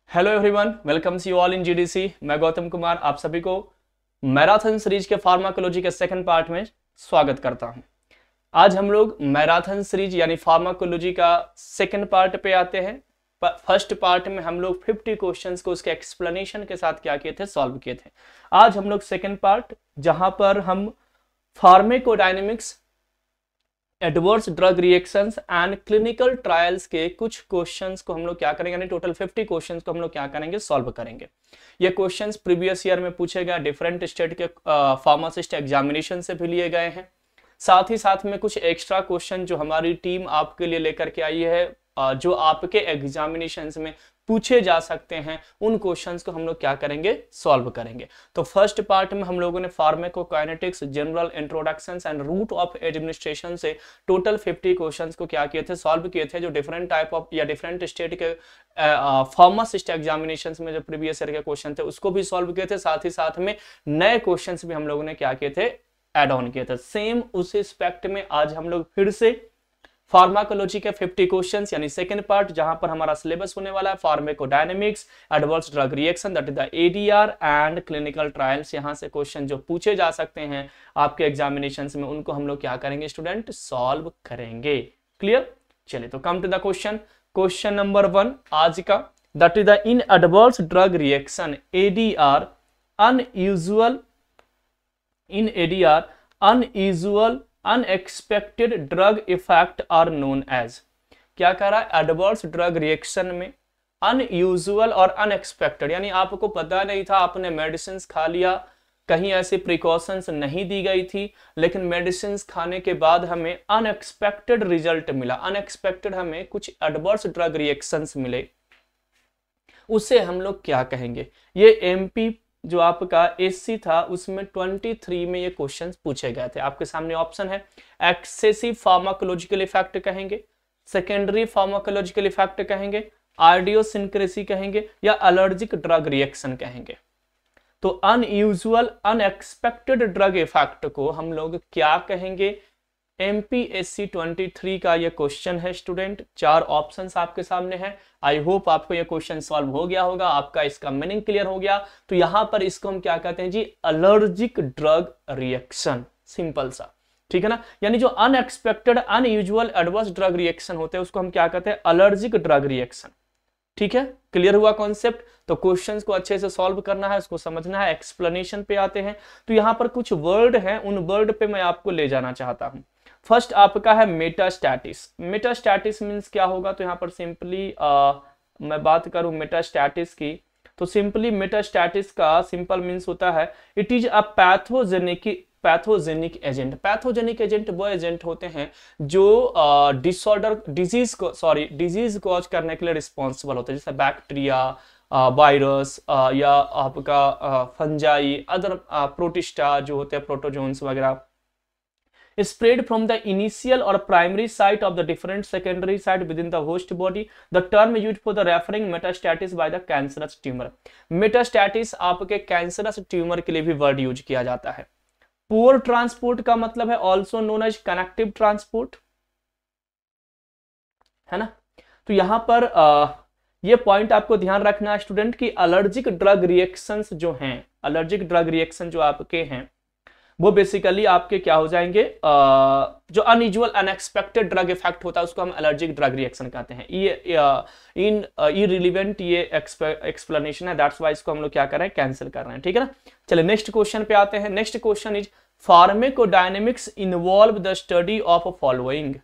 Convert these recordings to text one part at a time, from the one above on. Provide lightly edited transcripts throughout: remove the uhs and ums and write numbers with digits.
Hello everyone, welcome you all in GDC. मैं गौतम कुमार आप सभी को मैराथन सीरीज के फार्माकोलॉजी के सेकंड पार्ट में स्वागत करता हूं। आज हम लोग मैराथन सीरीज यानी फार्माकोलॉजी का सेकंड पार्ट पे आते हैं। फर्स्ट पार्ट में हम लोग 50 क्वेश्चंस को उसके एक्सप्लेनेशन के साथ क्या किए थे, सॉल्व किए थे। आज हम लोग सेकंड पार्ट जहां पर हम pharmacodynamics, adverse drug reactions and clinical trials के कुछ क्वेश्चंस को हम लोग क्या करेंगे, यानी टोटल 50 क्वेश्चंस को हम लोग क्या करेंगे, सॉल्व करेंगे। ये क्वेश्चंस प्रीवियस ईयर में पूछे गए डिफरेंट स्टेट के फार्मासिस्ट एग्जामिनेशन से भी लिए गए हैं। साथ ही साथ में कुछ एक्स्ट्रा क्वेश्चन जो हमारी टीम आपके लिए लेकर के आई है, जो आपके एग्जामिनेशंस में पूछे जा सकते हैं, उन क्वेश्चंस को हम लोग क्या करेंगे, सॉल्व करेंगे। तो फर्स्ट पार्ट में हम लोगों ने pharmacokinetics, general introductions and route of administration से टोटल 50 क्वेश्चंस को क्या किए थे, सॉल्व किए थे, जो डिफरेंट टाइप ऑफ या डिफरेंट स्टेट के फार्मासिस्ट एग्जामिनेशंस में जो प्रीवियस ईयर के क्वेश्चन थे उसको भी सॉल्व किए थे। साथ ही साथ में नए क्वेश्चंस भी हम लोगों ने क्या किए थे, एड ऑन किए थे। सेम उस एस्पेक्ट में आज हम लोग फिर से फार्माकोलॉजी के 50 क्वेश्चंस यानी सेकंड पार्ट, जहां पर हमारा सिलेबस होने वाला है pharmacodynamics, adverse drug reaction that is the ADR and clinical trials. यहां से क्वेश्चन जो पूछे जा सकते हैं आपके एग्जामिनेशंस में, उनको हम लोग क्या करेंगे स्टूडेंट, सॉल्व करेंगे। क्लियर? चलिए तो come to the question number 1 आज का, that is the in adverse drug reaction ADR unusual unexpected drug effect are known as. क्या कह रहा है, एडवर्स ड्रग रिएक्शन में अनयूजुअल और अनएक्सपेक्टेड, यानी आपको पता नहीं था, आपने मेडिसिन खा लिया, कहीं ऐसी प्रिकॉशंस नहीं दी गई थी, लेकिन मेडिसिन खाने के बाद हमें अनएक्सपेक्टेड रिजल्ट मिला, अनएक्सपेक्टेड हमें कुछ एडवर्स ड्रग रिएक्शंस मिले, उसे हम लोग क्या कहेंगे। ये एमपी जो आपका एससी था उसमें 23 में ये क्वेश्चंस पूछे गए थे। आपके सामने ऑप्शन है, एक्सेसिव फार्माकोलॉजिकल इफेक्ट कहेंगे, सेकेंडरी फार्माकोलॉजिकल इफेक्ट कहेंगे, आइडियोसिंक्रेसी कहेंगे, या एलर्जिक ड्रग रिएक्शन कहेंगे। तो अनयूजुअल अनएक्सपेक्टेड ड्रग इफेक्ट को हम लोग क्या कहेंगे, एमपीएससी 23 का ये क्वेश्चन है स्टूडेंट। 4 ऑप्शंस आपके सामने हैं। आई होप आपको ये क्वेश्चन सॉल्व हो गया होगा, आपका इसका मीनिंग क्लियर हो गया। तो यहां पर इसको हम क्या कहते हैं जी, एलर्जिक ड्रग रिएक्शन, सिंपल सा, ठीक है ना। यानी जो unexpected unusual adverse drug reaction होते हैं उसको हम क्या कहते हैं, एलर्जिक ड्रग रिएक्शन। ठीक है, क्लियर हुआ कॉन्सेप्ट। तो क्वेश्चंस को अच्छे से सॉल्व करना है, उसको समझना है। एक्सप्लेनेशन पे आते हैं, तो यहां पर कुछ वर्ड हैं, उन वर्ड पे मैं आपको ले जाना चाहता हूं। फर्स्ट आपका है मेटास्टैटिस। मेटास्टैटिस मींस क्या होगा, तो यहां पर सिंपली मैं बात करूं मेटास्टैटिस की, तो सिंपली मेटास्टैटिस का सिंपल मींस होता है, it is a pathogenic agent. Pathogenic agent वो एजेंट होते हैं जो डिजीज कॉज करने के लिए रिस्पॉन्सिबल होते हैं, जैसे बैक्टीरिया, वायरस, या आपका फंजाई, अदर प्रोटिस्टा जो होते हैं, प्रोटोजोन्स वगैरह, spread from the initial or primary site of the different secondary site within the host body. The term used for the referring metastasis by the cancerous tumor. Metastasis आपके cancerous tumour के लिए भी word use किया जाता है। Poor transport का मतलब है also known as connective transport, है ना। तो यहां पर ये पॉइंट आपको ध्यान रखना है स्टूडेंट की एलर्जिक ड्रग रिएक्शंस जो हैं, एलर्जिक ड्रग रिएक्शन जो आपके हैं वो बेसिकली आपके क्या हो जाएंगे, जो अनयूजुअल अनएक्सपेक्टेड ड्रग इफेक्ट होता है उसको हम एलर्जिक ड्रग रिएक्शन कहते हैं। ये इररिलेवेंट ये एक्सप्लेनेशन है, दैट्स वाई इसको हम लोग क्या कर रहे हैं, कैंसिल कर रहे हैं। ठीक है ना। चलिए नेक्स्ट क्वेश्चन पे आते हैं। Next question is pharmacodynamics involve the study of following.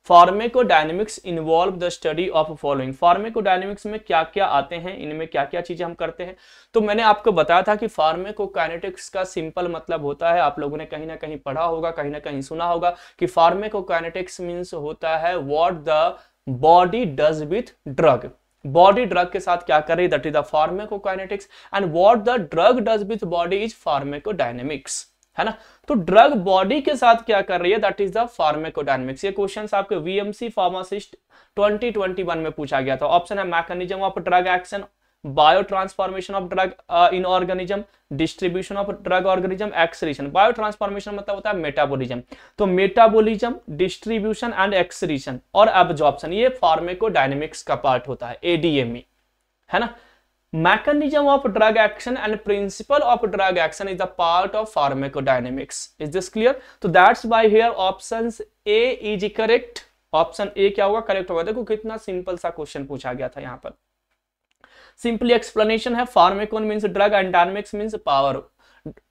Pharmacodynamics involve the study of following. Pharmacodynamics में क्या क्या आते हैं, इनमें क्या क्या चीजें हम करते हैं। तो मैंने आपको बताया था कि फार्माकोकाइनेटिक्स का सिंपल मतलब होता है, आप लोगों ने कहीं ना कहीं पढ़ा होगा, कहीं ना कहीं सुना होगा कि फार्माकोकाइनेटिक्स मींस होता है what the body does with drug. Body drug के साथ क्या कर रही है, that is the pharmacokinetics, and what the drug does with body is pharmacodynamics, है ना। तो ड्रग बॉडी के साथ क्या कर रही है, दैट इज द फार्माकोडायनेमिक्स। ये क्वेश्चंस आपके वीएमसी फार्मासिस्ट 2021 में पूछा गया था। ऑप्शन है mechanism of drug action, bio transformation of drug in organism, distribution of drug organism, excretion. Bio transformation मतलब होता है मेटाबॉलिज्म, तो मेटाबॉलिज्म, डिस्ट्रीब्यूशन एंड एक्सक्रीशन और एब्जॉर्प्शन, ये फार्माकोडायनेमिक्स का पार्ट होता है, एडीएमई, है ना। mechanism of drug action and principle of drug action is the part of pharmacodynamics. Is this clear? तो that's why here options A is correct. Option A क्या होगा, करेक्ट होगा। देखो कितना सिंपल सा क्वेश्चन पूछा गया था यहाँ पर। सिंपली एक्सप्लेनेशन है, pharmacon means drug and dynamics means power.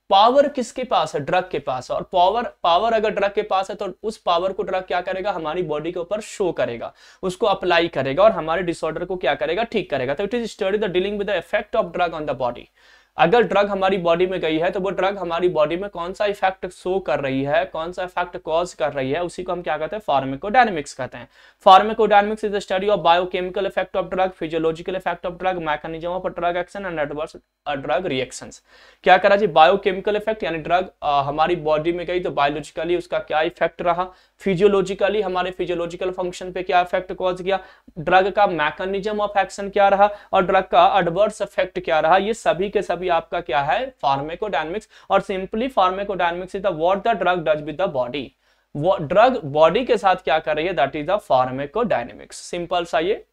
Power किसके पास है? ड्रग के पास। और पावर अगर ड्रग के पास है तो उस पावर को ड्रग क्या करेगा? हमारी बॉडी के ऊपर शो करेगा, उसको अप्लाई करेगा और हमारे डिसऑर्डर को क्या करेगा? ठीक करेगा। तो it is study the dealing with the effect of drug on the body. अगर ड्रग हमारी बॉडी में गई है तो वो ड्रग हमारी बॉडी में कौन सा इफेक्ट शो कर रही है, कौन सा इफेक्ट कॉज कर रही है, उसी को हम क्या कहते हैं? फार्माकोडायनेमिक्स कहते हैं। Pharmacodynamics is the study of biochemical effect of drug, physiological effect of drug, mechanism of drug action and adverse drug reactions. क्या करा जी? बायोकेमिकल इफेक्ट यानी ड्रग हमारी बॉडी में गई तो बायोलॉजिकली उसका क्या इफेक्ट रहा, फिजियोलॉजिकली हमारे फिजियोलॉजिकल फंक्शन पे क्या इफेक्ट कॉज किया, ड्रग का मैकेनिज्म ऑफ एक्शन क्या रहा और ड्रग का एडवर्स इफेक्ट क्या रहा। ये सभी के सभी आपका क्या है? फार्माकोडायनेमिक्स। और simply pharmacodynamics is the what the drug does with the body. वो ड्रग बॉडी के साथ क्या कर रही है, that is the pharmacodynamics. Simple सा ये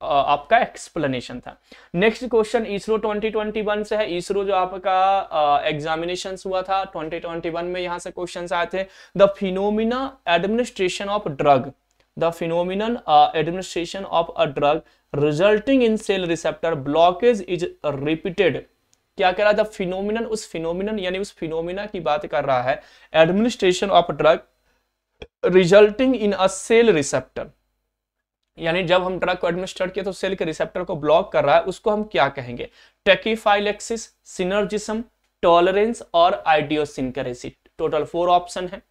आपका एक्सप्लेनेशन था। नेक्स्ट क्वेश्चन इसरो 2021 से है। इसरो जो आपका एग्जामिनेशन हुआ था 2021 में, यहां से क्वेश्चन आए थे। The phenomena administration of drug, the phenomenon administration of a drug resulting in cell receptor blockage is repeated. क्या कह रहा था? फिनोमिनन, उस फिनोमिनन यानी उस फिनोमिना की बात कर रहा है, administration of drug resulting in a cell receptor, यानी जब हम ड्रग को एडमिनिस्टर किया तो सेल के रिसेप्टर को ब्लॉक कर रहा है, उसको हम क्या कहेंगे? टेकीफाइलेक्सिस, सिनर्जिज्म, टॉलरेंस और आइडियोसिनक्रेसी। टोटल 4 ऑप्शन है।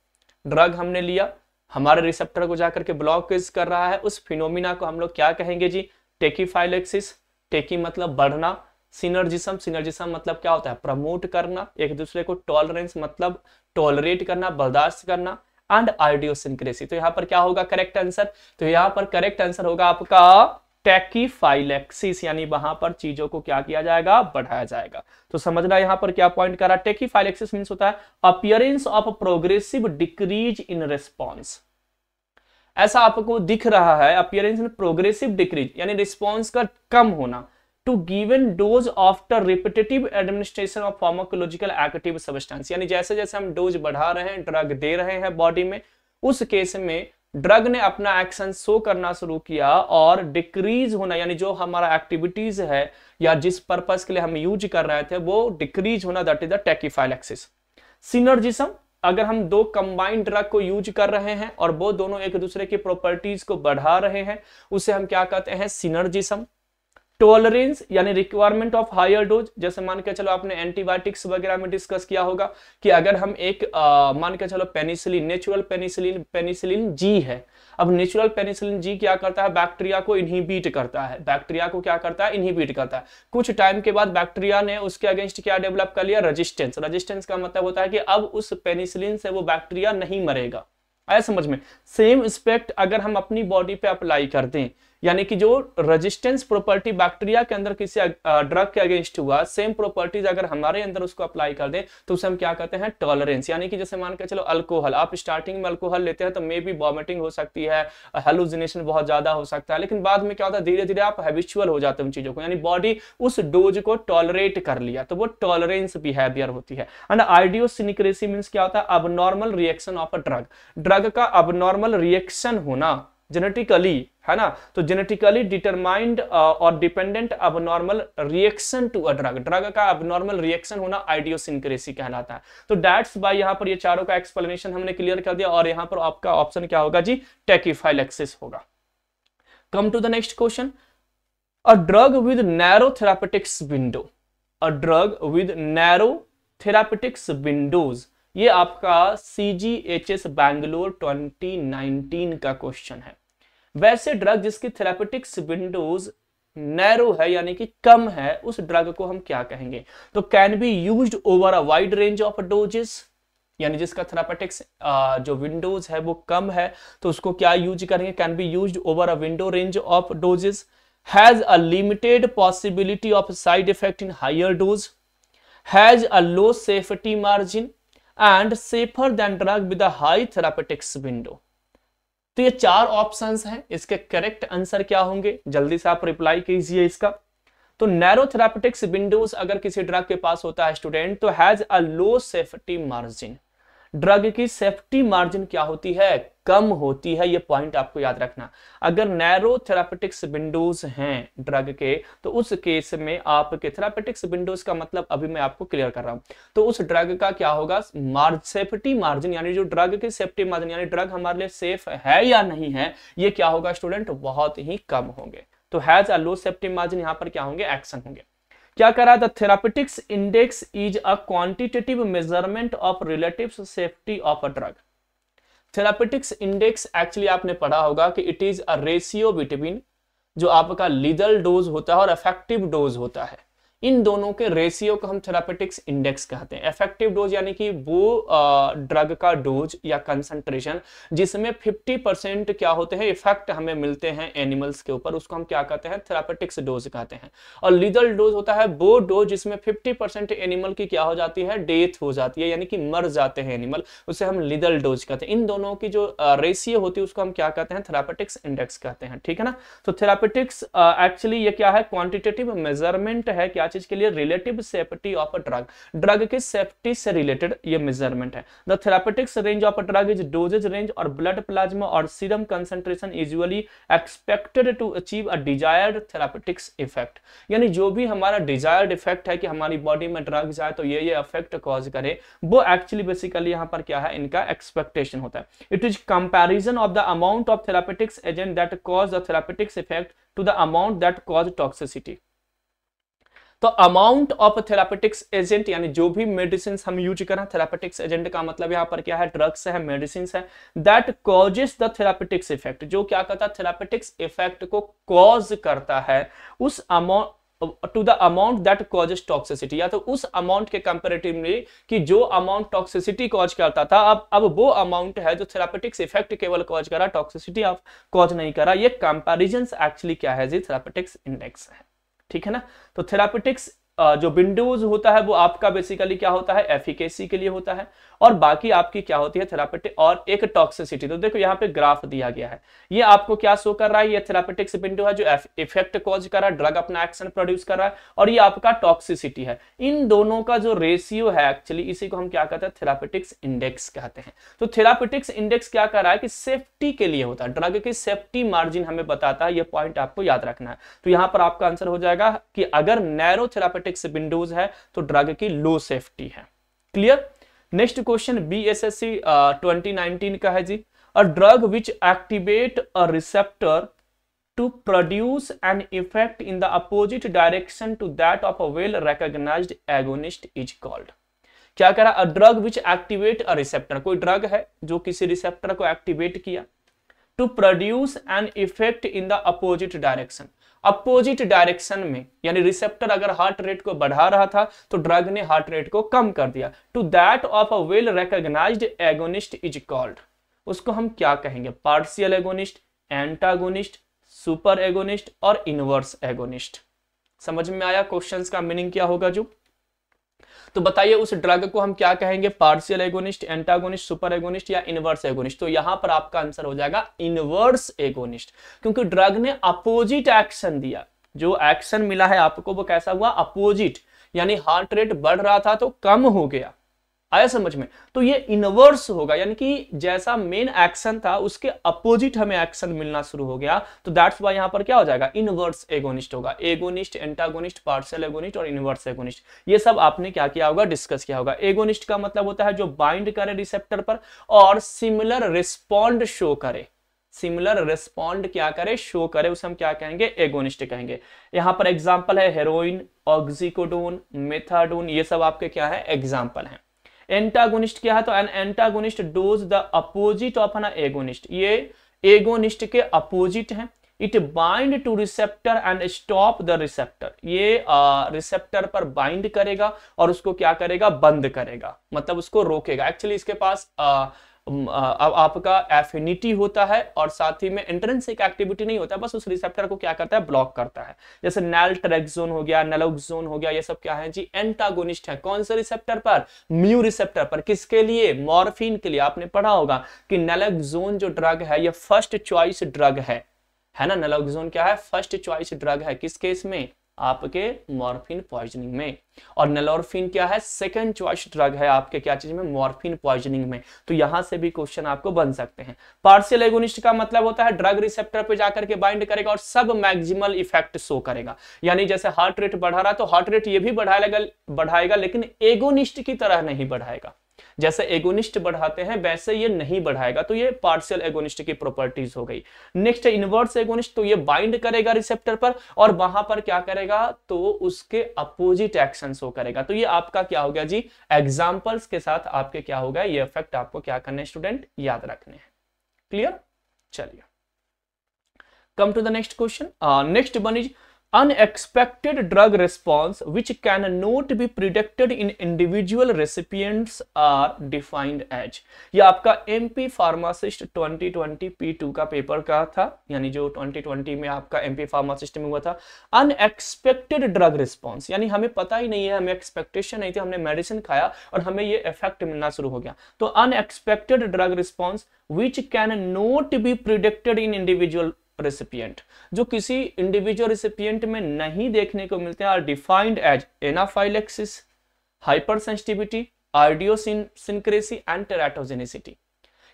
ड्रग हमने लिया, हमारे रिसेप्टर को जाकर के ब्लॉक कर रहा है, उस फिनोमिना को हम लोग क्या कहेंगे जी? टेकीफाइलेक्सिस, टेकी मतलब बढ़ना, सिनर्जिज्म, सिनर्जिज्म मतलब क्या होता है? प्रमोट करना एक दूसरे को, टॉलरेंस मतलब टॉलरेट करना, बर्दाश्त करना, एंड आइडियोसिनक्रेसी। तो यहां पर क्या होगा करेक्ट आंसर? तो यहां पर करेक्ट आंसर होगा आपका टेकीफाइलेक्सिस, यानी वहां पर चीजों को क्या किया जाएगा? बढ़ाया जाएगा। तो समझना यहां पर क्या पॉइंट करा? टेकीफाइलेक्सिस मींस होता है appearance of progressive decrease in response. ऐसा आपको दिख रहा है अपीयरेंस इन प्रोग्रेसिव डिक्रीज, यानी रिस्पॉन्स का कम होना to given dose after repetitive administration of pharmacological active substance, यानी जैसे जैसे हम डोज बढ़ा रहे हैं, ड्रग दे रहे हैं बॉडी में, उस केस में ड्रग ने अपना एक्शन शो करना शुरू किया और डिक्रीज होना, यानी जो हमारा एक्टिविटीज है या जिस पर्पस के लिए हम यूज कर रहे थे वो डिक्रीज होना, दैट इज द टेकीफाइलेक्सिस। सिनर्जिज्म, अगर हम दो कंबाइंड ड्रग को यूज कर रहे हैं और वो दोनों एक दूसरे की प्रॉपर्टीज को बढ़ा रहे हैं, उसे हम क्या कहते हैं? सिनर्जिज्म। टॉलरेंस यानी रिक्वायरमेंट ऑफ हायर डोज, जैसे मान के चलो आपने एंटीबायोटिक्स वगैरह में डिस्कस किया होगा कि अगर हम एक मान के चलो पेनिसिलिन, नेचुरल पेनिसिलिन जी है। अब नेचुरल पेनिसिलिन जी क्या करता है? बैक्टीरिया को इनहिबिट करता है। बैक्टीरिया को क्या करता है? इनहिबिट करता है। कुछ टाइम के बाद बैक्टीरिया ने उसके अगेंस्ट क्या डेवलप कर लिया? रेजिस्टेंस। रेजिस्टेंस का मतलब होता है कि अब उस पेनिसिलिन से वो बैक्टीरिया नहीं मरेगा। आया समझ में? सेम एस्पेक्ट अगर हम अपनी बॉडी पे अप्लाई कर दें, यानी कि जो रेजिस्टेंस प्रॉपर्टी बैक्टीरिया के अंदर किसी ड्रग के अगेंस्ट हुआ, सेम प्रॉपर्टीज अगर हमारे अंदर उसको अप्लाई कर दें तो उसे हम क्या कहते हैं? टॉलरेंस। यानी कि जैसे मान के चलो अल्कोहल, आप स्टार्टिंग में अल्कोहल लेते हैं तो मे बी वॉमिटिंग हो सकती है, हेलुसिनेशन बहुत ज्यादा हो सकता है, लेकिन बाद में क्या होता है? धीरे धीरे आप हैबिचुअल हो जाते हैं उन चीजों को, यानी बॉडी उस डोज को टॉलरेट कर लिया, तो वो टॉलरेंस बिहेवियर होती है। एंड आइडियोसिनक्रेसी मींस क्या होता है? Abnormal reaction of a drug. Drug का अबनॉर्मल रिएक्शन होना जेनेटिकली, है ना? तो जेनेटिकली डिटरमाइंड और dependent abnormal reaction to a drug, drug का अबनॉर्मल रिएक्शन होना आइडियोसिनक्रेसी कहलाता है। तो दैट्स बाय यहां पर ये चारों का एक्सप्लेनेशन हमने क्लियर कर दिया और यहां पर आपका ऑप्शन क्या होगा जी? टेकीफाइलेक्सिस होगा। Come to the next question. A drug with narrow therapeutics window, a drug with narrow therapeutics windows, ये आपका CGHS बैंगलोर 2019 का क्वेश्चन है। वैसे ड्रग जिसकी थेरापेटिक्स विंडोज नैरो है यानी कि कम है, उस ड्रग को हम क्या कहेंगे? तो can be used over a wide range of doses, यानी जिसका थेरापेटिक्स जो विंडोज है वो कम है तो उसको क्या यूज करेंगे? Can be used over a window range of doses, has a limited possibility of side effect in higher dose, has a low safety margin and safer than drug with a high therapeutics window. तो ये 4 options हैं, इसके correct answer क्या होंगे? जल्दी से आप reply कीजिए इसका। तो नैरो थेरापेटिक्स विंडोज अगर किसी ड्रग के पास होता है स्टूडेंट, तो has a low safety margin. Drug की सेफ्टी मार्जिन क्या होती है, कम होती है। ये पॉइंट आपको याद रखना। अगर नैरो थेरापेटिक्स विंडोज हैं ड्रग के, तो उस केस में आपके थेरापेटिक्स विंडोज का मतलब अभी मैं आपको क्लियर कर रहा हूं, तो उस ड्रग का क्या होगा, सेफ्टी मार्जिन, यानी जो ड्रग की सेफ्टी मार्जिन, यानी ड्रग हमारे लिए सेफ है या नहीं है, ये क्या होगा स्टूडेंट, बहुत ही कम होंगे। तो has a low safety margin, यहां पर क्या होंगे, एक्शन होंगे। क्या करा, the therapeutics index is a quantitative measurement of relative safety of a drug. Therapeutics index actually आपने पढ़ा होगा कि it is a ratio between जो आपका लीदल डोज होता है और इफेक्टिव डोज होता है, इन दोनों के रेशियो को हम थेरापेटिक्स इंडेक्स कहते हैं। इफेक्टिव डोज यानी कि वो ड्रग का डोज या कंसंट्रेशन जिसमें 50% क्या होते हैं, इफेक्ट हमें मिलते हैं एनिमल्स के ऊपर, उसको हम क्या कहते हैं, थेरापेटिक्स डोज कहते हैं। और लीदल डोज होता है वो डोज जिसमें 50% एनिमल की क्या हो जाती है, डेथ हो जाती है, यानी कि मर जाते हैं एनिमल, उसे हम लीदल डोज कहते हैं। इन दोनों की जो रेशियो होती है उसको हम क्या कहते हैं, थेरापेटिक्स इंडेक्स कहते हैं। ठीक है ना। तो थेरापेटिक्स एक्चुअली ये क्या है, क्वांटिटेटिव मेजरमेंट है, क्या चीज के लिए, relative safety of a drug, drug की सेफ्टी से रिलेटेड ये मेजरमेंट है। The therapeutics range of a drug is dosage range और ब्लड प्लाज्मा और serum concentration usually expected to achieve a desired therapeutics effect. यानी जो भी हमारा डिजायर्ड इफेक्ट है कि हमारी बॉडी में ड्रग जाए तो ये इफेक्ट कॉज करे, वो एक्चुअली बेसिकली यहां पर क्या है, इनका एक्सपेक्टेशन होता है। It is comparison of the amount of therapeutics agent that cause the therapeutics effect to the amount that cause toxicity. तो अमाउंट ऑफ थेरापेटिक्स एजेंट यानी जो भी मेडिसिन हम यूज करें, थेरापेटिक्स एजेंट का मतलब यहाँ पर क्या है, ड्रग्स है, मेडिसिन है, that causes the therapeutics effect, जो क्या करता है, थेरापेटिक्स इफेक्ट को कॉज करता है, उस amount to the amount that causes toxicity, या तो उस अमाउंट के कंपैरेटिवली कि जो अमाउंट टॉक्सिसिटी कॉज करता था, अब वो अमाउंट है जो थेरापेटिक्स इफेक्ट केवल कॉज करा, टॉक्सिसिटी आप कॉज नहीं करा। ये कंपैरिजन एक्चुअली क्या है जी, थेरापेटिक्स इंडेक्स है। ठीक है ना। तो थेरापेटिक्स जो विंडोज होता है वो आपका बेसिकली क्या होता है, एफिकेसी के लिए होता है, और बाकी आपकी क्या होती है, थेरापेटिक और एक टॉक्सिसिटी। तो देखो यहाँ पे ग्राफ दिया गया है, ये आपको क्या शो कर रहा है, ये थेरापेटिक्स विंडो है जो इफेक्ट कॉज कर रहा है, ड्रग अपना एक्शन प्रोड्यूस कर रहा है, और ये आपका टॉक्सिसिटी है। इन दोनों का जो रेशियो है एक्चुअली इसी को हम क्या कहते हैं, थेरापेटिक्स इंडेक्स कहते हैं। तो थेरापेटिक्स इंडेक्स क्या कर रहा है कि सेफ्टी के लिए होता है, ड्रग की सेफ्टी मार्जिन हमें बताता है, ये पॉइंट आपको याद रखना है। तो यहाँ पर आपका आंसर हो जाएगा कि अगर नैरो थेरापेटिक्स विंडोज है तो ड्रग की लो सेफ्टी है। क्लियर। नेक्स्ट क्वेश्चन BSSC 2019 का है जी। A drug which activate a receptor to produce an effect in the opposite direction to that of a well recognised agonist is called. क्या कह रहा, a drug which activate a receptor, कोई drug है जो किसी रिसेप्टर को activate किया, to produce an effect in the opposite direction, opposite direction में, यानी रिसेप्टर अगर हार्ट रेट को बढ़ा रहा था तो ड्रग ने हार्ट रेट को कम कर दिया, to that of a well recognised agonist is called. उसको हम क्या कहेंगे, partial agonist, antagonist, super agonist और इनवर्स एगोनिस्ट। समझ में आया क्वेश्चंस का मीनिंग क्या होगा जो? तो बताइए उस ड्रग को हम क्या कहेंगे, partial agonist, antagonist, super agonist या इनवर्स एगोनिस्ट? तो यहां पर आपका आंसर हो जाएगा इनवर्स एगोनिस्ट, क्योंकि ड्रग ने अपोजिट एक्शन दिया, जो एक्शन मिला है आपको वो कैसा हुआ, अपोजिट, यानी हार्ट रेट बढ़ रहा था तो कम हो गया। आया समझ में? तो ये इनवर्स होगा, यानी कि जैसा मेन एक्शन था उसके अपोजिट हमें एक्शन मिलना शुरू हो गया, तो दैट्स वाई यहां पर क्या हो जाएगा, इनवर्स एगोनिस्ट होगा। एगोनिस्ट, एंटागोनिस्ट, पार्शियल एगोनिस्ट और इनवर्स एगोनिस्ट, ये सब आपने क्या किया होगा, डिस्कस किया होगा। एगोनिस्ट का मतलब होता है जो बाइंड करे रिसेप्टर पर और सिमिलर रिस्पॉन्ड शो करे, सिमिलर रिस्पॉन्ड क्या करे, शो करे, उसे हम क्या कहेंगे, एगोनिस्ट कहेंगे। यहां पर एग्जांपल है हेरोइन, ऑक्सीकोडोन, मेथाडोन, ये सब आपके क्या है, एग्जांपल हैं। एंटागोनिस्ट क्या है, तो an antagonist dose the opposite of an agonist, ये एगोनिस्ट के अपोजिट है। It bind to receptor and stop the receptor, ये रिसेप्टर पर बाइंड करेगा और उसको क्या करेगा, बंद करेगा, मतलब उसको रोकेगा। एक्चुअली इसके पास आपका एफिनिटी होता है और साथ ही में इंट्रिंसिक एक्टिविटी नहीं होता, बस उस रिसेप्टर को क्या करता है, ब्लॉक करता है। जैसे नैल्ट्रेक्सोन हो गया, नैलोक्सोन हो गया, ये सब क्या है जी, एंटागोनिस्ट है। कौन से रिसेप्टर पर, म्यू रिसेप्टर पर। किसके लिए, मॉर्फिन के लिए। आपने पढ़ा होगा कि नैलोक्सोन जो ड्रग है ये फर्स्ट चॉइस ड्रग है ना, नैलोक्सोन क्या है, फर्स्ट चॉइस ड्रग है। किस केस में, आपके मॉर्फिन पॉइजनिंग में, और नलोरफिन क्या है, सेकंड चॉइस ड्रग है आपके क्या चीज में, मॉर्फिन पॉइजनिंग में। तो यहां से भी क्वेश्चन आपको बन सकते हैं। पार्शियल एगोनिस्ट का मतलब होता है ड्रग रिसेप्टर पे जाकर के बाइंड करेगा और सब मैक्सिमल इफेक्ट शो करेगा। यानी जैसे हार्ट रेट बढ़ा रहा है तो हार्ट रेट ये भी बढ़ाएगा लेकिन एगोनिस्ट की तरह नहीं बढ़ाएगा। जैसे एगोनिस्ट बढ़ाते हैं वैसे ये नहीं बढ़ाएगा। तो ये पार्शियल एगोनिस्ट की प्रॉपर्टीज हो गई। नेक्स्ट इनवर्स एगोनिस्ट, तो ये बाइंड करेगा रिसेप्टर पर और वहां पर क्या करेगा, तो उसके अपोजिट एक्शन शो करेगा। तो ये आपका क्या हो गया जी, एग्जांपल्स के साथ आपके क्या होगा, ये इफेक्ट आपको क्या करने स्टूडेंट, याद रखने हैं। क्लियर, चलिए come to the next question. Next one is unexpected drug response which cannot be predicted in individual recipients are defined as। ये आपका MP फार्मासिस्ट 2020 P2 का पेपर का था, यानी जो 2020 में आपका MP फार्मासिस्ट में हुआ था। अनएक्सपेक्टेड ड्रग रिस्पॉन्स, यानी हमें पता ही नहीं है, हमें एक्सपेक्टेशन नहीं थी, हमने मेडिसिन खाया और हमें ये इफेक्ट मिलना शुरू हो गया। तो unexpected drug response which can not B predicted in individual recipient, जो किसी इंडिविजुअल रेसिपिएंट में नहीं देखने को मिलते हैं, are defined as anaphylaxis, hypersensitivity, idiosyncrasy and teratogenicity.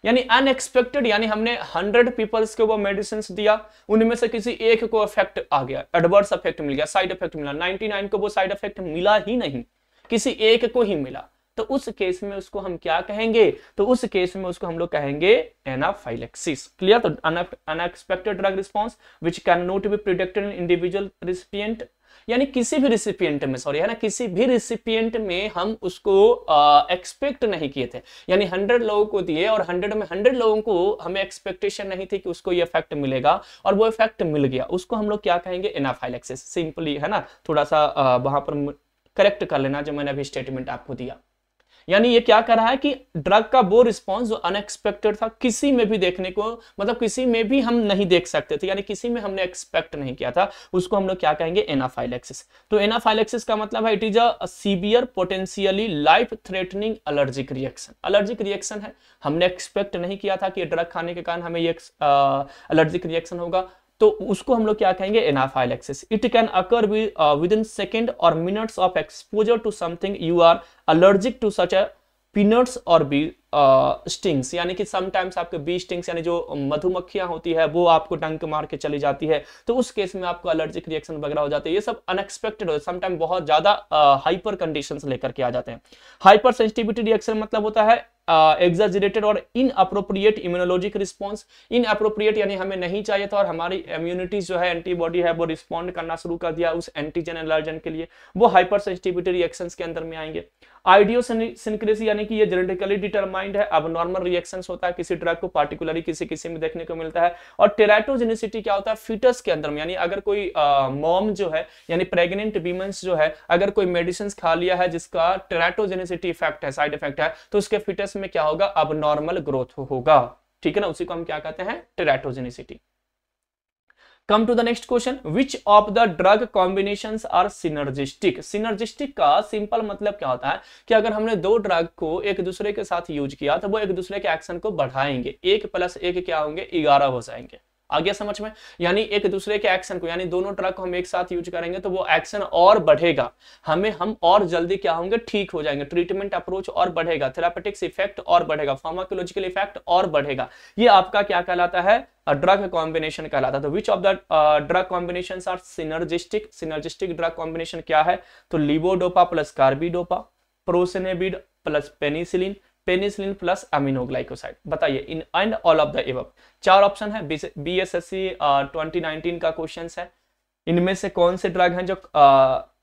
यानी अनएक्सपेक्टेड, यानी हमने 100 पीपल्स को वो मेडिसिन दिया, उनमें से किसी एक को इफेक्ट आ गया, एडवर्स इफेक्ट मिल गया, साइड इफेक्ट मिला, 99 को वो साइड इफेक्ट मिला ही नहीं, किसी एक को ही मिला। तो उस केस में उसको हम क्या कहेंगे, तो उस केस में उसको हम लोग कहेंगे एनाफाइलेक्सिस। क्लियर। तो unexpected drug response which can not B predicted in individual recipient, यानी किसी भी रिसिपिएंट में, सॉरी है ना, किसी भी रिसिपिएंट में हम उसको एक्सपेक्ट नहीं किए थे। यानी 100 लोगों को दिए और 100 में 100 लोगों को हमें एक्सपेक्टेशन नहीं थी कि उसको ये इफेक्ट मिलेगा और वो इफेक्ट मिल गया, उसको हम लोग क्या कहेंगे, एनाफाइलेक्सिस। सिंपली है ना, थोड़ा सा वहां पर करेक्ट कर लेना जो मैंने अभी स्टेटमेंट आपको दिया। यानी ये क्या कर रहा है कि ड्रग का वो रिस्पांस जो अनएक्सपेक्टेड था, किसी में भी देखने को, मतलब किसी में भी हम नहीं देख सकते थे, यानी किसी में हमने एक्सपेक्ट नहीं किया था, उसको हम लोग क्या कहेंगे, एनाफाइलेक्सिस। तो एनाफाइलेक्सिस का मतलब है it is a severe potentially life threatening allergic reaction. Allergic reaction है, हमने एक्सपेक्ट नहीं किया था कि ड्रग खाने के कारण हमें ये एलर्जिक रिएक्शन होगा, तो उसको हम लोग क्या कहेंगे, anaphylaxis. It can occur within second or minutes of exposure to something you are allergic to, such a peanuts or bee stings, यानी कि समटाइम्स आपके बी स्टिंग्स, यानी जो मधुमक्खियां होती है वो आपको डंक मार के चली जाती है, तो उस केस में आपको एलर्जिक रिएक्शन वगैरह हो जाते हैं। ये सब अनएक्सपेक्टेड होता है, समटाइम बहुत ज्यादा हाइपर कंडीशंस लेकर के आ जाते हैं। हाइपर सेंसिटिविटी रिएक्शन मतलब होता है एग्जैजरेटेड और इनअप्रोप्रिएट इम्यूनोलॉजिक रिस्पांस। इनअप्रोप्रिएट यानी हमें नहीं चाहिए था और हमारी इम्यूनिटी जो है, एंटीबॉडी है, वो रिस्पॉन्ड करना शुरू कर दिया उस एंटीजन एलर्जन के लिए, वो हाइपर सेंसिटिविटी रिएक्शंस के अंदर में आएंगे। आइडियोसिनक्रेसी यानी कि ये जेनेटिकली डिटरमाइंड है, अब नॉर्मल रिएक्शंस होता है, किसी ड्रग को पार्टिकुलरली किसी में देखने को मिलता है। और टेराटोजेनिसिटी क्या होता है, फीटस के अंदर में, यानी अगर कोई मॉम जो है, यानी प्रेग्नेंट वीमेंस जो है, अगर कोई मेडिसिन खा लिया है जिसका टेराटोजेनिसिटी इफेक्ट है, साइड इफेक्ट है, तो उसके फीटस में क्या होगा, अब नॉर्मल ग्रोथ होगा। ठीक है ना, उसी को हम क्या कहते हैं, teratogenicity. Come to the next question, which of the drug combinations are synergistic. Synergistic का सिंपल मतलब क्या होता है कि अगर हमने दो ड्रग को एक दूसरे के साथ यूज किया तो वो एक दूसरे के एक्शन को बढ़ाएंगे, 1 + 1 क्या होंगे, 11 हो जाएंगे। आ गया समझ में, यानी एक दूसरे के एक्शन को, यानी दोनों ड्रग को हम एक साथ यूज करेंगे तो वो एक्शन और बढ़ेगा, हम और जल्दी क्या होंगे, ठीक हो जाएंगे, ट्रीटमेंट अप्रोच और बढ़ेगा, थेरापेटिक्स इफेक्ट और बढ़ेगा, फार्माकोलॉजिकल इफेक्ट और बढ़ेगा। ये आपका क्या कहलाता है, ड्रग कॉम्बिनेशन कहलाता है। तो which of the drug combinations are synergistic. Synergistic drug combination क्या है, तो levodopa plus carbidopa, probenecid plus penicillin, penicillin plus aminoglycoside. बताइए in and all of the above. 4 option है, बीएसएससी 2019 का क्वेश्चन है, इनमें से कौन से ड्रग हैं जो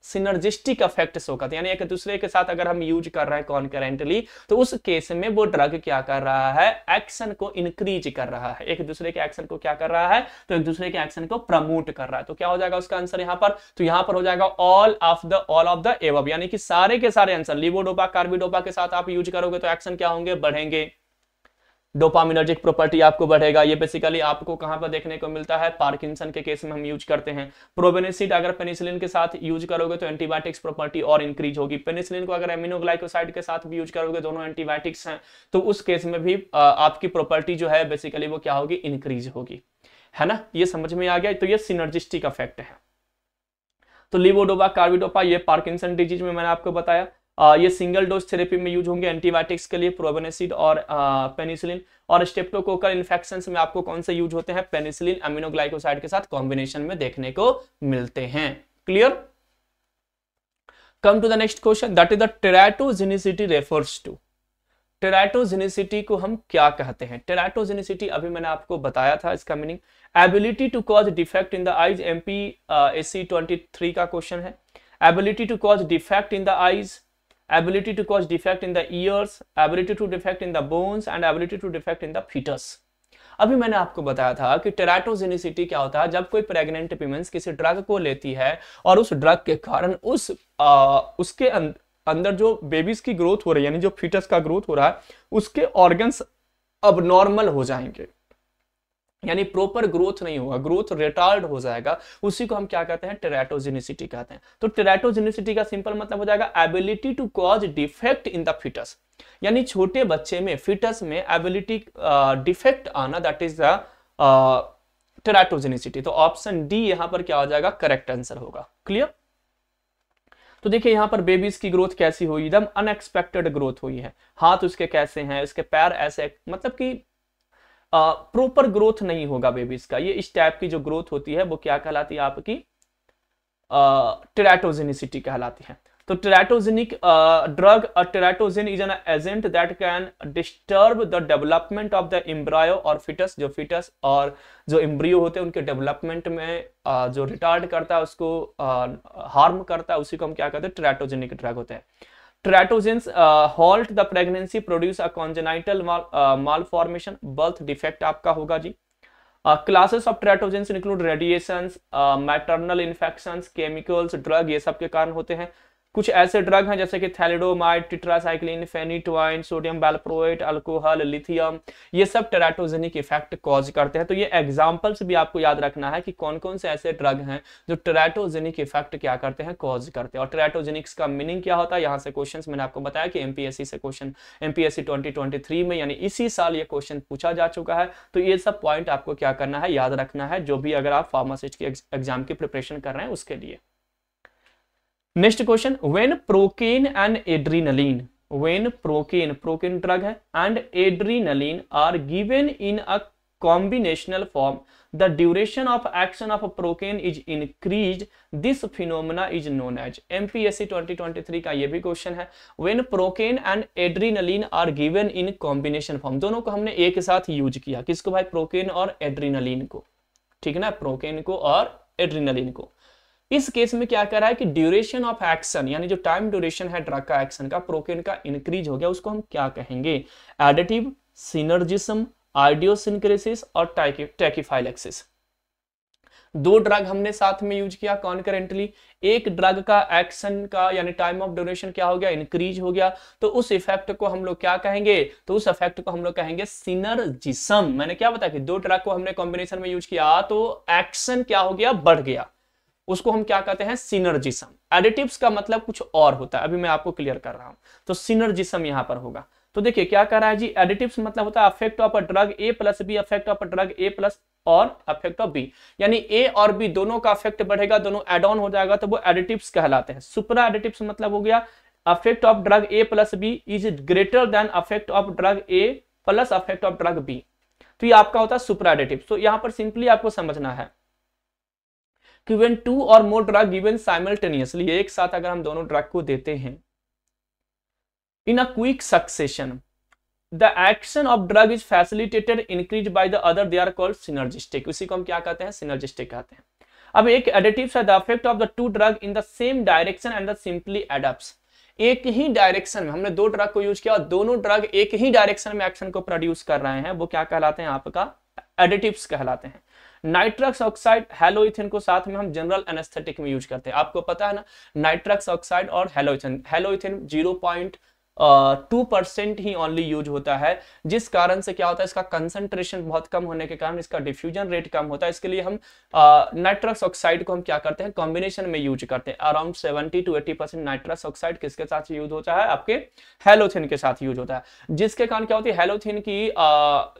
सिनर्जिस्टिक इफेक्ट शो करते हैं, यानी एक दूसरे के साथ अगर हम यूज कर रहे हैं कॉन्करेंटली तो उस केस में वो ड्रग क्या कर रहा है, एक्शन को इंक्रीज कर रहा है, एक दूसरे के एक्शन को क्या कर रहा है, तो एक दूसरे के एक्शन को प्रमोट कर रहा है। तो क्या हो जाएगा उसका आंसर यहाँ पर, तो यहाँ पर हो जाएगा ऑल ऑफ द एबव, यानी कि सारे के सारे आंसर। लीवोडोपा कार्बिडोपा के साथ आप यूज करोगे तो एक्शन क्या होंगे, बढ़ेंगे, डोपामिनर्जिक प्रॉपर्टी आपको बढ़ेगा। ये बेसिकली आपको कहां पर देखने को मिलता है, पार्किंसन के केस में हम यूज करते हैं। प्रोबेनिसिड अगर पेनिसिलिन के साथ यूज करोगे तो एंटीबायोटिक्स प्रॉपर्टी और इंक्रीज होगी। पेनिसिलिन को अगर एमिनोग्लाइकोसाइड के साथ भी यूज करोगे, दोनों एंटीबायोटिक्स हैं, तो उस केस में भी आपकी प्रॉपर्टी जो है बेसिकली वो क्या होगी, इंक्रीज होगी, है ना। ये समझ में आ गया, तो ये सिनर्जिस्टिक इफेक्ट है। तो लिवोडोपा, कार्बिडोपा ये पार्किंसन डिजीज में मैंने आपको बताया। ये सिंगल डोज थेरेपी में यूज होंगे एंटीबायोटिक्स के लिए, प्रोबेनेसिड और पेनिसिलिन। और स्ट्रेप्टोकोकल इन्फेक्शंस में आपको कौन से यूज होते हैं, पेनिसिलिन अमीनोग्लाइकोसाइड के साथ कॉम्बिनेशन में देखने को मिलते हैं। Clear. Come to the next question, that is the teratogenicity refers to. Teratogenicity को हम क्या कहते हैं? टेराटोजेनिसिटी अभी मैंने आपको बताया था इसका meaning, ability to cause defect in the eyes. MPSC 23 का क्वेश्चन है। Ability to cause defect in the eyes, ability to cause defect in the ears, ability to defect in the bones and ability to defect in the fetus। अभी मैंने आपको बताया था कि teratogenicity क्या होता है, जब कोई प्रेग्नेंट विमेंस किसी ड्रग को लेती है और उस ड्रग के कारण उसके अंदर जो बेबीज की ग्रोथ हो रही है, यानी जो फीटस का ग्रोथ हो रहा है, उसके ऑर्गन्स अब नॉर्मल हो जाएंगे, यानी प्रॉपर ग्रोथ नहीं होगा, ग्रोथ रिटार्ड हो जाएगा। उसी को हम क्या कहते हैं, टेराटोजेनिसिटी कहते हैं। तो टेराटोजेनिसिटी का सिंपल मतलब हो जाएगा ability to cause defect in the foetus, यानी छोटे बच्चे में, फीटस में एबिलिटी डिफेक्ट आना, दैट इज द टेराटोजेनिसिटी। तो ऑप्शन डी यहां पर क्या हो जाएगा, करेक्ट आंसर होगा। क्लियर। तो देखिए यहां पर बेबीज की ग्रोथ कैसी हुई, एकदम अनएक्सपेक्टेड ग्रोथ हुई है। हाथ उसके कैसे हैं, उसके पैर ऐसे, मतलब कि प्रॉपर ग्रोथ नहीं होगा बेबीज का। ये इस टाइप की जो ग्रोथ होती है वो क्या कहलाती है, आपकी टेराटोजेनिसिटी कहलाती है। तो teratogenic drug, teratogen is an agent that can disturb the development of the embryo और फिटस। जो फिटस और जो एम्ब्रियो होते हैं उनके डेवलपमेंट में जो रिटार्ड करता है, उसको हार्म करता है, उसी को हम क्या कहते हैं, टेराटोजेनिक ड्रग होते हैं। Teratogens halt the pregnancy, produce a congenital malformation, birth defect आपका होगा जी। Classes of teratogens include radiations, maternal infections, chemicals, drug, ये सब के कारण होते हैं। कुछ ऐसे ड्रग हैं जैसे कि thalidomide, tetracycline, phenytoin, sodium valproate, alcohol, lithium, ये सब टेराटोजेनिक इफेक्ट कॉज करते हैं। तो ये एग्जांपल्स भी आपको याद रखना है कि कौन कौन से ऐसे ड्रग हैं जो टेराटोजेनिक इफेक्ट क्या करते हैं, कॉज करते हैं। और टेराटोजेनिक्स का मीनिंग क्या होता है, यहाँ से क्वेश्चन मैंने आपको बताया कि एमपीएससी से क्वेश्चन, एमपीएससी 2023 में, यानी इसी साल ये क्वेश्चन पूछा जा चुका है। तो ये सब पॉइंट आपको क्या करना है, याद रखना है, जो भी अगर आप फार्मासिस्ट के एग्जाम की प्रिपरेशन कर रहे हैं उसके लिए। Next question, when procaine and adrenaline, when procaine drug है, and adrenaline are given in a combinational form, the duration of action of procaine is increase, this phenomena is known as. MPSC 2023 का ये भी question है। When procaine and adrenaline are given in combination form, दोनों को हमने एक साथ use किया, किसको भाई, प्रोकेन और एड्रीनलिन को, ठीक है ना, प्रोकेन को और एड्रीनलिन को। इस केस में क्या कर रहा है कि ड्यूरेशन ऑफ एक्शन, यानी जो टाइम ड्यूरेशन है ड्रग का एक्शन का, प्रोकेन का इंक्रीज हो गया, उसको हम क्या कहेंगे, एडिटिव, सिनर्जिज्म, आइडियोसिनक्रेसिस और टैकिफाइलेक्सिस। दो ड्रग हमने साथ में यूज किया कॉन्करेंटली, एक ड्रग का एक्शन का यानी टाइम ऑफ ड्यूरेशन क्या हो गया, इंक्रीज हो गया, तो उस इफेक्ट को हम लोग क्या कहेंगे, तो उस इफेक्ट को हम लोग कहेंगे सिनर्जिज्म। मैंने क्या बताया कि दो ड्रग को हमने कॉम्बिनेशन में यूज किया तो एक्शन क्या हो गया, बढ़ गया, उसको हम क्या कहते हैं, सिनर्जिज्म। एडिटिव्स का मतलब कुछ और होता है, अभी मैं आपको क्लियर कर रहा हूं। तो सिनर्जिज्म यहां पर होगा। तो देखिए क्या कर रहा है जी, एडिटिव्स मतलब होता है effect of a drug A plus B, effect of a drug A plus और अफेक्ट ऑफ बी, यानी ए और बी दोनों का अफेक्ट बढ़ेगा, दोनों एड ऑन हो जाएगा, तो वो एडिटिव्स कहलाते हैं। सुपरा एडिटिव्स मतलब हो गया effect of drug A plus B is greater than effect of drug A plus effect of drug B, तो ये आपका होता है सुपरा एडिटिव्स। तो यहां पर सिंपली आपको समझना है कि when two or more drug given simultaneously, एक साथ अगर हम दोनों ड्रग को देते हैं in a quick succession, the action of drug is facilitated increased by the other, they are called synergistic। उसी को हम क्या कहते हैं, synergistic कहते हैं। अब एक एडिटिव है, the effect of the two drug in the same direction and the simply adapts। एक ही डायरेक्शन में हमने दो ड्रग को यूज किया और दोनों ड्रग एक ही डायरेक्शन में एक्शन को प्रोड्यूस कर रहे हैं, वो क्या कहलाते हैं, आपका एडिटिव्स कहलाते हैं। नाइट्रस ऑक्साइड, हेलोइथिन को साथ में हम जनरल एनेस्थेटिक में यूज करते हैं। आपको पता है ना, नाइट्रस ऑक्साइड और हेलोइथिन, हेलोइथिन 2% ही ओनली यूज होता है, जिस कारण से क्या होता है, इसका कंसंट्रेशन बहुत कम होने के कारण इसका डिफ्यूजन रेट कम होता है। इसके लिए हम नाइट्रस ऑक्साइड को हम क्या करते हैं, कॉम्बिनेशन में यूज करते हैं। अराउंड 70 to 80% नाइट्रस ऑक्साइड किसके साथ यूज होता है, आपके हेलोथिन के साथ यूज होता है, जिसके कारण क्या होती है, हेलोथिन की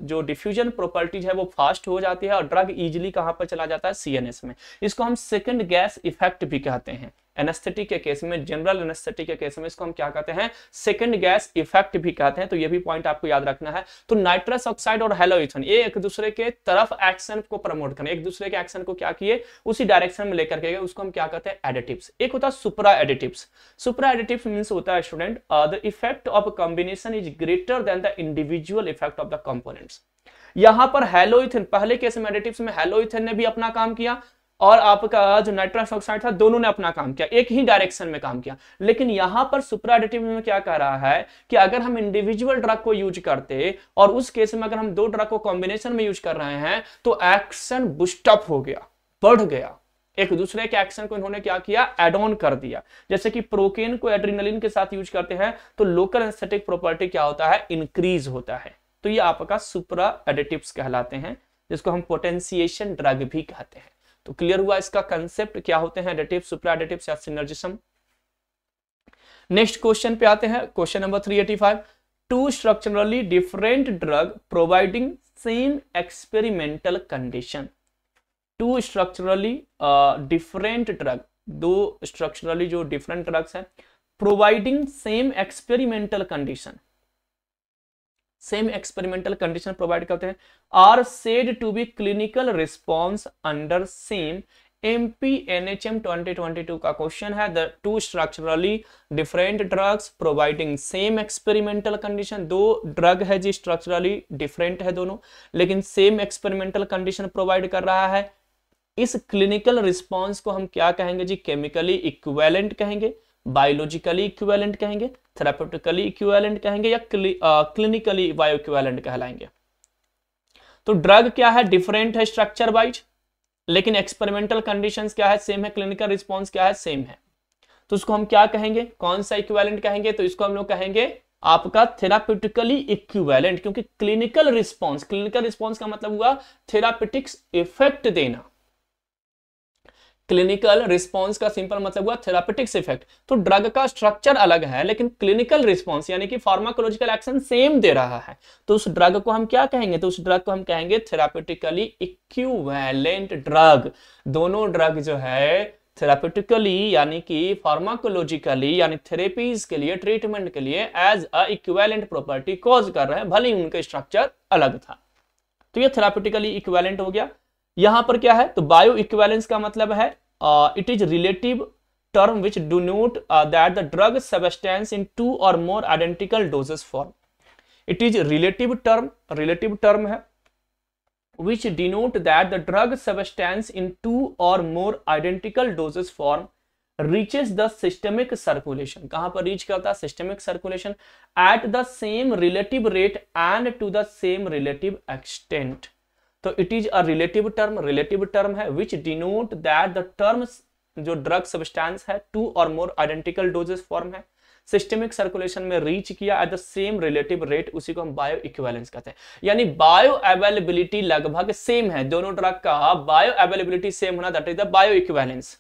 जो डिफ्यूजन प्रॉपर्टीज है वो फास्ट हो जाती है और ड्रग इजिली कहां पर चला जाता है, सीएनएस में। इसको हम सेकंड गैस इफेक्ट भी कहते हैं। एनेस्थेटिक के केस में, जनरल एनेस्थेटिक के केस में इसको हम क्या कहते हैं, सेकंड गैस इफेक्ट भी कहते हैं। तो ये भी पॉइंट आपको याद रखना है। तो नाइट्रस ऑक्साइड और हेलोइथन ये एक दूसरे के तरफ एक्शन को प्रमोट करने, एक दूसरे के एक्शन को क्या किए, उसी डायरेक्शन में लेकर के गए, उसको हम क्या कहते हैं, एडिटिव्स। एक होता है सुप्रा एडिटिव्स। सुप्रा एडिटिव्स मींस होता है student the effect of combination is greater then the individual effect of the components. यहां पर हेलोइथन, पहले केस में एडिटिव्स में हेलोइथन ने भी अपना काम किया और आपका जो नाइट्रस ऑक्साइड था, दोनों ने अपना काम किया, एक ही डायरेक्शन में काम किया। लेकिन यहां पर सुप्रा एडिटिव में क्या कह रहा है कि अगर हम इंडिविजुअल ड्रग को यूज करते और उस केस में अगर हम दो ड्रग को कॉम्बिनेशन में यूज कर रहे हैं तो एक्शन बूस्टअप हो गया, बढ़ गया। एक दूसरे के एक्शन को इन्होंने क्या किया, एड ऑन कर दिया। जैसे कि प्रोकेन को एड्रेनालिन के साथ यूज करते हैं तो लोकल एनेस्थेटिक प्रॉपर्टी क्या होता है, इंक्रीज होता है। तो ये आपका सुप्रा एडिटिव्स कहलाते हैं, जिसको हम पोटेंशिएशन ड्रग भी कहते हैं। तो क्लियर हुआ इसका कंसेप्ट, क्या होते हैं एडिटिव, सुप्रा एडिटिव्स या सिनर्जिज्म। नेक्स्ट क्वेश्चन पे आते हैं, question number 385। Two structurally different drug providing same experimental condition. Two structurally different drug, दो स्ट्रक्चरली जो डिफरेंट ड्रग्स हैं, providing same experimental condition, same experimental condition provide करते हैं, are said to be clinical response under same MPNHM 2022 का question है। The two structurally different drugs providing same experimental condition. दो drug है जी structurally different है दोनों, लेकिन सेम एक्सपेरिमेंटल कंडीशन प्रोवाइड कर रहा है। इस क्लिनिकल रिस्पॉन्स को हम क्या कहेंगे जी, केमिकली इक्विवेलेंट कहेंगे, बायोलॉजिकली इक्विवेलेंट कहेंगे, थेराप्यूटिकली इक्विवेलेंट कहेंगे या क्लिनिकली बायो इक्विवेलेंट कहलाएंगे। तो ड्रग क्या है, डिफरेंट है स्ट्रक्चर वाइज, लेकिन एक्सपेरिमेंटल कंडीशंस क्या है, सेम है, क्लिनिकल रिस्पॉन्स क्या है, सेम है। तो उसको हम क्या कहेंगे, कौन सा इक्विवेलेंट कहेंगे, तो इसको हम लोग कहेंगे आपका थेराप्यूटिकली इक्विवेलेंट, क्योंकि क्लिनिकल रिस्पॉन्स, क्लिनिकल रिस्पॉन्स का मतलब हुआ थेराप्यूटिक्स इफेक्ट देना। क्लिनिकल रिस्पॉन्स का सिंपल मतलब हुआ थेरापेटिक्स इफेक्ट। तो ड्रग का स्ट्रक्चर अलग है लेकिन क्लिनिकल रिस्पॉन्स यानी कि फार्माकोलॉजिकल एक्शन सेम दे रहा है, तो उस ड्रग को हम क्या कहेंगे, तो उस ड्रग को हम कहेंगे थेरापेटिकली इक्विवेलेंट ड्रग। दोनों ड्रग जो है थेरापेटिकली यानी कि फार्माकोलॉजिकली यानी थेरेपीज के लिए, ट्रीटमेंट के लिए as a equivalent property cause कर रहे हैं, भले ही उनका स्ट्रक्चर अलग था। तो ये थेरापेटिकली इक्विवेलेंट हो गया। यहां पर क्या है, तो बायो इक्विवेलेंस का मतलब है it is relative term which denote that the drug substance in two or more identical doses form. It is relative term है which denote that the drug substance in two or more identical doses form reaches the systemic circulation। कहां पर reach करता है, systemic circulation at the same relative rate and to the same relative extent। तो it is a relative term है which denote that the terms जो drug substance है two or more identical doses form है, systemic circulation में reach किया at the same relative rate, उसी को हम बायो इक्विवेलेंस कहते हैं। यानी बायो अवेलेबिलिटी लगभग सेम है, दोनों ड्रग का बायो अवेलेबिलिटी सेम होना, that is the bio equivalence.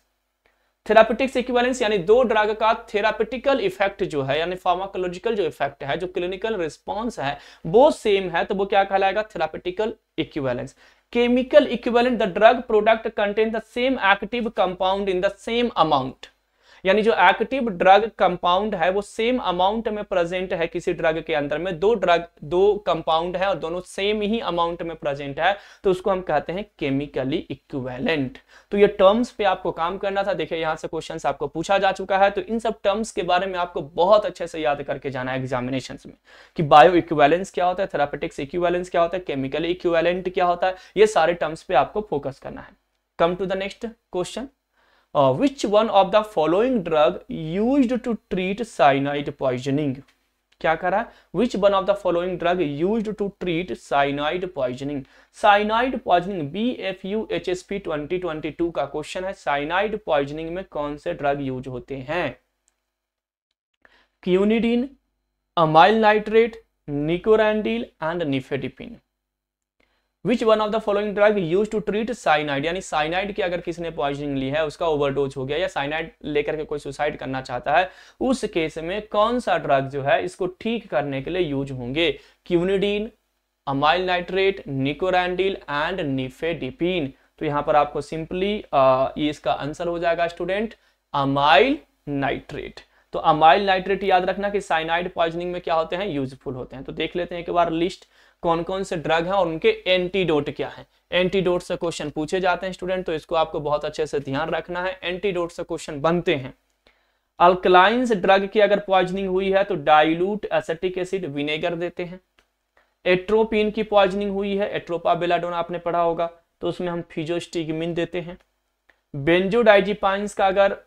Therapeutics equivalence यानी दो ड्रग का थेरापेटिकल इफेक्ट जो है यानी फार्माकोलॉजिकल जो इफेक्ट है, जो क्लिनिकल रिस्पॉन्स है वो सेम है, तो वो क्या कहलाएगा, therapeutical equivalence. Chemical equivalent, the drug product contain the same active compound in the same amount, यानी जो एक्टिव ड्रग कंपाउंड है वो सेम अमाउंट में प्रेजेंट है किसी ड्रग के अंदर में, दो कंपाउंड है और दोनों सेम ही अमाउंट में प्रेजेंट है, तो उसको हम कहते हैं केमिकली इक्विवेलेंट। तो ये टर्म्स पे आपको काम करना था। देखिए यहां से क्वेश्चंस आपको पूछा जा चुका है, तो इन सब टर्म्स के बारे में आपको बहुत अच्छे से याद करके जाना है एग्जामिनेशन में कि बायो इक्विवेलेंस क्या होता है, थेरापेटिक्स इक्विवेलेंस क्या होता है, केमिकली इक्विवेलेंट क्या होता है, ये सारे टर्म्स पे आपको फोकस करना है। Come to the next question, which one of the following drug used to treat cyanide poisoning। क्या कह रहा है, which one of the following drug used to treat cyanide poisoning। cyanide poisoning BFUHSP 2022 का question है, cyanide poisoning में कौन से drug use होते हैं, quinidine, amyl nitrate, nicorandil and nifedipine. Which one of the following drug use to treat cyanide, यानी cyanide की अगर किसी ने पॉइजनिंग ली है, उसका ओवरडोज हो गया या साइनाइड लेकर के कोई सुसाइड करना चाहता है, उस केस में कौन सा ड्रग जो है इसको ठीक करने के लिए यूज होंगे? Quinidine, amyl nitrate, nicorandil and nifedipine. तो यहां पर आपको सिंपली ये इसका आंसर हो जाएगा स्टूडेंट अमाइल नाइट्रेट। तो अमाइल नाइट्रेट याद रखना कि साइनाइड पॉइजनिंग में क्या होते हैं, यूजफुल होते हैं। तो देख लेते हैं एक बार लिस्ट कौन कौन से ड्रग हैं और उनके एंटीडोट क्या है। एंटीडोट से क्वेश्चन पूछे जाते हैं स्टूडेंट, तो इसको आपको बहुत अच्छे से ध्यान रखना है। एंटीडोट से क्वेश्चन बनते हैं। अल्कलाइंस ड्रग की अगर पॉइजनिंग हुई है तो डाइल्यूट एसिटिक एसिड विनेगर देते हैं। एट्रोपिन की पॉइजनिंग हुई है, एट्रोपाबेलाडोन आपने पढ़ा होगा, तो उसमें हम फिजोस्टिगमिन देते हैं। बेंजोडाइजिपाइंस का अगर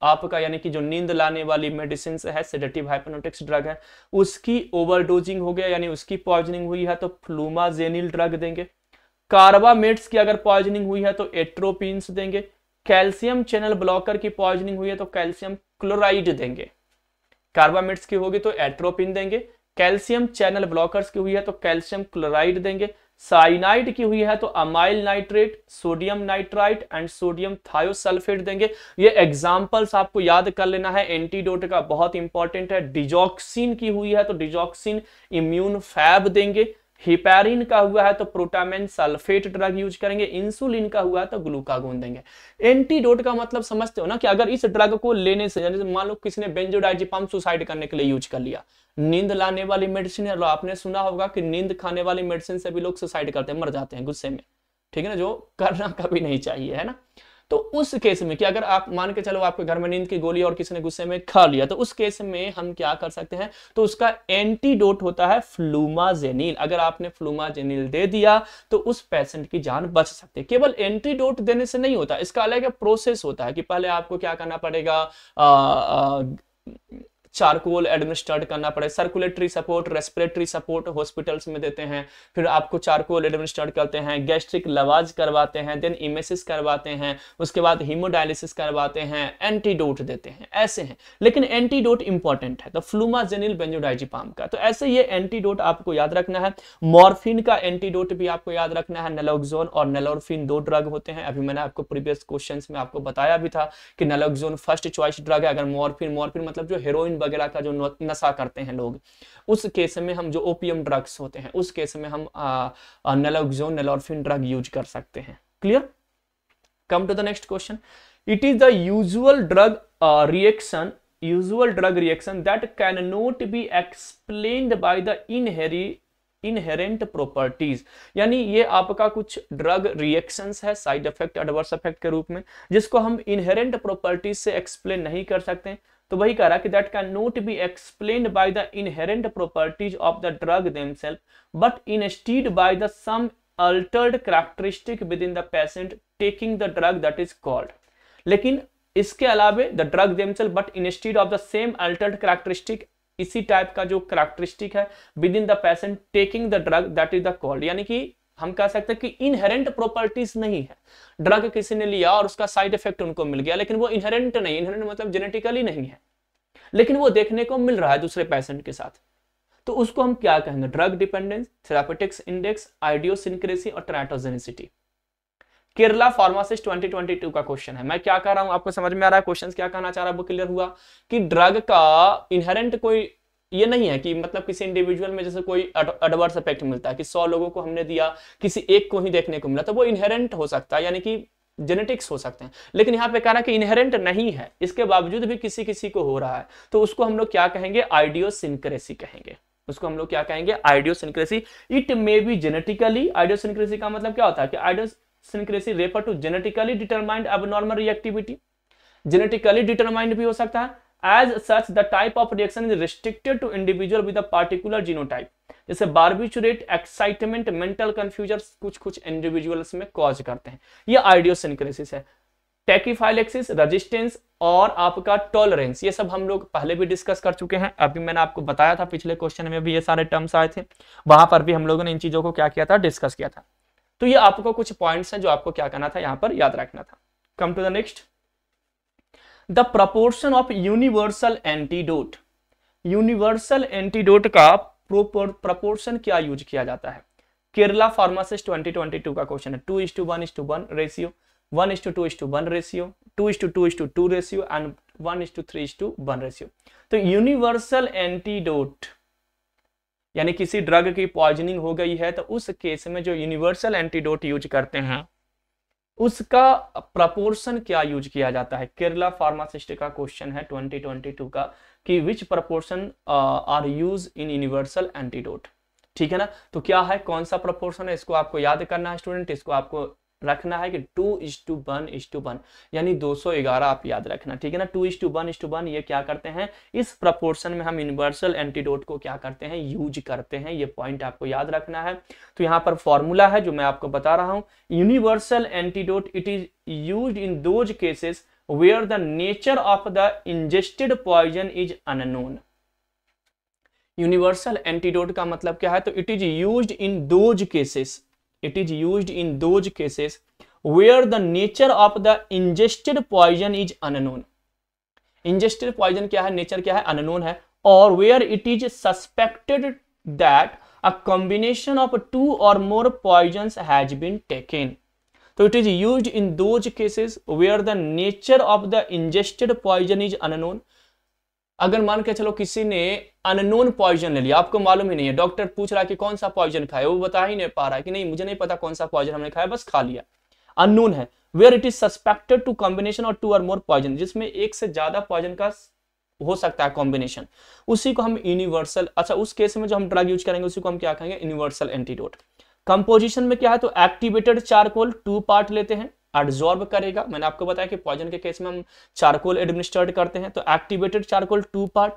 आपका यानी कि जो नींद लाने वाली मेडिसिन है, सेडेटिव हाइप्नोटिक्स ड्रग है, उसकी ओवरडोजिंग हो गया यानी उसकी पॉइजनिंग हुई है तो फ्लूमाजेनिल ड्रग देंगे। कार्बामेट्स की अगर पॉइजनिंग हुई है तो एट्रोपिन्स देंगे। कैल्शियम चैनल ब्लॉकर की पॉइजनिंग हुई है तो कैल्शियम क्लोराइड देंगे। कार्बामेट्स की होगी तो एट्रोपिन देंगे, कैल्शियम चैनल ब्लॉकर्स की हुई है तो कैल्शियम क्लोराइड देंगे, साइनाइड की हुई है तो amyl nitrate, sodium nitrite and sodium thiosulphate देंगे। ये एग्जांपल्स आपको याद कर लेना है, एंटीडोट का बहुत इंपॉर्टेंट है। डिजॉक्सिन की हुई है तो डिजॉक्सिन इम्यून फैब देंगे। हिपैरिन का हुआ है तो प्रोटामेन सल्फेट ड्रग यूज करेंगे। इंसुलिन का हुआ है तो ग्लूकागोन देंगे। एंटीडोट का मतलब समझते हो ना कि अगर इस ड्रग को लेने से, जैसे मान लो किसी ने बेंजोडाइजिपाम सुसाइड करने के लिए यूज कर लिया, नींद लाने वाली मेडिसिन है, आपने सुना होगा कि नींद खाने वाली मेडिसिन से भी लोग सुसाइड करते हैं, मर जाते हैं गुस्से में, ठीक है ना, जो करना कभी नहीं चाहिए, है ना। तो उस केस में कि अगर आप मान के चलो आपके घर में नींद की गोली और किसी ने गुस्से में खा लिया, तो उस केस में हम क्या कर सकते हैं, तो उसका एंटीडोट होता है फ्लूमाजेनिल। अगर आपने फ्लूमाजेनिल दे दिया तो उस पेशेंट की जान बच सकती है। केवल एंटीडोट देने से नहीं होता, इसका अलग प्रोसेस होता है कि पहले आपको क्या करना पड़ेगा, चारकोल एडमिनिस्ट्रेट करना पड़े। Circulatory support, respiratory support hospitals में देते हैं, फिर आपको चारकोल एडमिनिस्ट्रेट करते हैं, गैस्ट्रिक लवाज करवाते हैं, देन इमेसिस करवाते हैं, उसके बाद हीमोडायलिसिस करवाते हैं, एंटीडोट देते हैं, ऐसे हैं। लेकिन एंटीडोट इंपॉर्टेंट है तो फ्लूमाजेनिल बेंजोडाइजिपाम का, तो ऐसे ये एंटीडोट आपको याद रखना है। मॉर्फिन का एंटीडोट भी आपको याद रखना है। नैलोक्सोन और नैलोरफिन दो ड्रग होते हैं। अभी मैंने आपको प्रीवियस क्वेश्चंस में आपको बताया भी था कि नैलोक्सोन फर्स्ट चॉइस ड्रग है। अगर मॉर्फिन मतलब जो हेरोइन वगैरह का जो नशा करते हैं लोग, उस केस में हम जो ओपियम ड्रग्स होते हैं उस केस में हम नैलोक्सोन नैलोरफिन ड्रग यूज कर सकते हैं। Clear? Come to the next question. It is the usual drug reaction that can not be explained by the inherent properties, यानी ये आपका कुछ ड्रग रिएक्शंस है, साइड इफेक्ट, एडवर्स इफेक्ट के रूप में, जिसको हम इनहेरेंट प्रॉपर्टीज से एक्सप्लेन नहीं कर सकते। तो वही कह रहा कि that can not be explained by the inherent properties of the drug themselves but instead by the some altered characteristic within the patient taking the drug that is called. लेकिन इसके अलावे the drug themselves but instead of the same altered characteristic, इसी type का जो characteristic है within the patient taking the drug that is the called, यानी कि हम कह सकते हैं कि इनहेरेंट प्रॉपर्टीज नहीं है। ड्रग किसी ने लिया और उसका साइड इफेक्ट उनको मिल गया, लेकिन वो इनहेरेंट नहीं, इनहेरेंट मतलब जेनेटिकली नहीं है, लेकिन वो देखने को मिल रहा है दूसरे पेशेंट के साथ, तो उसको हम क्या कहेंगे? ड्रग डिपेंडेंस, थेरापेटिक्स इंडेक्स, आइडियोसिंक्रेसी और टेराटोजेनिसिटी। केरला फार्मासिस्ट 2022 का क्वेश्चन है। मैं क्या कह रहा हूं, आपको समझ में आ रहा है क्वेश्चन क्या कहना चाह रहा है? वो क्लियर हुआ कि ड्रग का इनहेरेंट कोई ये नहीं है कि मतलब किसी इंडिविजुअल में जैसे कोई एडवर्स इफेक्ट मिलता है कि 100 लोगों को हमने दिया, किसी एक को ही देखने को मिला, तो वो इनहेरेंट हो सकता है, यानी कि जेनेटिक्स हो सकते हैं। लेकिन यहाँ पे कह रहा है कि इनहेरेंट नहीं है, इसके बावजूद भी किसी किसी को हो रहा है, तो उसको हम लोग क्या कहेंगे? आइडियोसिंक्रेसी कहेंगे। उसको हम लोग क्या कहेंगे? Idiosyncrasy. It may be genetically, idiosyncrasy का मतलब क्या होता है कि idiosyncrasy refer to genetically determined abnormal reactivity, genetically determined भी हो सकता है। As such, the type of reaction is restricted to individual with a particular genotype. जैसे बार्बिचुरेट, एक्साइटमेंट, मेंटल कंफ्यूजन कुछ इंडिविजुअल्स में कॉज करते हैं, ये आइडियोसिंक्रेसिस है। टैकीफाइलेक्सिस, रेजिस्टेंस और आपका टॉलरेंस, ये सब हम लोग पहले भी डिस्कस कर चुके हैं। अभी मैंने आपको बताया था, पिछले क्वेश्चन में भी ये सारे टर्म्स आए थे, वहां पर भी हम लोगों ने इन चीजों को क्या किया था? डिस्कस किया था। तो ये आपको कुछ पॉइंट्स हैं जो आपको क्या करना था, यहां पर याद रखना था। Come to the next. The proportion of universal antidote, universal antidote का प्रपोर्शन क्या यूज किया जाता है? केरला फार्मासिस्ट 2022 का क्वेश्चन है। 2:1:1 ratio, 1:2:1 ratio, 2:2:2 ratio and 1:3:1 ratio. तो यूनिवर्सल एंटीडोट यानी किसी ड्रग की पॉइजनिंग हो गई है तो उस केस में जो यूनिवर्सल एंटीडोट यूज करते हैं उसका प्रपोर्शन क्या यूज किया जाता है? केरला फार्मासिस्ट का क्वेश्चन है 2022 का कि which proportion are use in universal antidote. ठीक है ना, तो क्या है, कौन सा प्रपोर्शन है, इसको आपको याद करना है स्टूडेंट। इसको आपको रखना है कि 2:1:1 यानी 211 आप याद रखना। ठीक है ना, 2:1:1 ये क्या करते हैं, इस प्रपोर्शन में हम यूनिवर्सल एंटीडोट को क्या करते हैं, यूज करते हैं। ये पॉइंट आपको याद रखना है। तो यहाँ पर फॉर्मूला है जो मैं आपको बता रहा हूं, universal antidote it is used in those cases where the nature of the ingested poison is unknown. Universal antidote का मतलब क्या है, तो it is used in those cases, it is used in those cases where the nature of the ingested poison is unknown। ingested poison क्या है, nature क्या है, unknown है। और where it is suspected that a combination of 2 or more poisons has been taken। तो it is used in those cases where the nature of the ingested poison is unknown। अगर मान के चलो किसी ने अननोन पॉइजन ले लिया, आपको मालूम ही नहीं है, डॉक्टर पूछ रहा है कि कौन सा पॉइजन खाया, वो बता ही नहीं पा रहा है कि नहीं मुझे नहीं पता कौन सा पॉइजन हमने खाया, बस खा लिया, अननोन है। Where it is suspected to combination और 2 और मोर पॉइजन, जिसमें एक से ज्यादा पॉइजन का हो सकता है कॉम्बिनेशन, उसी को हम यूनिवर्सल, अच्छा उस केस में जो हम ड्रग यूज करेंगे उसी को हम क्या कहेंगे, यूनिवर्सल एंटीडोट। कंपोजिशन में क्या है, तो एक्टिवेटेड चारकोल 2 पार्ट लेते हैं, एब्जॉर्ब करेगा। मैंने आपको बताया कि पॉइजन के केस में हम चारकोल एडमिनिस्ट्रेट करते हैं, तो activated charcoal 2 part.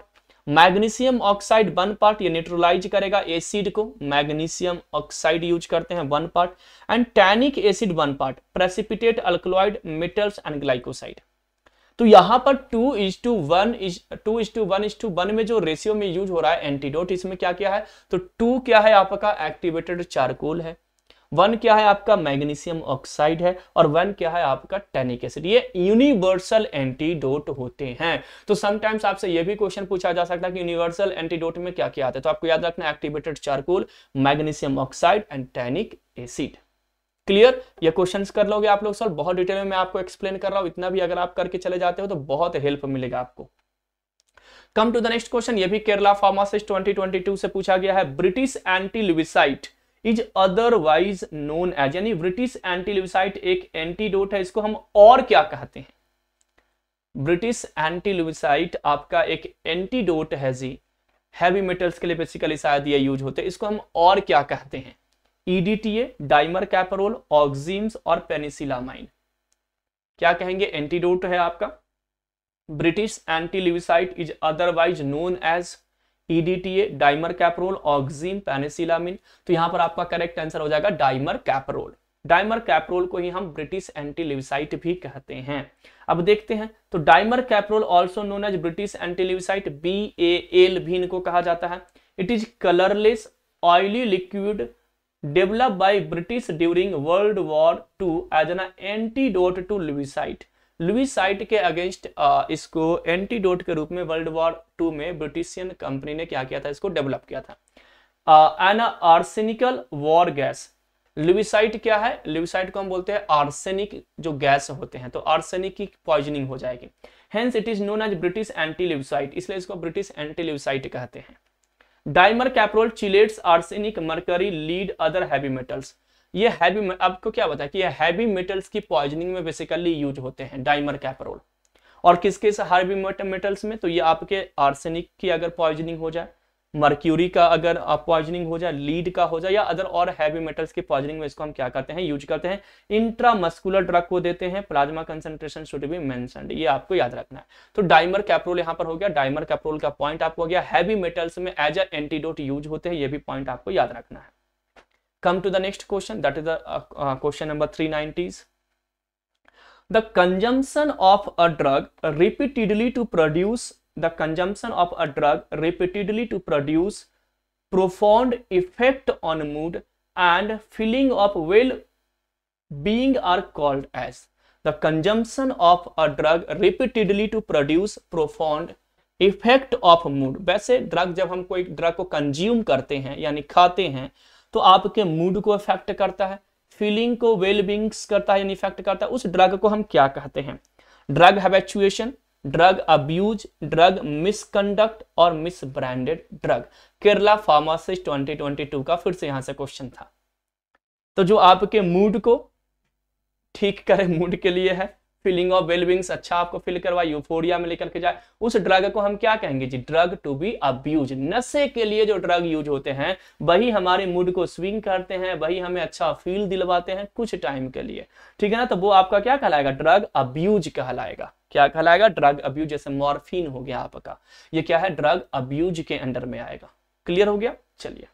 Magnesium oxide 1 part, ये न्यूट्रलाइज करेगा एसिड को, मैग्नीशियम ऑक्साइड यूज करते हैं 1 part. And tannic acid 1 part, precipitate alkaloid metals and glycoside. तो यहां पर 2:1:1 में जो रेशियो में यूज हो रहा है एंटीडोट, इसमें क्या क्या है, तो 2 क्या है आपका एक्टिवेटेड चारकोल है, 1 क्या है आपका मैग्नीशियम ऑक्साइड है, और 1 क्या है आपका टैनिक एसिड। ये यूनिवर्सल एंटीडोट होते हैं। तो समटाइम्स आपसे ये भी क्वेश्चन पूछा जा सकता है कि यूनिवर्सल एंटीडोट में क्या क्या आता है, तो आपको याद रखना activated charcoal, magnesium oxide and tannic acid. Clear, ये क्वेश्चंस कर लोगे आप लोग सर, बहुत डिटेल में मैं आपको एक्सप्लेन कर रहा हूं, इतना भी अगर आप करके चले जाते हो तो बहुत हेल्प मिलेगा आपको। Come to the next question, ये भी केरला फार्मासिस्ट 2022 से पूछा गया है। British anti lewisite is otherwise known as, यानी ब्रिटिश एंटी लिविसाइट एक एंटीडोट है, इसको हम और क्या कहते हैं? ब्रिटिश एंटी लिविसाइट आपका एक एंटीडोट है जी, हैवी मेटल्स के लिए बेसिकली शायद ये यूज होते हैं, इसको हम और क्या कहते हैं? ईडीटीए, डाइमर कैपरोल, ऑक्सीम्स और पेनिसिलामाइन, क्या कहेंगे? एंटीडोट है आपका। British anti lewisite is otherwise known as EDTA, dimercaprol, oxime, penicillamine. तो यहां पर आपका करेक्ट आंसर हो जाएगा डाइमर कैपरोल। डाइमर कैपरोल को ही हम ब्रिटिश एंटी लिविसाइट भी कहते हैं। अब देखते हैं, तो dimercaprol also known as British anti lewisite, BAL भी इनको कहा जाता है। It is colourless oily liquid develop by British during world war II as an antidote to lewisite. Lewisite के अगेंस्ट इसको एंटीडोट के रूप में वर्ल्ड वॉर II में ब्रिटिशियन कंपनी ने क्या किया था, इसको डेवलप किया था। एन आर्सेनिकल वॉर गैस, लिविसाइट क्या है? लिविसाइट को हम बोलते हैं आर्सेनिक जो गैस होते हैं, तो आर्सेनिक की पॉइजनिंग हो जाएगी। Hence it is known as British anti lewisite, इसलिए इसको ब्रिटिश एंटी लिविसाइट कहते हैं। Dimercaprol chelates arsenic, mercury, lead, other heavy metals. ये हैवी, आपको क्या बताया कि ये हैवी मेटल्स की पॉइजनिंग में बेसिकली यूज होते हैं डाइमर कैपरोल। और किसके हैवी मेटल्स में? तो ये आपके आर्सेनिक की अगर पॉइजनिंग हो जाए, मर्क्यूरी का अगर पॉइजनिंग हो जाए, लीड का हो जाए, या अदर और हैवी मेटल्स की पॉइजनिंग में इसको हम क्या करते हैं, यूज करते हैं। इंट्रामस्कुलर ड्रग को देते हैं, plasma concentration should be mentioned, ये आपको याद रखना है। तो डाइमर कैपरोल यहां पर हो गया, डाइमर कैपरोल का पॉइंट आपको हो गया। हैवी मेटल्स में एज ए एंटीडोट यूज होते हैं, ये भी पॉइंट आपको याद रखना है। Come to the next question, that is the question number 390s. The consumption of a drug repeatedly to produce profound effect on mood and feeling of well-being are called as. The consumption of a drug repeatedly to produce profound effect of mood. वैसे drug, जब हम कोई drug को consume करते हैं यानी खाते हैं, तो आपके मूड को इफेक्ट करता है, फीलिंग को, वेलबींग्स करता है यानी इफेक्ट करता है। उस ड्रग को हम क्या कहते हैं? Drug habituation, drug abuse, drug misconduct और misbranded drug. Kerala pharmacist 2022 का फिर से यहां से क्वेश्चन था। तो जो आपके मूड को ठीक करे, मूड के लिए है, फीलिंग ऑफ वेलबींग्स अच्छा आपको फील करवाए, यूफोरिया में लेकर के जाए, उस ड्रग को हम क्या कहेंगे ji? Drug to be abuse. नशे के लिए जो ड्रग यूज होते हैं वही हमारे मूड को स्विंग करते हैं, वही हमें अच्छा फील दिलवाते हैं कुछ टाइम के लिए, ठीक है ना? तो वो आपका क्या कहलाएगा? ड्रग अब्यूज कहलाएगा। क्या कहलाएगा? Drug abuse. जैसे मॉर्फिन हो गया आपका, ये क्या है? ड्रग अब्यूज के अंडर में आएगा। क्लियर हो गया? चलिए,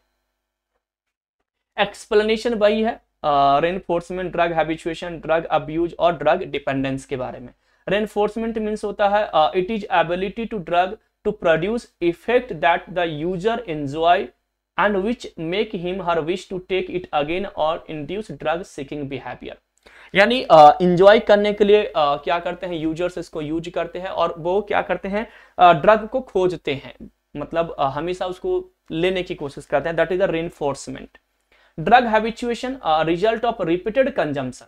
एक्सप्लेनेशन वही है reinforcement, drug habituation, drug abuse और ड्रग डिपेंडेंस के बारे में। रेनफोर्समेंट मीन्स होता है it is ability to drug to produce effect that the user enjoy and which make him her wish to take it again और induce drug seeking behaviour. यानी enjoy करने के लिए क्या करते हैं यूजर्स, इसको यूज करते हैं और वो क्या करते हैं? ड्रग को खोजते हैं, मतलब हमेशा उसको लेने की कोशिश करते हैं। That is the reinforcement. Drug habituation, result of repeated consumption.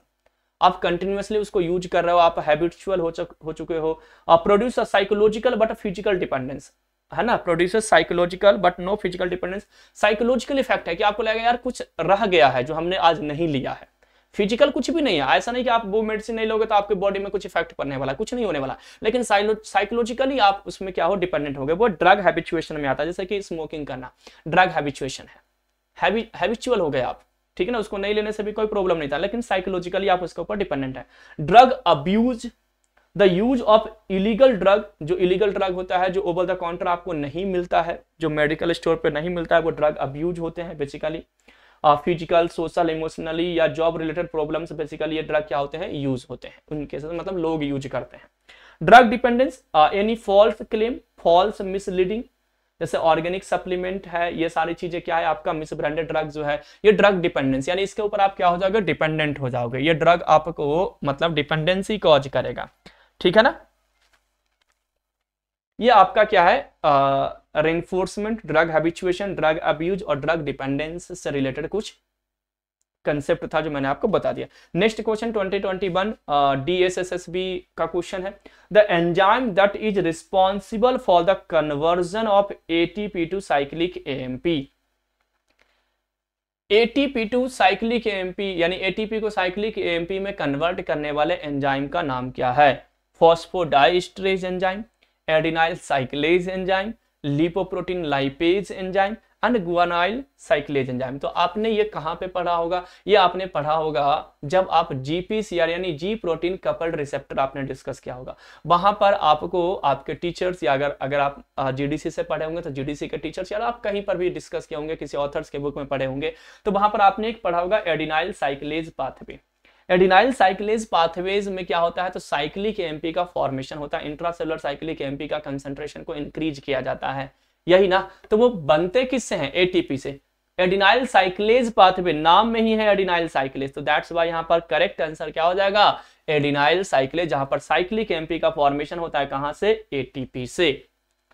आप कंटिन्यूअसली उसको यूज कर रहे हो, आप हैबिचुअल हो चुके हो। Produce psychological but physical dependence, है ना? Produce psychological but no physical dependence. Psychological effect है कि आपको लगेगा यार कुछ रह गया है जो हमने आज नहीं लिया है। फिजिकल कुछ भी नहीं है, ऐसा नहीं कि आप वो मेडिसिन नहीं लोगे तो आपके बॉडी में कुछ इफेक्ट पड़ने वाला, कुछ नहीं होने वाला, लेकिन साइकोलॉजिकली आप उसमें क्या हो? डिपेंडेंट हो गए। वो ड्रग हैबिचुएशन में आता है। जैसे कि स्मोकिंग करना ड्रग हैबिचुएशन है, हैबिचुअल हो गए आप, ठीक है ना? उसको नहीं लेने से भी कोई प्रॉब्लम नहीं था, लेकिन साइकोलॉजिकली आप उसके ऊपर डिपेंडेंट है। Drug abuse, the use of illegal drug. जो इलीगल ड्रग होता है, जो ओवर द काउंटर आपको नहीं मिलता है, जो मेडिकल स्टोर पे नहीं मिलता है, वो ड्रग अब्यूज होते हैं बेसिकली। फिजिकल, सोशल, इमोशनली या जॉब रिलेटेड प्रॉब्लम्स, बेसिकली ये ड्रग क्या होते हैं? यूज होते हैं उनके साथ, मतलब लोग यूज करते हैं। Drug dependence, any false claim, false misleading, जैसे ऑर्गेनिक सप्लीमेंट है, ये सारी चीजें क्या है? आपका मिस ब्रांडेड ड्रग जो है, ये ड्रग डिपेंडेंस, यानी इसके ऊपर आप क्या हो जाओगे? डिपेंडेंट हो जाओगे। ये ड्रग आपको मतलब डिपेंडेंसी कॉज करेगा, ठीक है ना? ये आपका क्या है? Reinforcement, drug habituation, drug abuse और ड्रग डिपेंडेंस से रिलेटेड कुछ कंसेप्ट था जो मैंने आपको बता दिया। नेक्स्ट क्वेश्चन 2021 DSSSB का क्वेश्चन है। The enzyme that is responsible for the conversion of ATP to cyclic AMP। ATP to cyclic AMP यानी ATP को साइक्लिक AMP में कन्वर्ट करने वाले एंजाइम का नाम क्या है? Phosphodiesterase enzyme, adenylyl cyclase enzyme, lipoprotein lipase enzyme and गुआनाइल साइक्लेज enzyme. तो आपने ये कहां पे पढ़ा होगा? ये आपने पढ़ा होगा जब आप GPCR यानी जी प्रोटीन कपल्ड रिसेप्टर आपने डिस्कस किया होगा। वहां पर आपको आपके टीचर्स या अगर आप GDC से पढ़े होंगे तो GDC के टीचर्स, या आप कहीं पर भी डिस्कस किए होंगे, किसी ऑथर्स के बुक में पढ़े होंगे, तो वहां पर आपने एक पढ़ा होगा एडिनाइल साइक्लेज पाथवे। एडिनाइल साइक्लेज पाथवेज में क्या होता है? तो साइक्लिक AMP का फॉर्मेशन होता है, इंट्रासेलुलर साइक्लिक AMP का कंसंट्रेशन को इंक्रीज किया जाता है, यही ना? तो वो बनते किससे हैं? ATP से। एडिनाइल साइक्लेज पाथवे, नाम में ही है एडिनाइल साइक्लेज, तो दैट्स वाई यहां पर करेक्ट आंसर क्या हो जाएगा? एडिनाइल साइक्लेज, जहां पर साइक्लिक AMP का फॉर्मेशन होता है कहां से? ATP से।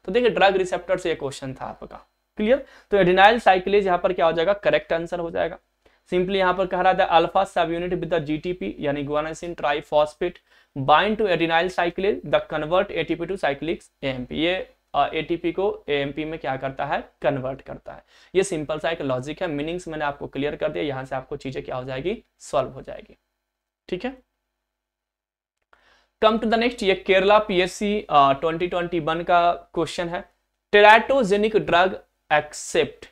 तो देखिए ड्रग रिसेप्टर से ये क्वेश्चन था आपका, क्लियर? तो एडिनाइल साइक्लेज यहां पर क्या हो जाएगा? करेक्ट आंसर हो जाएगा। सिंपली यहां पर कह रहा था अल्फा सब यूनिट विद द GTP यानी guanosine triphosphate bind to adenylyl cyclase the convert ATP to cyclic AMP। ये ATP को AMP में क्या करता है? कन्वर्ट करता है। ये सिंपल सा एक लॉजिक है। मीनिंग्स मैंने आपको क्लियर कर दिया, यहां से आपको चीजें क्या हो जाएगी? सॉल्व हो जाएगी, ठीक है? कम टू द नेक्स्ट, ये केरला PSC 2021 का क्वेश्चन है। टेराटोजेनिक ड्रग एक्सेप्ट,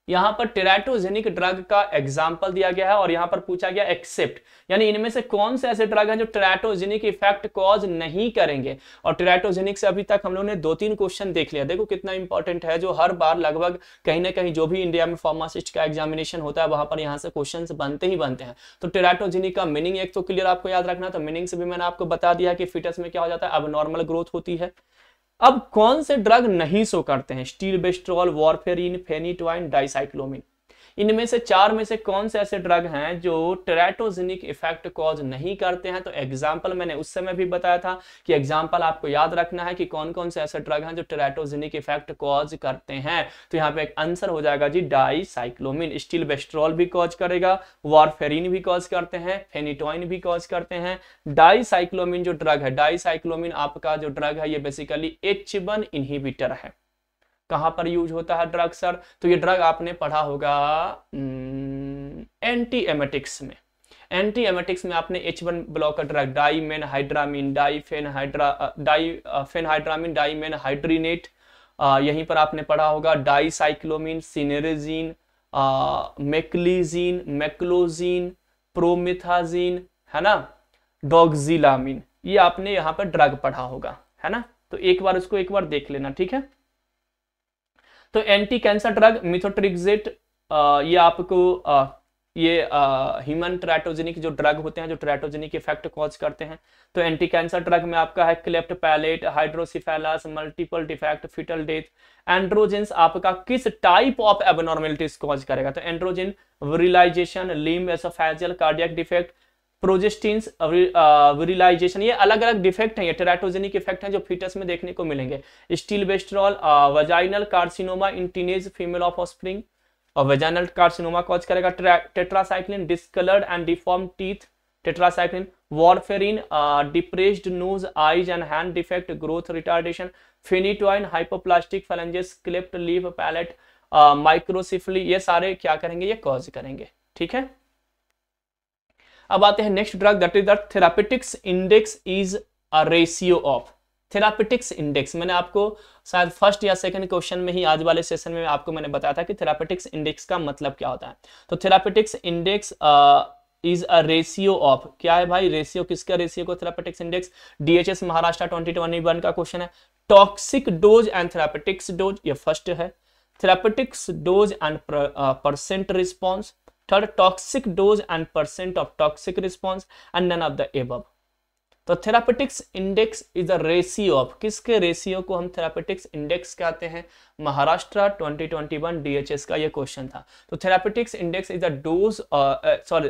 यहां पर टेराटोजेनिक ड्रग का एग्जांपल दिया गया है और यहां पर पूछा गया एक्सेप्ट, यानी इनमें से कौन से ऐसे ड्रग हैं जो टेराटोजेनिक इफेक्ट कॉज नहीं करेंगे। और टेराटोजेनिक से अभी तक हम लोगों ने 2-3 क्वेश्चन देख लिया। देखो कितना इंपॉर्टेंट है, जो हर बार लगभग कहीं ना कहीं जो भी इंडिया में फार्मासिस्ट का एग्जामिनेशन होता है वहां पर यहां से क्वेश्चन बनते ही बनते हैं। तो टेराटोजेनिक का मीनिंग एक तो क्लियर आपको याद रखना, तो मीनिंग से भी मैंने आपको बता दिया कि फिटस में क्या हो जाता है? अब नॉर्मल ग्रोथ होती है। अब कौन से ड्रग नहीं शो करते हैं? स्टीलबेस्ट्रॉल, वारफेरिन, फेनिटोइन, डाइसाइक्लोमिन। इनमें से 4 में से कौन से ऐसे ड्रग हैं जो टेराटोजेनिक इफेक्ट कॉज नहीं करते हैं? तो एग्जाम्पल मैंने उस समय भी बताया था कि एग्जाम्पल आपको याद रखना है कि कौन कौन से ऐसे ड्रग हैं जो टेराटोजेनिक इफेक्ट कॉज करते हैं। तो यहाँ पे एक आंसर हो जाएगा जी डाइसाइक्लोमिन। स्टिलबेस्ट्रॉल भी कॉज करेगा, वारफेरिन भी कॉज करते हैं, फेनिटोइन भी कॉज करते हैं। डाइसाइक्लोमिन जो ड्रग है, डाइसाइक्लोमिन आपका जो ड्रग है ये बेसिकली H1 इनहिबिटर है। कहां पर यूज होता है ड्रग सर? तो ये ड्रग आपने पढ़ा होगा एंटी एमेटिक्स में। एंटी एमेटिक्स में आपने H1 ब्लॉकर ड्रग डाइमेनहाइड्रामिन, डाइफेनहाइड्रामिन, डाइमेनहाइड्रिनेट, यहीं पर आपने पढ़ा होगा डाइसाइक्लोमिन, सिनेरेजिन, मेक्लीजिन, मेक्लोजिन, प्रोमिथाजिन, है ना, डॉक्सिलामिन, ये आपने यहाँ पर ड्रग पढ़ा होगा, है ना। तो एक बार उसको एक बार देख लेना, ठीक है। तो एंटी कैंसर ड्रग मिथोट्रिक्सेट, ये आपको ये ह्यूमन टेराटोजेनिक जो ड्रग होते हैं जो टेराटोजेनिक इफेक्ट कॉज करते हैं। तो एंटी कैंसर ड्रग में आपका है cleft palate, hydrocephalus, multiple defect, fetal death. Androgens आपका किस टाइप ऑफ एबनॉर्मेलिटीज कॉज करेगा? तो androgen virilization, limb oesophageal, cardiac defect, progestins virilization, ये अलग अलग डिफेक्ट हैं, ये टेराटोजेनिक इफेक्ट हैं जो फीटस में देखने को मिलेंगे। Stilboestrol vaginal carcinoma in teenage female of offspring, और वेजाइनल कार्सिनोमा कॉज करेगा। Tetracycline discoloured and deform teeth, tetracycline. Warfarin depressed nose, eyes and hand defect, growth retardation. Phenytoin hypoplastic phalanges, cleft lip palate, microcephaly, ये सारे क्या करेंगे? ये cause करेंगे, ठीक है। अब आते हैं next drug, that is the therapeutics index is a ratio of. Therapeutics index मैंने आपको शायद फर्स्ट या सेकंड क्वेश्चन में ही आज वाले सेशन में आपको मैंने बताया था कि थेरापेटिक्स इंडेक्स का मतलब क्या होता है। तो therapeutics index is a ratio of, क्या है भाई रेशियो? किसका रेशियो को थेरापेटिक्स इंडेक्स? DHS महाराष्ट्र 2021 का क्वेश्चन है। Toxic dose and therapeutics dose, ये फर्स्ट है। Therapeutics dose and percent response, third toxic dose and percent of toxic response, and none of the above. तो therapeutics index is a ratio of, किसके ratio को हम therapeutics index कहते हैं? Maharashtra 2021 DHS का ये क्वेश्चन था। तो therapeutics index is a dose,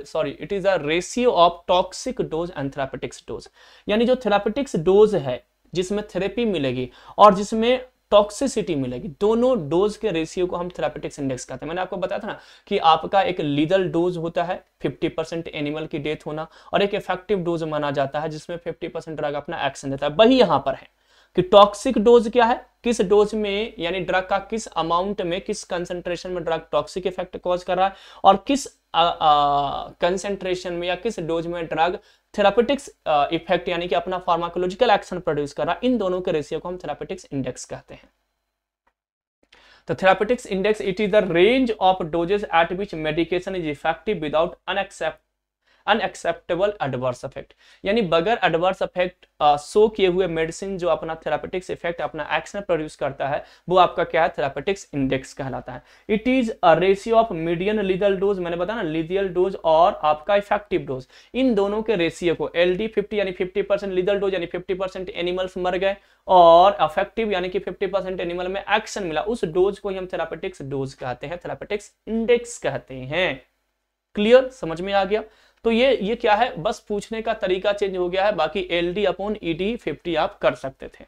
sorry it is a ratio of toxic dose and therapeutics dose, यानी जो थेरापेटिक्स डोज है जिसमें थेरेपी मिलेगी और जिसमें टॉक्सिसिटी मिलेगी, दोनों डोज के रेशियो को हम थेरापेटिक्स इंडेक्स कहते हैं। मैंने आपको बताया था ना कि आपका एक लीगल डोज होता है 50% एनिमल की डेथ होना, और एक इफेक्टिव डोज माना जाता है जिसमें 50% ड्रग अपना एक्शन देता है। वही यहां पर है कि टॉक्सिक डोज क्या है, किस डोज में यानी ड्रग का किस अमाउंट में, किस कंसेंट्रेशन में ड्रग टॉक्सिक इफेक्ट कॉज कर रहा है, और किस कंसेंट्रेशन में या किस डोज में ड्रग थेरापेटिक्स इफेक्ट यानी कि अपना फार्माकोलॉजिकल एक्शन प्रोड्यूस कर रहा है। इन दोनों के रेशियो को हम थेरापेटिक्स इंडेक्स कहते हैं। तो therapeutics index it is the range of doses eight which medication is effective without unacceptable adverse effect, यानी बगैर एडवर्स इफेक्ट शो किए हुए मेडिसिन जो अपना थेरापेटिक्स इफेक्ट अपना एक्शन प्रोड्यूस करता है वो आपका क्या है? थेरापेटिक्स इंडेक्स कहलाता है। It is a ratio of median lethal dose, मैंने बताया ना लीथल डोज और आपका इफेक्टिव डोज, इन दोनों के रेशियो को LD 50 यानी 50% लीथल डोज यानी 50% एनिमल्स मर गए, और इफेक्टिव यानी कि 50% एनिमल में एक्शन मिला, उस डोज को ही हम थेरापेटिक्स डोज कहते हैं, थेरापेटिक्स इंडेक्स कहते हैं। क्लियर, समझ में आ गया? तो ये क्या है, बस पूछने का तरीका चेंज हो गया है, बाकी LD/ED 50 आप कर सकते थे।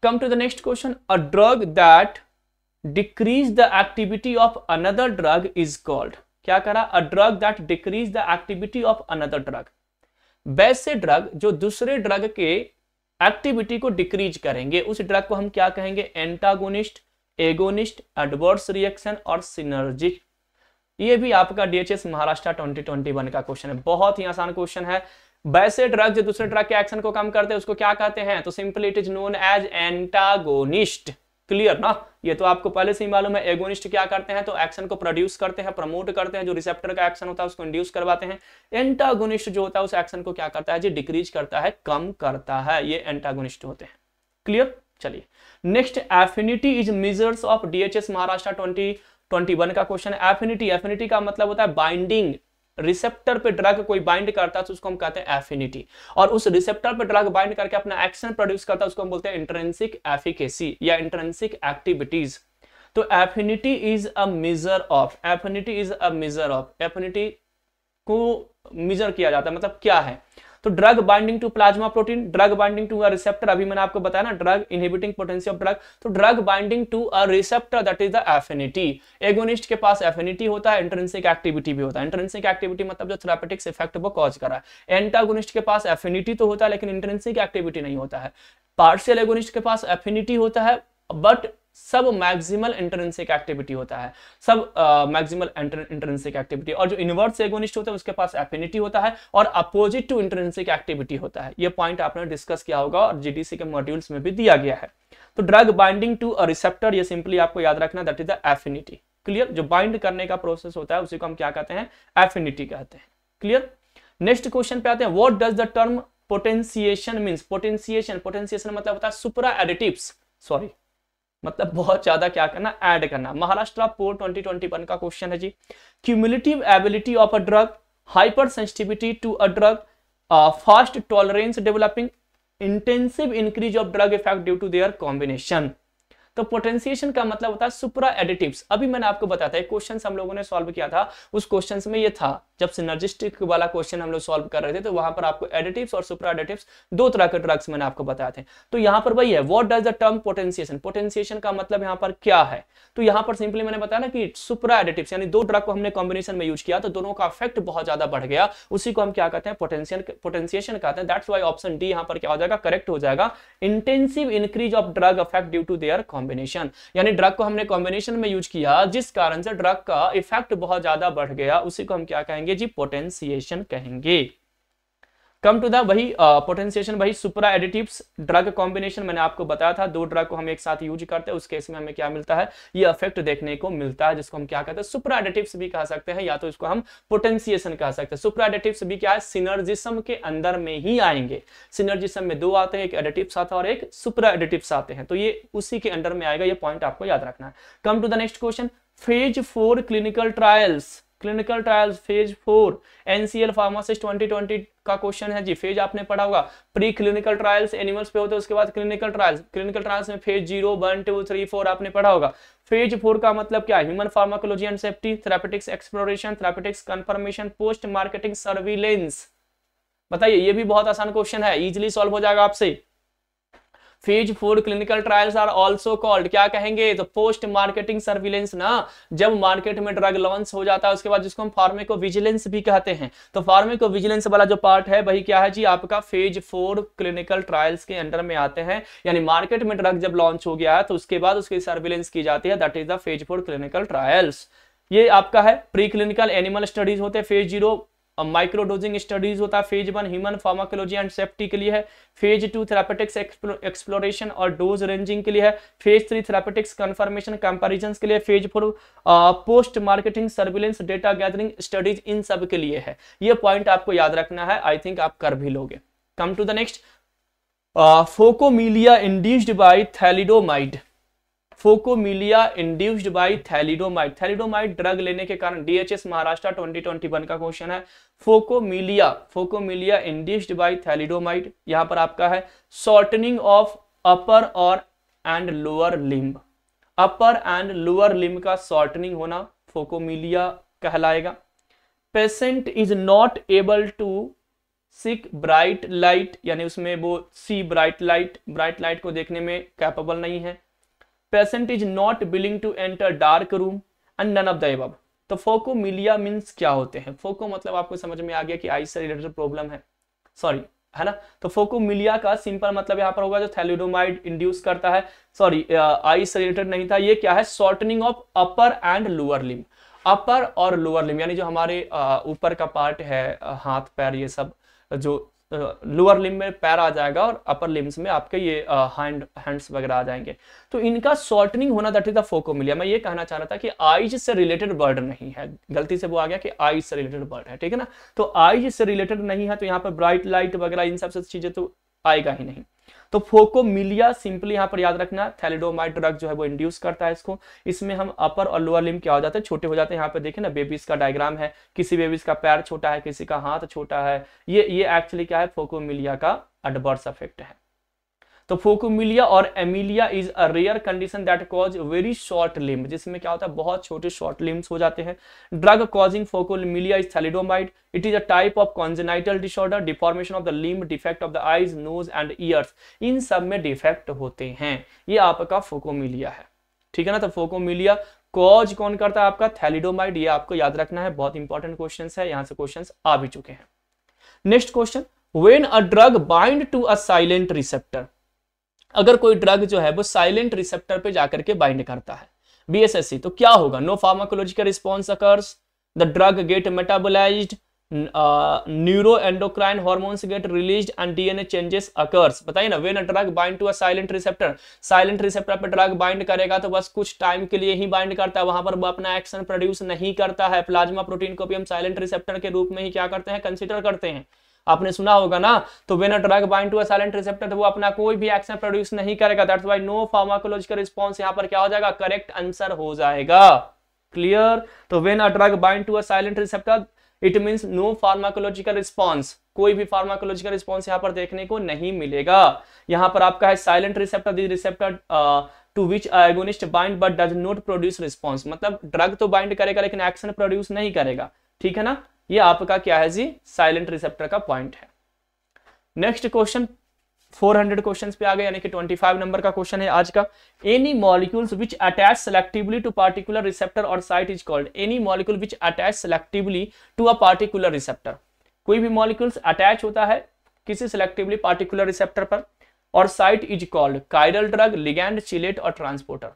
Come to the next question, a drug that decrease the activity of another drug is called, क्या करा? A drug that decrease the activity of another drug, वैसे ड्रग जो दूसरे ड्रग के एक्टिविटी को डिक्रीज करेंगे उस ड्रग को हम क्या कहेंगे? एंटागोनिस्ट, एगोनिस्ट, एडवर्स रिएक्शन और सिनर्जिक। ये भी आपका DHS महाराष्ट्र 2021 का क्वेश्चन है, बहुत ही आसान क्वेश्चन है। वैसे ड्रग जो दूसरे ड्रग के एक्शन को कम करते हैं उसको क्या कहते हैं? तो simply it is known as antagonist. Clear ना? ये तो आपको पहले से ही मालूम है। एगोनिस्ट क्या करते हैं? तो एक्शन को प्रोड्यूस करते हैं, प्रमोट करते हैं, जो रिसेप्टर का एक्शन होता है उसको इंड्यूस करवाते हैं। एंटागोनिस्ट जो होता है उस एक्शन को क्या करता है जी? डिक्रीज करता है, कम करता है, ये एंटागोनिस्ट होते हैं। क्लियर? चलिए next, affinity is measures of DHS Maharashtra 2021 का क्वेश्चन है। एफिनिटी का मतलब होता है बाइंडिंग, रिसेप्टर पे ड्रग कोई बाइंड करता है तो उसको हम कहते हैं एफिनिटी, और उस रिसेप्टर पे ड्रग बाइंड करके अपना एक्शन प्रोड्यूस करता है उसको हम बोलते हैं इंट्रिंसिक एफिकेसी या इंट्रिंसिक एक्टिविटीज। तो affinity is a measure of, affinity is a measure of, affinity को मेजर किया जाता है, मतलब क्या है? तो drug binding to plasma protein, drug binding to a receptor, अभी मैंने आपको बताया ना drug inhibiting potential of drug, तो drug binding to a receptor that is the affinity. Agonist के पास एफिनिटी होता है, इंट्रिंसिक एक्टिविटी भी होता है। इंट्रिंसिक एक्टिविटी मतलब जो थेरापेटिक्स इफेक्ट वो कॉज कर रहा है। एंटागोनिस्ट के पास एफिनिटी तो होता है लेकिन इंट्रिंसिक एक्टिविटी नहीं होता है। पार्शियल एगोनिस्ट के पास एफिनिटी होता है बट सब मैक्सिमल इंट्रिंसिक एक्टिविटी होता है, सब मैक्सिमल इंट्रिंसिक एक्टिविटी। और जो इनवर्स एगोनिस्ट होता है उसके पास एफिनिटी होता है और अपोजिट टू इंट्रिंसिक एक्टिविटी होता है। ये पॉइंट आपने डिस्कस किया होगा और जीडीसी के मॉड्यूल्स में भी दिया गया है। तो drug binding to a receptor, ये सिंपली आपको याद रखना, that is the affinity. Clear? जो बाइंड करने का प्रोसेस होता है उसी को हम क्या कहते हैं? एफिनिटी कहते हैं। क्लियर? नेक्स्ट क्वेश्चन पे आते हैं, what does the term potentiation means? Potentiation, potentiation मतलब होता है सुपरा एडिटिव्स, सॉरी मतलब बहुत ज्यादा क्या करना, ऐड करना। महाराष्ट्र पोर्ट 2021 का क्वेश्चन है ji. Cumulative ability of a drug, hypersensitivity to a drug, fast tolerance developing, intensive increase of drug effect due to their combination. तो पोटेंशिएशन का मतलब होता है सुपरा एडिटिव्स। अभी मैंने आपको बताया था, एक क्वेश्चन हम लोगों ने सॉल्व किया था, उस क्वेश्चन में ये था, जब सिनर्जिस्टिक वाला क्वेश्चन हम लोग सॉल्व कर रहे थे तो वहां पर आपको एडिटिव्स और सुपरा एडिटिव्स दो तरह के ड्रग्स मैंने आपको बताए थे। तो यहाँ पर वही है, what does the term potentiation, potentiation का मतलब यहाँ पर क्या है? तो यहाँ पर सिंपली मैंने बताया ना कि सुपरा एडिटिव्स यानी दो ड्रग को हमने कॉम्बिनेशन में यूज किया तो दोनों का इफेक्ट बहुत ज्यादा बढ़ गया, उसी को हम क्या कहते हैं? पोटेंशिएशन कहते हैं। दैट्स व्हाई ऑप्शन डी यहाँ पर क्या हो जाएगा? करेक्ट हो जाएगा। Intensive increase of drug effect due to their combination, यानी ड्रग को हमने कॉम्बिनेशन में यूज किया जिस कारण से ड्रग का इफेक्ट बहुत ज्यादा बढ़ गया, उसी को हम क्या कहेंगे जी? पोटेंशिएशन कहेंगे। कम टू द वही पोटेंशिएशन, वही सुपरा एडिटिव्स ड्रग कॉम्बिनेशन मैंने आपको बताया था, दो ड्रग को हम एक साथ यूज करते हैं उस केस में हमें क्या मिलता है? ये इफेक्ट देखने को मिलता है, जिसको हम क्या कहते हैं? सुपरा एडिटिव्स भी कह सकते हैं या तो इसको हम पोटेंशिएशन कह सकते हैं। सुपरा एडिटिव्स भी क्या है? सिनर्जिज्म के अंदर में ही आएंगे। सिनर्जिज्म में दो आते हैं, एक एडिटिव्स आता है और एक सुपरा एडिटिव्स आते हैं, तो ये उसी के अंडर में आएगा, ये पॉइंट आपको याद रखना है। Come to the next question, phase 4 clinical trials, clinical trials phase 4 NCL pharmacist 2020 का क्वेश्चन है जी। फेज आपने पढ़ा होगा, प्री क्लिनिकल ट्रायल्स एनिमल्स पे होते हैं, उसके बाद क्लिनिकल ट्रायल्स, क्लिनिकल ट्रायल्स में फेज 0 1 2 3 4 आपने पढ़ा होगा। फेज 4 का मतलब क्या है? Human pharmacology and safety, therapeutics exploration, therapeutics confirmation, post marketing surveillance. बताइए, ये भी बहुत आसान क्वेश्चन है, इजीली सॉल्व हो जाएगा आपसे। Phase 4 clinical trials are also called, क्या कहेंगे? तो पोस्ट मार्केटिंग सर्विलेंस ना, जब मार्केट में ड्रग लॉन्च हो जाता है उसके बाद जिसको हम फार्माकोविजिलेंस भी कहते हैं, तो फार्माकोविजिलेंस वाला जो पार्ट है वही क्या है जी? आपका फेज 4 क्लिनिकल ट्रायल्स के अंडर में आते हैं, यानी मार्केट में ड्रग जब लॉन्च हो गया है तो उसके बाद उसकी सर्विलेंस की जाती है, that is the phase 4 clinical trials. ये आपका है प्री क्लिनिकल एनिमल स्टडीज होते हैं फेज 0, माइक्रोडोजिंग स्टडीज होता है phase 1 human pharmacology and safety के लिए है, फेज 2 थेरापेटिक्स एक्सप्लोरेशन और डोज रेंजिंग के लिए है, फेज 3 थेरापेटिक्स कंफर्मेशन कंपैरिजन के लिए, phase 4 post marketing surveillance data gathering studies, इन सब के लिए है। ये पॉइंट आपको याद रखना है, आई थिंक आप कर भी लोगे। Come to the next, phocomelia induced by thalidomide, phocomelia induced by thalidomide, thalidomide drug लेने के कारण, डीएचएस महाराष्ट्र 2021 का क्वेश्चन है। Phocomelia, phocomelia induced by thalidomide, यहां पर आपका है शॉर्टनिंग ऑफ अपर और and lower limb, upper and lower limb का शॉर्टनिंग होना फोकोमिलिया कहलाएगा। Patient is not able to seek bright light, यानी उसमें वो सी ब्राइट लाइट को देखने में कैपेबल नहीं है। Patient is not willing to enter dark room and none of the above. तो फोकोमिलिया मींस क्या होते हैं? फोको मतलब आपको समझ में आ गया कि आई से रिलेटेड प्रॉब्लम है, सॉरी है ना। तो फोकोमिलिया का सिंपल मतलब यहाँ पर होगा जो थैलिडोमाइड इंड्यूस करता है, सॉरी आई से रिलेटेड नहीं था, ये क्या है? Shortening of upper and lower limb, upper और लोअर लिम्ब यानी जो हमारे ऊपर का पार्ट है, हाथ पैर ये सब, जो लोअर लिम्ब में पैर आ जाएगा और अपर लिम्स में आपके ये हैंड्स वगैरह आ जाएंगे, तो इनका शॉर्टनिंग होना, दैट इज द फोकोमिलिया। मैं ये कहना चाह रहा था कि आईज से रिलेटेड वर्ड नहीं है, गलती से वो आ गया कि आईज से रिलेटेड वर्ड है, ठीक है ना। तो आईज से रिलेटेड नहीं है तो यहाँ पर ब्राइट लाइट वगैरह इन सब चीजें तो आएगा ही नहीं। तो फोकोमिलिया सिंपली यहाँ पर याद रखना, थैलिडोमाइड ड्रग जो है वो इंड्यूस करता है इसको। इसमें हम अपर और लोअर लिम्ब क्या हो जाते हैं? छोटे हो जाते हैं। यहाँ पे देखें ना, बेबीज का डायग्राम है, किसी बेबीज का पैर छोटा है, किसी का हाथ छोटा है, ये एक्चुअली क्या है? फोकोमिलिया का एडवर्स इफेक्ट है। तो फोकोमिलिया और amelia is a rare condition that cause very short limb, जिसमें क्या होता है बहुत छोटे शॉर्ट लिम्ब्स हो जाते हैं। Drug causing phocomelia is thalidomide, it is a type of congenital disorder, deformation of the limb, defect of the eyes, nose and ears, इन सब में डिफेक्ट होते हैं। ये आपका फोकोमिलिया है, ठीक है ना। तो फोकोमिलिया कॉज कौन करता है आपका, थैलिडोमाइड, ये आपको याद रखना है, बहुत इंपॉर्टेंट क्वेश्चन है, यहां से क्वेश्चन आ भी चुके हैं। Next question, when a drug bind to a silent receptor, अगर कोई ड्रग जो है वो साइलेंट रिसेप्टर पे जाकर के बाइंड करता है, बीएसएससी, तो क्या होगा, no pharmacological response occurs, the drug get metabolised, neuroendocrine hormones get released and DNA changes occurs. बताइए ना, when a drug bind to a silent receptor, silent receptor पे ड्रग बाइंड करेगा तो बस कुछ टाइम के लिए ही बाइंड करता है, वहां पर वो अपना एक्शन प्रोड्यूस नहीं करता है। प्लाज्मा प्रोटीन को भी हम साइलेंट रिसेप्टर के रूप में ही क्या करते हैं, कंसिडर करते हैं, आपने सुना होगा ना। तो when a drug bind to a silent receptor, तो वो अपना कोई भी एक्शन प्रोड्यूस नहीं करेगा, that's why no pharmacological response यहां पर क्या हो जाएगा, करेक्ट आंसर हो जाएगा। क्लियर। तो when a drug bind to a silent receptor, it means no pharmacological response, कोई भी फार्माकोलॉजिकल रिस्पांस यहां पर देखने को नहीं मिलेगा। यहां पर आपका है silent receptor, the receptor to which agonist bind but does not produce response, मतलब ड्रग तो बाइंड करेगा लेकिन एक्शन प्रोड्यूस नहीं करेगा, ठीक है ना। ये आपका क्या है जी, साइलेंट रिसेप्टर का पॉइंट है। नेक्स्ट क्वेश्चन 400 क्वेश्चंस पे आ गए, यानी कि 25 नंबर का क्वेश्चन है आज का। Any molecules which attach selectively to particular receptor or site is called, any molecule which attach selectively to a particular receptor, कोई भी मॉलिक्यूल्स अटैच होता है किसी सेलेक्टिवली पार्टिकुलर रिसेप्टर पर, और site is called chiral drug, ligand, chelate और transporter.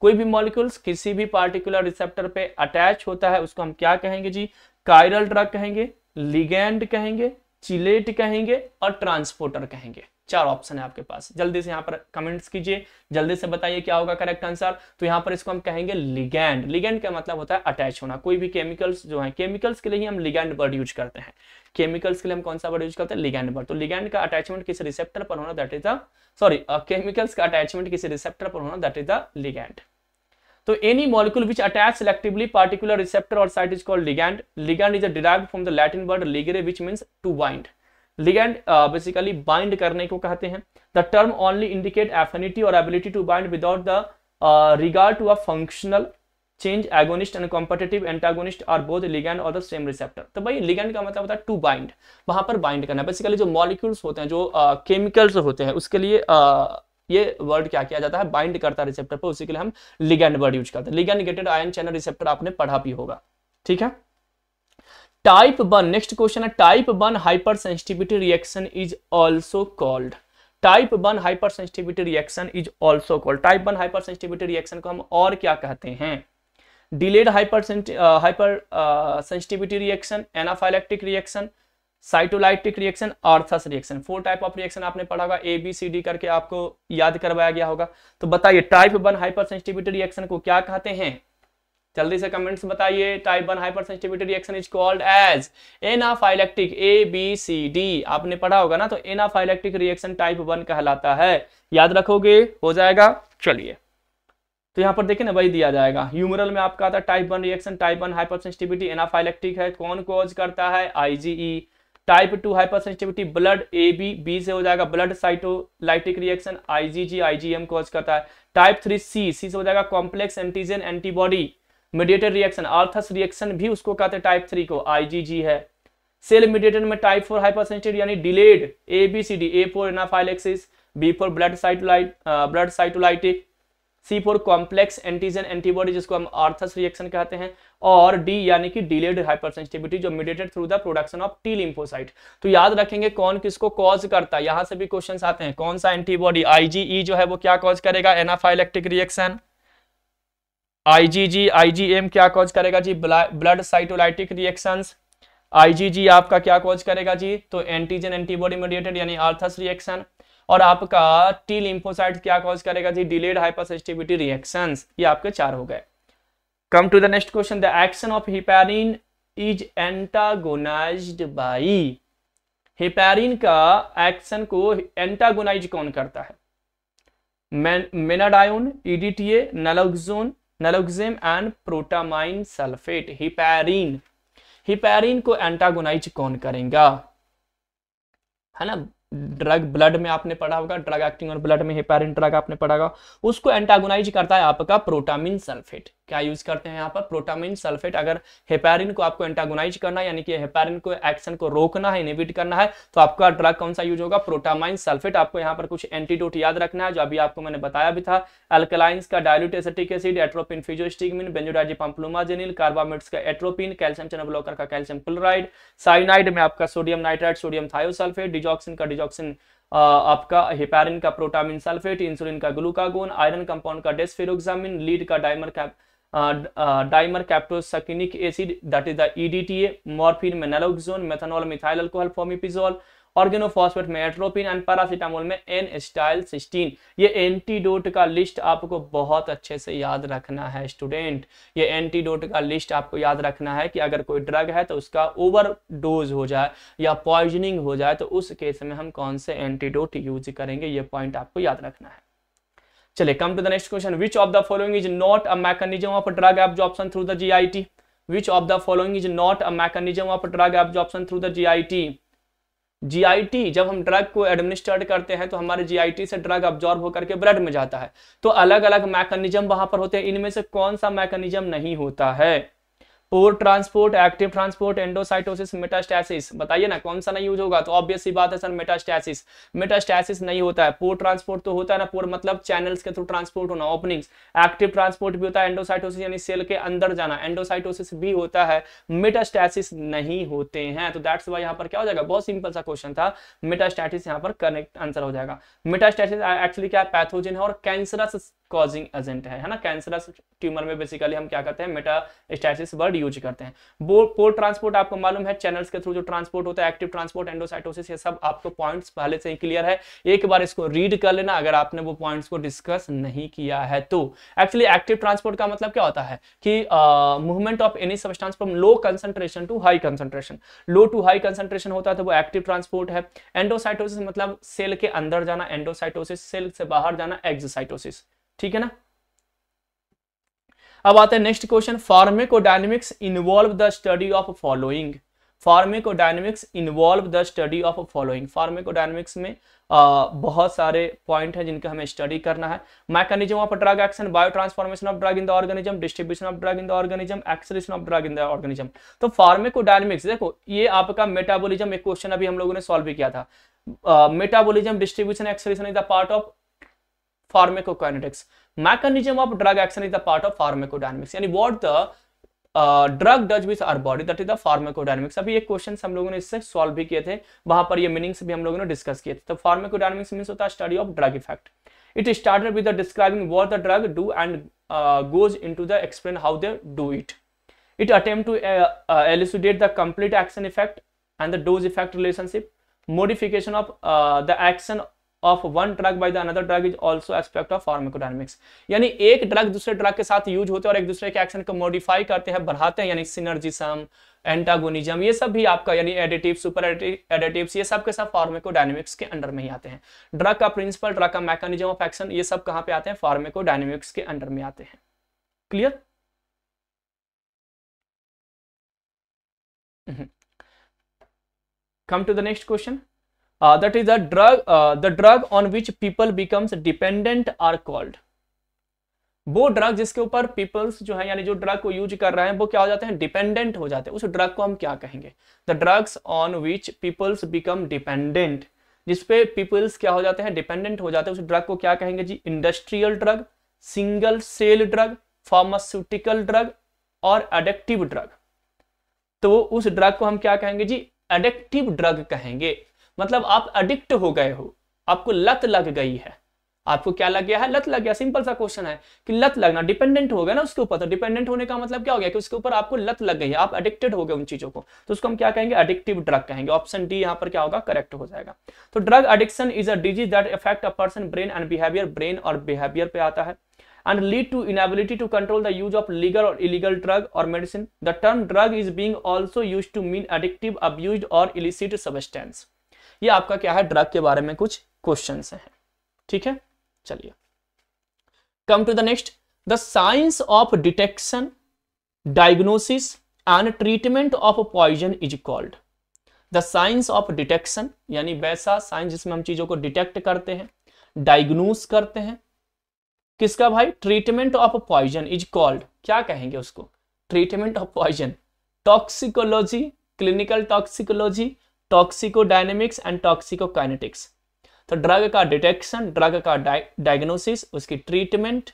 कोई भी मॉलिक्यूल्स किसी भी पार्टिकुलर रिसेप्टर पे अटैच होता है उसको हम क्या कहेंगे जी, कायरल ड्रग कहेंगे, लिगैंड कहेंगे, चिलेट कहेंगे और ट्रांसपोर्टर कहेंगे। चार ऑप्शन है आपके पास, जल्दी से यहाँ पर कमेंट्स कीजिए, जल्दी से बताइए क्या होगा करेक्ट आंसर। तो यहाँ पर इसको हम कहेंगे लिगैंड, लिगैंड का मतलब होता है अटैच होना। कोई भी केमिकल्स जो है, केमिकल्स के लिए ही हम लिगैंड वर्ड यूज करते हैं, केमिकल्स के लिए हम कौन सा वर्ड यूज करते हैं, लिगैंड वर्ड। तो लिगैंड का अटैचमेंट किसी रिसेप्टर पर होना, दैट इज द केमिकल्स का अटैचमेंट किसी रिसेप्टर पर होना, दैट इज द लिगैंड। तो any molecule which attach selectively particular receptor or site is called ligand. Ligand is derived from the Latin word ligare which means to bind. Ligand basically bind करने को कहते हैं। The term only indicate affinity or ability to bind without the regard to a functional change, agonist and competitive antagonist are both ligand और the same receptor. तो भाई ligand का मतलब होता है टू बाइंड, वहां पर बाइंड करना। बेसिकली जो मॉलिक्यूल्स होते हैं, जो केमिकल्स होते हैं, उसके लिए ये वर्ड क्या किया जाता है, बाइंड करता है रिसेप्टर पर, उसी के लिए हम लिगैंड वर्ड यूज करते हैं। Ligand gated ion channel receptor आपने पढ़ा भी होगा, ठीक है। टाइप 1, नेक्स्ट क्वेश्चन है, type 1 hypersensitivity reaction is also called. Type 1 hypersensitivity reaction is also called, type 1 hypersensitivity reaction को हम और क्या कहते हैं, delayed hypersensitivity reaction, anaphylactic reaction, cytolytic reaction, Arthus reaction. 4 type of reaction आपने पढ़ा होगा, ए B C D करके आपको याद करवाया गया होगा। तो बताइए टाइप 1 हाइपर सेंसिटिविटी रिएक्शन को क्या कहते हैं, जल्दी से कमेंट्स बताइए। Type 1 hypersensitivity reaction is called as anaphylactic, A B C D आपने पढ़ा होगा ना। तो एनाफाइलेक्टिक रिएक्शन टाइप 1 कहलाता है, याद रखोगे, हो जाएगा। चलिए तो यहाँ पर देखिए ना, वही दिया जाएगा, ह्यूमरल में आपका आता है type 1 reaction, type 1 hyper sensitivity anaphylactic है, कौन कॉज करता है, IgE. Type 2 hyper sensitivity blood, A B से हो जाएगा blood साइटोलाइटिक reaction, IgG IgM cause करता है। टाइप 3 सी से हो जाएगा complex antigen antibody mediated reaction, Arthus reaction भी उसको कहते हैं टाइप 3 को, आईजीजी है। सेल मीडिएटेड में टाइप 4 हाइपर सेंसिटिविटी यानी delayed, A B C D, A for anaphylaxis, B for blood cytolytic, C for complex antigen antibody जिसको हम आर्थस रिएक्शन कहते हैं, और डी यानी कि डिलेड हाइपरसेंसिटिविटी जो mediated through the production of T lymphocyte. तो याद रखेंगे कौन किसको कॉज करता है, यहां से भी क्वेश्चंस आते हैं, कौन सा एंटीबॉडी, आईजीई जो है वो क्या कॉज करेगा, एनाफाइलेक्टिक रिएक्शन, आईजीजी आईजीएम क्या कॉज करेगा जी, ब्लड साइटोलाइटिक रिएक्शंस, आईजीजी आपका क्या कॉज करेगा जी, तो एंटीजन एंटीबॉडी मीडिएटेड यानी आर्थस रिएक्शन, और आपका टी लिम्फोसाइट क्या कॉज करेगा जी, डिलेड हाइपरसेंसिटिविटी रिएक्शंस। ये आपके 4 हो गए। Come to the next question, the action of heparin is antagonised by. Heparin का एक्शन को एंटागोनाइज कौन करता है, menadione, EDTA, naloxone and protamine sulphate. Heparin को एंटागोनाइज कौन करेगा, है ना। ड्रग ब्लड में आपने पढ़ा होगा, ड्रग एक्टिंग ऑन ब्लड में हेपारिन ड्रग आपने पढ़ा होगा, उसको एंटागोनाइज करता है आपका प्रोटामिन सल्फेट। क्या यूज करते हैं यहाँ पर? Protamine sulphate. अगर हेपारिन को आपको एंटागोनाइज करना है, यानी कि हेपारिन को एक्शन को रोकना है, इनहिबिट करना है, तो आपका ड्रग कौन सा यूज होगा? Protamine sulphate. आपको यहाँ पर कुछ एंटीडोट याद रखना है, जो अभी आपको मैंने बताया भी था। अल्कलाइंस का dilute acetic acid, atropine physostigmine, benzodiazepine flumazenil, carbamates का एट्रोपिन, कैल्शियम चैनल ब्लॉकर का कैल्शियम क्लोराइड, साइनाइड में आपका sodium nitride, sodium thiosulphate, digoxin का डिजॉक्सिन, आपका हेपारिन का प्रोटामिन सल्फेट, इंसुलिन का ग्लूकागोन, आयरन कंपाउंड का डेस्फेरोक्सामिन, लीड का dimercaptosuccinic acid that is the EDTA, morphine में naloxone, methanol methyl alcohol fomepizole, organophosphate में एट्रोपिन एंड पैरासीटामोल में N-acetylcysteine। ये एंटीडोट का लिस्ट आपको बहुत अच्छे से याद रखना है स्टूडेंट। ये एंटीडोट का लिस्ट आपको याद रखना है कि अगर कोई ड्रग है तो उसका ओवरडोज हो जाए या पॉइजनिंग हो जाए तो उस केस में हम कौन से एंटीडोट यूज करेंगे, ये पॉइंट आपको याद रखना है। चलिए, come to the next question. Which of the following is not a mechanism of drug absorption through the GIT? Which of the following is not a mechanism of drug absorption through the GIT? GIT, जब हम drug को administrate करते हैं तो हमारे GIT से drug absorb होकर के ब्लड में जाता है, तो अलग अलग मैकेनिज्म वहां पर होते हैं। इनमें से कौन सा मैकेनिज्म नहीं होता है? Pore transport, active transport, endocytosis, metastasis. बताइए ना कौन सा नहीं यूज होगा? तो ऑब्वियस सी बात है सर, मेटास्टैसिस। मेटास्टैसिस नहीं होता है। पोर ट्रांसपोर्ट तो होता है ना, पोर मतलब चैनल्स के थ्रू ट्रांसपोर्ट होना, ओपनिंग्स। एक्टिव ट्रांसपोर्ट भी होता है, एंडोसाइटोसिस यानी सेल के अंदर जाना, एंडोसाइटोसिस भी होता है, मेटास्टैसिस नहीं होते हैं। तो दैट्स वाई यहाँ पर क्या हो जाएगा? बहुत सिंपल सा क्वेश्चन था, मेटास्टैसिस यहाँ पर करेक्ट आंसर हो जाएगा। मेटास्टैसिस एक्चुअली क्या पैथोजन है और कैंसरस कॉजिंग एजेंट है ना। कैंसरस ट्यूमर में बेसिकली हम क्या करते हैं? मेटास्टैसिस वर्ड यूज करते हैं। पोर ट्रांसपोर्ट आपको मालूम है, चैनल्स के थ्रू जो ट्रांसपोर्ट होता है, एक्टिव ट्रांसपोर्ट, एंडोसाइटोसिस, ये सब आपको पॉइंट्स पहले से ही क्लियर है। एक बार इसको रीड कर लेना अगर आपने वो पॉइंट्स को डिस्कस नहीं किया है तो। एक्चुअली एक्टिव ट्रांसपोर्ट का मतलब क्या होता है कि movement of any substance from low concentration to high concentration. Low to high concentration होता है तो वो एक्टिव ट्रांसपोर्ट है। एंडोसाइटोसिस मतलब सेल के अंदर जाना, एंडोसाइटोसिस सेल से बाहर जाना, एक्सोसाइटोसिस। ठीक है ना। अब आते हैं next question. Pharmacodynamics involve the study of following. Pharmacodynamics involve the study of following. Pharmacodynamics में बहुत सारे पॉइंट हैं जिनका हमें स्टडी करना है। Mechanism of drug action, bio transformation of drug in the organism, distribution of drug in the organism, excretion of drug in the organism. तो pharmacodynamics देखो, ये आपका मेटाबॉलिज्म, एक क्वेश्चन अभी हम लोगों ने सॉल्व भी किया था। Metabolism, distribution, excretion is the part of pharmacokinetics. Mechanism of drug action is the part of pharmacodynamics. यानी what the drug does with our body, that is the pharmacodynamics. अभी एक क्वेश्चन हम लोगों ने इससे सॉल्व भी किए थे, वहां पर ये मीनिंग्स भी हम लोगों ने डिस्कस किए थे। तो फार्माकोडायनेमिक्स मींस होता है study of drug effect. It started with describing what the drug do and goes into the explain how they do it. It attempt to elucidate the complete action effect and the dose effect relationship. Modification of the action of one drug by the another drug is also aspect of pharmacodynamics. यानी एक drug दूसरे drug के साथ use होते हैं और एक दूसरे के एक्शन को मॉडिफाई करते हैं, बढ़ाते हैं, यानी सिनर्जिज्म, एंटागोनिज्म, ये सब भी आपका यानी एडिटिव, सुपर एडिटिव्स, ये सब के सब फार्माकोडायनेमिक्स के अंडर में ही आते हैं। ड्रग का प्रिंसिपल, ड्रग का मैकेनिज्म ऑफ एक्शन, ये सब कहां पे आते हैं? फार्माकोडायनेमिक्स के अंडर में आते हैं। Clear? Come to the next question. That is the drug on which people becomes dependent are called. वो ड्रग जिसके ऊपर पीपल्स जो है यानी जो ड्रग को यूज कर रहे हैं वो क्या हो जाते हैं? डिपेंडेंट हो जाते हैं। उस ड्रग को हम क्या कहेंगे? The drugs on which peoples become dependent, जिसपे पीपल्स क्या हो जाते हैं? डिपेंडेंट हो जाते हैं, उस ड्रग को क्या कहेंगे ji? Industrial drug, single cell drug, pharmaceutical drug और एडिक्टिव ड्रग। तो उस ड्रग को हम क्या कहेंगे जी? एडिक्टिव ड्रग कहेंगे। मतलब आप एडिक्ट हो गए हो, आपको लत लग गई है। आपको क्या लग गया है? लत लग गया। सिंपल सा क्वेश्चन है कि लत लगना, डिपेंडेंट हो गया ना उसके ऊपर। तो डिपेंडेंट होने का मतलब क्या हो गया कि उसके ऊपर आपको लत लग गई है, आप एडिक्टेड हो गए उन चीजों को, तो उसको हम क्या कहेंगे? एडिक्टिव ड्रग कहेंगे। ऑप्शन डी यहाँ पर क्या होगा? करेक्ट हो जाएगा। तो drug addiction is a disease that affect a person brain and behaviour. Brain और बिहेवियर पे आता है। and lead to inability to control the use of legal or illegal drug or medicine. The term drug is being also used to mean addictive, abused or illicit substance. ये आपका क्या है? Drug के बारे में कुछ क्वेश्चंस हैं। ठीक है, चलिए come to the next. The science of detection, diagnosis and treatment of poison is called. The science of detection, यानी वैसा साइंस जिसमें हम चीजों को डिटेक्ट करते हैं, डायग्नोस करते हैं। किसका भाई? Treatment of poison is called, क्या कहेंगे उसको? Treatment of poison, toxicology, clinical toxicology, toxicodynamics and toxicokinetics. तो ड्रग का डिटेक्शन, ड्रग का डायग्नोसिस, उसकी ट्रीटमेंट,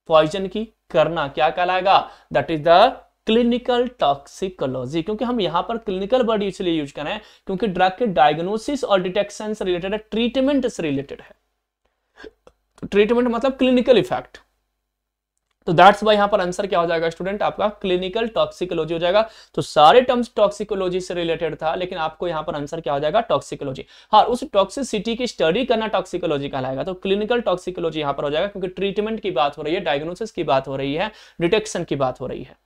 पॉइजन की करना क्या कहलाएगा? That is the clinical toxicology. क्योंकि हम यहां पर क्लिनिकल वर्ड इसलिए यूज कर रहे हैं क्योंकि ड्रग के डायग्नोसिस और डिटेक्शन से रिलेटेड है, ट्रीटमेंट से रिलेटेड है। तो ट्रीटमेंट मतलब क्लिनिकल इफेक्ट। तो दैट्स वाई यहां पर आंसर क्या हो जाएगा स्टूडेंट? आपका क्लिनिकल टॉक्सिकोलॉजी हो जाएगा। तो सारे टर्म्स टॉक्सिकोलॉजी से रिलेटेड था, लेकिन आपको यहां पर आंसर क्या हो जाएगा? टॉक्सिकोलॉजी। हाँ, उस टॉक्सिसिटी की स्टडी करना टॉक्सिकोलॉजी कहलाएगा। तो क्लिनिकल टॉक्सिकोलॉजी यहां पर हो जाएगा क्योंकि ट्रीटमेंट की बात हो रही है, डायग्नोसिस की बात हो रही है, डिटेक्शन की बात हो रही है।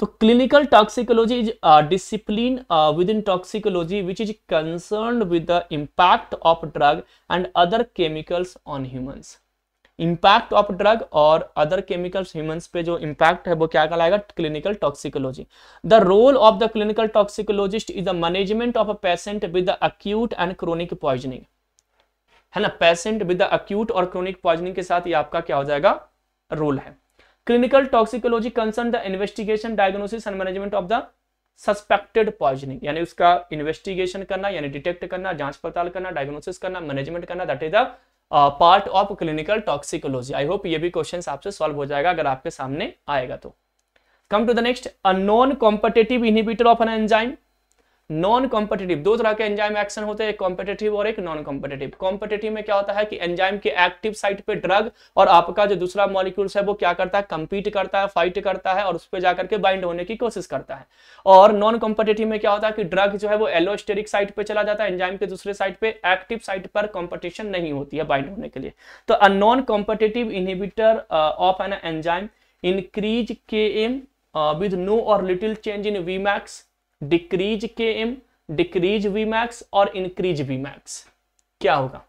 तो clinical toxicology is discipline within toxicology which is concerned with the impact of drug and other chemicals on humans. Impact of drug और अदर केमिकल्स ह्यूमंस पे जो इम्पैक्ट है वो क्या कहलाएगा? Clinical toxicology. The role of the clinical toxicologist is the management of a patient with the acute and chronic poisoning, है ना। Patient with the acute और क्रोनिक पॉइजनिंग के साथ ये आपका क्या हो जाएगा? रोल है। Clinical toxicology concern the investigation, diagnosis and management of the suspected poisoning, यानी उसका इन्वेस्टिगेशन करना, यानी डिटेक्ट करना, जांच पड़ताल करना, डायग्नोसिस करना, मैनेजमेंट करना, that is the part of clinical toxicology. I hope ये भी क्वेश्चन आपसे सॉल्व हो जाएगा अगर आपके सामने आएगा तो। Come to the next, a non competitive inhibitor of an enzyme. Non competitive, दो तरह के एंजाइम एक्शन होते हैं, एक कॉम्पिटिटिव और एक नॉन कॉम्पिटिटिव। कॉम्पिटिटिव में क्या होता है कि एंजाइम के एक्टिव साइट पे ड्रग और आपका जो दूसरा मॉलिक्यूल्स है वो क्या करता है? कंपीट करता है, फाइट करता है और उस पर जाकर के बाइंड होने की कोशिश करता है। और नॉन कॉम्पिटिटिव में क्या होता है कि ड्रग जो है वो एलोस्टेरिक साइट पे चला जाता है, एंजाइम के दूसरे साइट पे, एक्टिव साइट पर कॉम्पिटिशन नहीं होती है बाइंड होने के लिए। तो अ non competitive inhibitor of an enzyme increase Km with no or little change in Vmax, decrease Km, decrease Vmax और इंक्रीज Vmax। क्या होगा?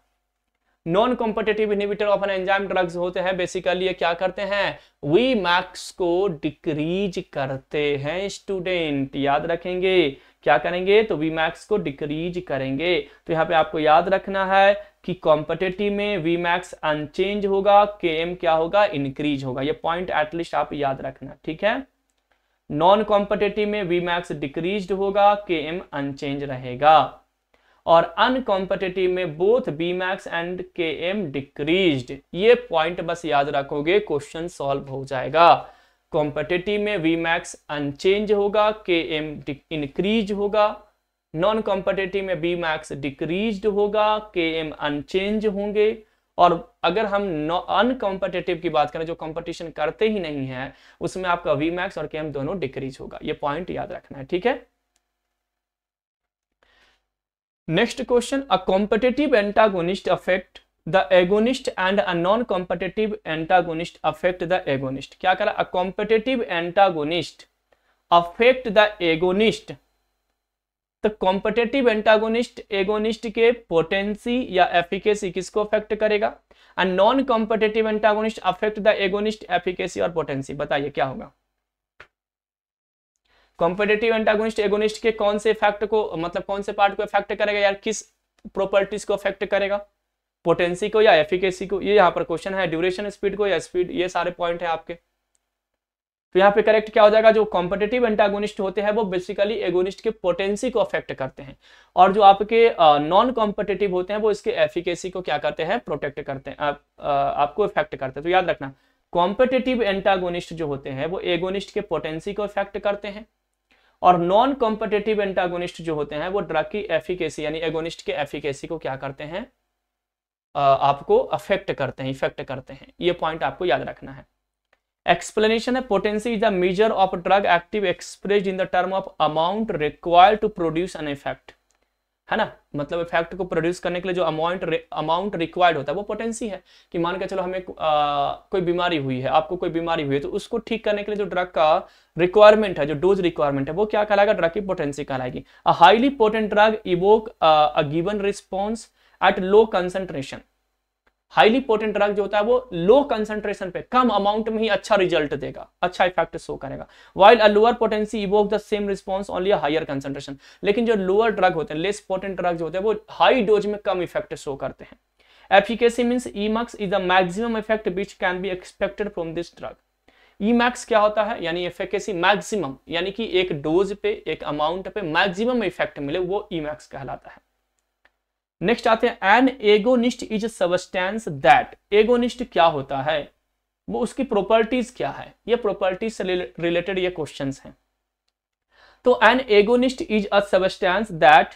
Non competitive inhibitor of an enzyme drugs होते हैं, बेसिकली ये क्या करते हैं? Vmax को डिक्रीज करते हैं स्टूडेंट, याद रखेंगे। क्या करेंगे? तो Vmax को डिक्रीज करेंगे। तो यहाँ पे आपको याद रखना है कि कॉम्पिटिटिव में Vmax अनचेंज होगा, Km क्या होगा? इंक्रीज होगा। ये पॉइंट एटलीस्ट आप याद रखना, ठीक है। नॉन कॉम्पिटिटिव में Vmax डिक्रीज्ड होगा, Km अनचेंज रहेगा। और अनकॉम्पिटिटिव में both Vmax and Km decreased. ये पॉइंट बस याद रखोगे, क्वेश्चन सॉल्व हो जाएगा। कॉम्पिटिटिव में Vmax अनचेंज होगा, Km इंक्रीज होगा। नॉन कॉम्पिटिटिव में Vmax डिक्रीज्ड होगा, Km अनचेंज होंगे। और अगर हम अनकॉम्पिटिटिव की बात करें, जो कंपटीशन करते ही नहीं है, उसमें आपका Vmax और Km दोनों डिक्रीज होगा। ये पॉइंट याद रखना है, ठीक है। Next question, a competitive antagonist affect the agonist and a non competitive antagonist affect the agonist. क्या करा? A competitive antagonist affect the agonist. तो कॉम्पिटिटिव एंटागोनिस्ट एगोनिस्ट के पोटेंसी या एफिकेसी किसको अफेक्ट करेगा? And non competitive antagonist affect the agonist efficacy और potency. बताइए क्या होगा? कॉम्पिटिटिव एंटागोनिस्ट एगोनिस्ट के कौन से इफेक्ट को, मतलब कौन से पार्ट को इफेक्ट करेगा यार? किस प्रॉपर्टीज को अफेक्ट करेगा? पोटेंसी को या एफिकेसी को? ये यहाँ पर क्वेश्चन है। ड्यूरेशन, स्पीड को या स्पीड? ये सारे पॉइंट है आपके। तो यहाँ पे करेक्ट क्या हो जाएगा? जो कॉम्पिटिटिव एंटागोनिस्ट होते हैं वो बेसिकली एगोनिस्ट के पोटेंसी को अफेक्ट करते हैं, और जो आपके नॉन कॉम्पिटिटिव होते हैं वो इसके एफिकेसी को क्या करते हैं? प्रोटेक्ट करते हैं, आपको इफेक्ट करते हैं। तो याद रखना, कॉम्पिटिटिव एंटागोनिस्ट जो होते हैं वो एगोनिस्ट के पोटेंसी को इफेक्ट करते हैं, और नॉन कॉम्पिटिटिव एंटागोनिस्ट जो होते हैं वो ड्रग की एफिकेसी यानी एगोनिस्ट के एफिकेसी को क्या करते हैं? आपको अफेक्ट करते हैं, इफेक्ट करते हैं। ये पॉइंट आपको याद रखना है। एक्सप्लेनेशन है, potency is the measure of drug active expressed in the term of amount required to produce an effect, है ना। मतलब इफेक्ट को प्रोड्यूस करने के लिए जो अमाउंट रिक्वायर्ड होता है वो पोटेंसी है। कि मान के चलो हमें कोई बीमारी हुई है, आपको कोई बीमारी हुई है, तो उसको ठीक करने के लिए जो ड्रग का रिक्वायरमेंट है, जो डोज रिक्वायरमेंट है, वो क्या कहलाएगा? ड्रग की पोटेंसी कहलाएगी। A highly potent drug evoke a given response at low concentration. Highly potent drug जो होता है वो लो कंसंट्रेशन पे कम अमाउंट में ही अच्छा रिजल्ट देगा, अच्छा इफेक्ट शो करेगा। While a lower potency evoke the same response only a higher concentration. लेकिन जो लोअर ड्रग होते हैं, लेस पोटेंट ड्रग जो होते हैं, वो हाई डोज में कम इफेक्ट शो करते हैं। Efficacy means Emax is the maximum effect which can be expected from this drug. Emax क्या होता है, यानी एफिकेसी मैक्सिमम, यानी कि एक डोज पे, एक अमाउंट पे मैक्सिमम इफेक्ट मिले, वो ईमैक्स कहलाता है। नेक्स्ट आते हैं, an agonist is substance that. Agonist क्या होता है, वो उसकी प्रॉपर्टीज क्या है, ये प्रॉपर्टीज से रिलेटेड ये क्वेश्चंस हैं। तो an agonist is a substance that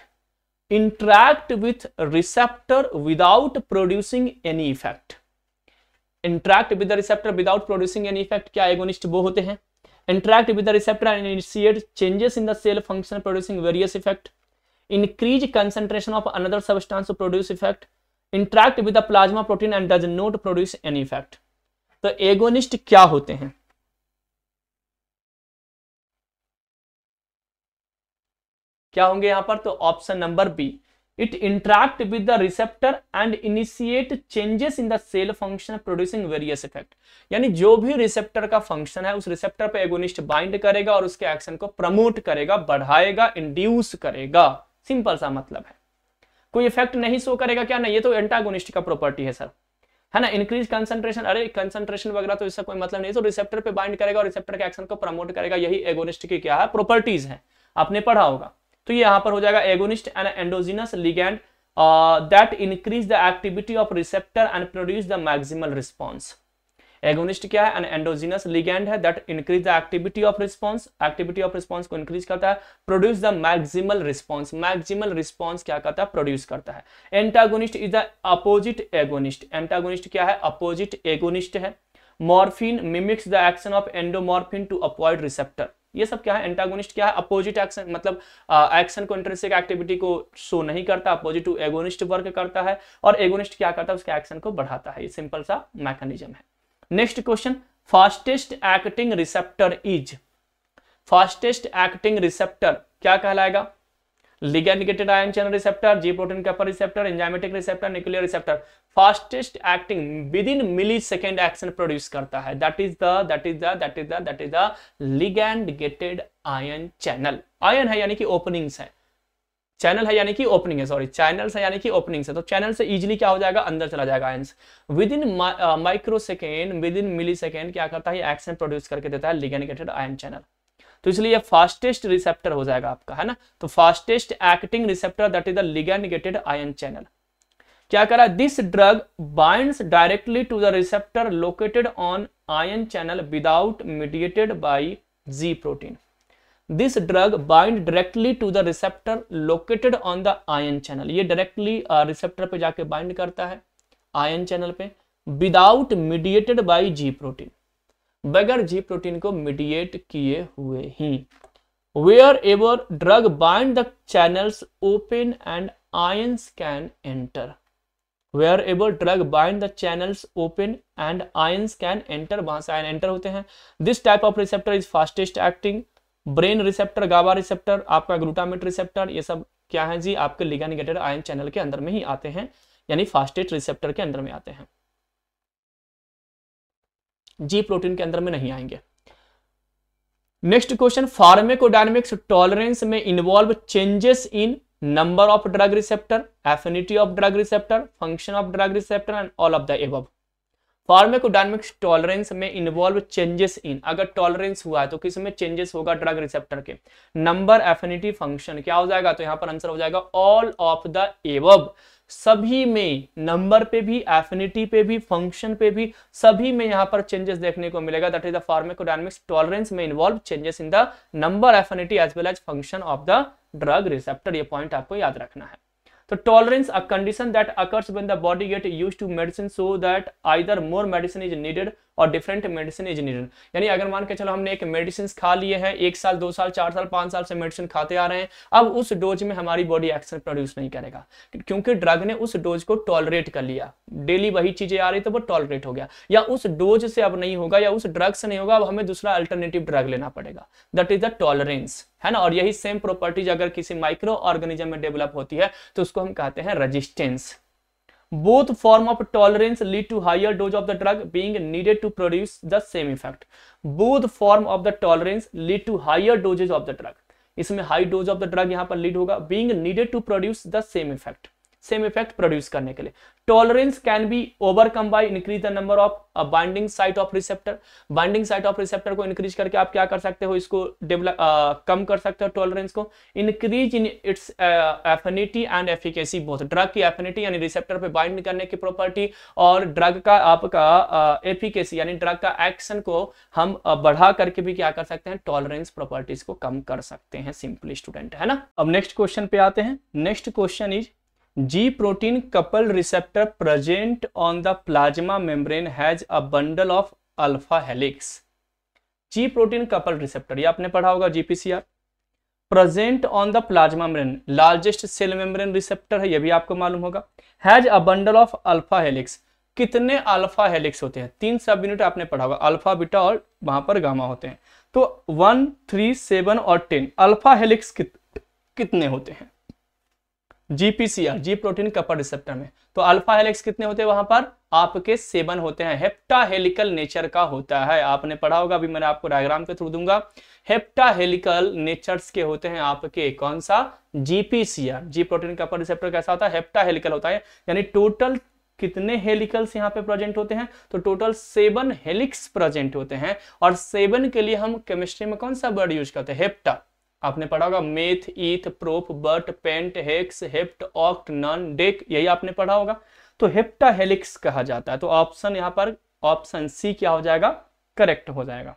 interact with receptor without producing any effect. Interact with the receptor without producing any effect, क्या एगोनिस्ट वो होते हैं। Interact with the receptor and initiate changes in the cell function producing various effect. Increase concentration of another substance to produce effect, interact with the plasma protein and does not produce any effect। तो agonist क्या होते हैं, क्या होंगे यहां पर, तो option number B, it interact with the receptor and initiate changes in the cell function producing various effect. यानी जो भी रिसेप्टर का फंक्शन है, उस रिसेप्टर पे एगोनिस्ट बाइंड करेगा और उसके एक्शन को प्रमोट करेगा, बढ़ाएगा, इंड्यूस करेगा। सिंपल सा मतलब है, कोई इफेक्ट नहीं शो करेगा, क्या नहीं, ये तो एंटागोनिस्ट का प्रॉपर्टी है सर, है ना। इंक्रीज कंसंट्रेशन, अरे कंसंट्रेशन वगैरह तो इसका कोई मतलब नहीं, तो रिसेप्टर पे बाइंड करेगा और रिसेप्टर के एक्शन को प्रमोट करेगा, यही एगोनिस्ट की क्या है, प्रॉपर्टीज है, आपने पढ़ा होगा। तो ये यहां पर हो जाएगा agonist and endogenous ligand that increase the activity of receptor and produce the maximal response. Agonist क्या है, एन एंडोजिनस लिगैंड है that increase the activity of response, activity of response को इंक्रीज करता है, produce the maximal response, maximal response क्या करता है, produce करता है। Antagonist is the opposite agonist. Antagonist क्या है, अपोजिट एगोनिस्ट है। Morphine mimics the action of endomorphin to avoid receptor. ये सब क्या है, एंटागोनिस्ट क्या है, अपोजिट एक्शन, मतलब एक्शन को, इंट्रिंसिक एक्टिविटी को शो नहीं करता, अपोजिट टू एगोनिस्ट वर्क करता है, और एगोनिस्ट क्या करता है, उसके एक्शन को बढ़ाता है। ये सिंपल सा मैकेनिज्म है। Next question, fastest acting receptor is. Fastest acting receptor क्या कहलाएगा, ligand gated ion channel receptor, G protein coupled receptor, enzymatic receptor, nuclear receptor. Fastest acting within millisecond action produce करता है, that is the ligand gated ion channel. Ion है यानी कि openings है, channel है यानी कि opening है, सॉरी चैनल्स है यानी कि ओपनिंग है, तो चैनल से इजीली क्या हो जाएगा, अंदर चला जाएगा ions. Within microsecond, within millisecond क्या करता है, एक्शन प्रोड्यूस करके देता है लिगैंड गेटेड आयन चैनल। तो इसलिए फास्टेस्ट रिसेप्टर हो जाएगा आपका, है ना। तो fastest acting receptor that is the ligand gated ion channel. क्या करा, this drug binds directly to the receptor located on ion channel without mediated by G protein. This drug bind directly to the receptor located on the ion channel। ये directly receptor पे जाके bind करता है ion channel पे, without mediated by G protein, बगैर G protein को mediate किए हुए ही। Wherever drug bind the channels open and ions can enter. Wherever drug bind the channels open and ions can enter, वहां से ion enter होते हैं। This type of receptor is fastest acting. Brain receptor, GABA receptor, आपका glutamate receptor, ये सब क्या है जी, आपके लिगैंड गेटेड आयन चैनल के अंदर में ही आते हैं, यानी फास्टेस्ट रिसेप्टर के अंदर में आते हैं, जी प्रोटीन के अंदर में नहीं आएंगे। नेक्स्ट क्वेश्चन, फार्माकोडायनामिक्स टॉलरेंस में involve changes in number of drug receptor, affinity of drug receptor, function of drug receptor and all of the above. Pharmacodynamics tolerance में इन्वॉल्व चेंजेस इन, अगर टॉलरेंस हुआ है तो किस में चेंजेस होगा, ड्रग रिसेप्टर के, नंबर, एफिनिटी, फंक्शन, क्या हो जाएगा, तो यहां पर आंसर हो जाएगा ऑल ऑफ द एबव। सभी में, नंबर पे भी, एफिनिटी पे भी, फंक्शन पे भी, सभी में यहां पर चेंजेस देखने को मिलेगा। That is the pharmacodynamics tolerance में involve changes in the number, affinity as well as function of the drug receptor. ये पॉइंट आपको याद रखना है। तो tolerance a condition that occurs when the body get used to medicine so that either more medicine is needed or different medicine is needed. यानी अगर मान के चलो हमने एक मेडिसिन खा लिए हैं, 1 साल 2 साल 4 साल 5 साल से मेडिसिन खाते आ रहे हैं, अब उस डोज में हमारी बॉडी एक्शन प्रोड्यूस नहीं करेगा क्योंकि ड्रग ने उस डोज को टॉलरेट कर लिया, डेली वही चीजें आ रही तो वो टॉलरेट हो गया, या उस डोज से अब नहीं होगा, या उस ड्रग से नहीं होगा, अब हमें दूसरा अल्टरनेटिव ड्रग लेना पड़ेगा। दैट इज द टॉलरेंस, है ना। और यही सेम प्रॉपर्टीज अगर किसी माइक्रो ऑर्गेनिज्म में डेवलप होती है तो उसको हम कहते हैं resistance. both form of tolerance lead to higher dose of the drug being needed to produce the same effect. both form of the tolerance lead to higher doses of the drug. इसमें high dose of the drug यहां पर lead होगा, being needed to produce the same effect, same effect produce करने के लिए. Tolerance can be overcome by increase the number of binding site of receptor. Binding site of receptor को increase करके आप क्या कर सकते हो, इसको कम कर सकते हो टॉलरेंस को. Increase in its affinity and efficacy both. Drug की एफिनिटी यानी रिसेप्टर पे बाइंड करने की प्रॉपर्टी और ड्रग का आपका एफिकेसी यानी ड्रग का एक्शन को हम बढ़ा करके भी क्या कर सकते हैं, टॉलरेंस प्रॉपर्टीज को कम कर सकते हैं. सिंपली स्टूडेंट, है ना. अब नेक्स्ट क्वेश्चन पे आते हैं. Next question is G protein coupled receptor present on the plasma membrane has a bundle of alpha helix. G protein coupled receptor ये आपने पढ़ा होगा GPCR. Present on the plasma membrane, largest cell membrane receptor है, ये भी आपको मालूम होगा. Has a bundle of alpha helix. कितने अल्फा हेलिक्स होते हैं, 3 सब यूनिट आपने पढ़ा होगा, अल्फा बीटा और वहां पर गामा होते हैं. तो 1, 3, 7 और 10 अल्फा हेलिक्स कितने होते हैं जीपीसीआर, जी प्रोटीन कपल रिसेप्टर में. तो अल्फा हेलिक्स कितने होते हैं वहां पर, आपके 7 होते हैं. हेप्टा हेलिकल नेचर का होता है, आपने पढ़ा होगा, अभी मैंने आपको डायग्राम के थ्रू दूंगा. हेप्टा हेलिकल नेचर्स के होते हैं आपके कौन सा, जीपीसीआर, जी प्रोटीन कपल रिसेप्टर. कैसा होता है, हेप्टा हेलिकल होता है. यानी टोटल कितने हेलिकल्स यहाँ पे प्रेजेंट होते हैं, तो टोटल 7 हेलिक्स प्रेजेंट होते हैं. और 7 के लिए हम केमिस्ट्री में कौन सा वर्ड यूज करते हैं, हेप्टा. आपने पढ़ा होगा meth, eth, prop, but, pent, hex, hept, oct, non, dec, यही आपने पढ़ा होगा. तो हेप्टा हेलिक्स कहा जाता है. तो ऑप्शन यहाँ पर ऑप्शन सी क्या हो जाएगा, करेक्ट हो जाएगा.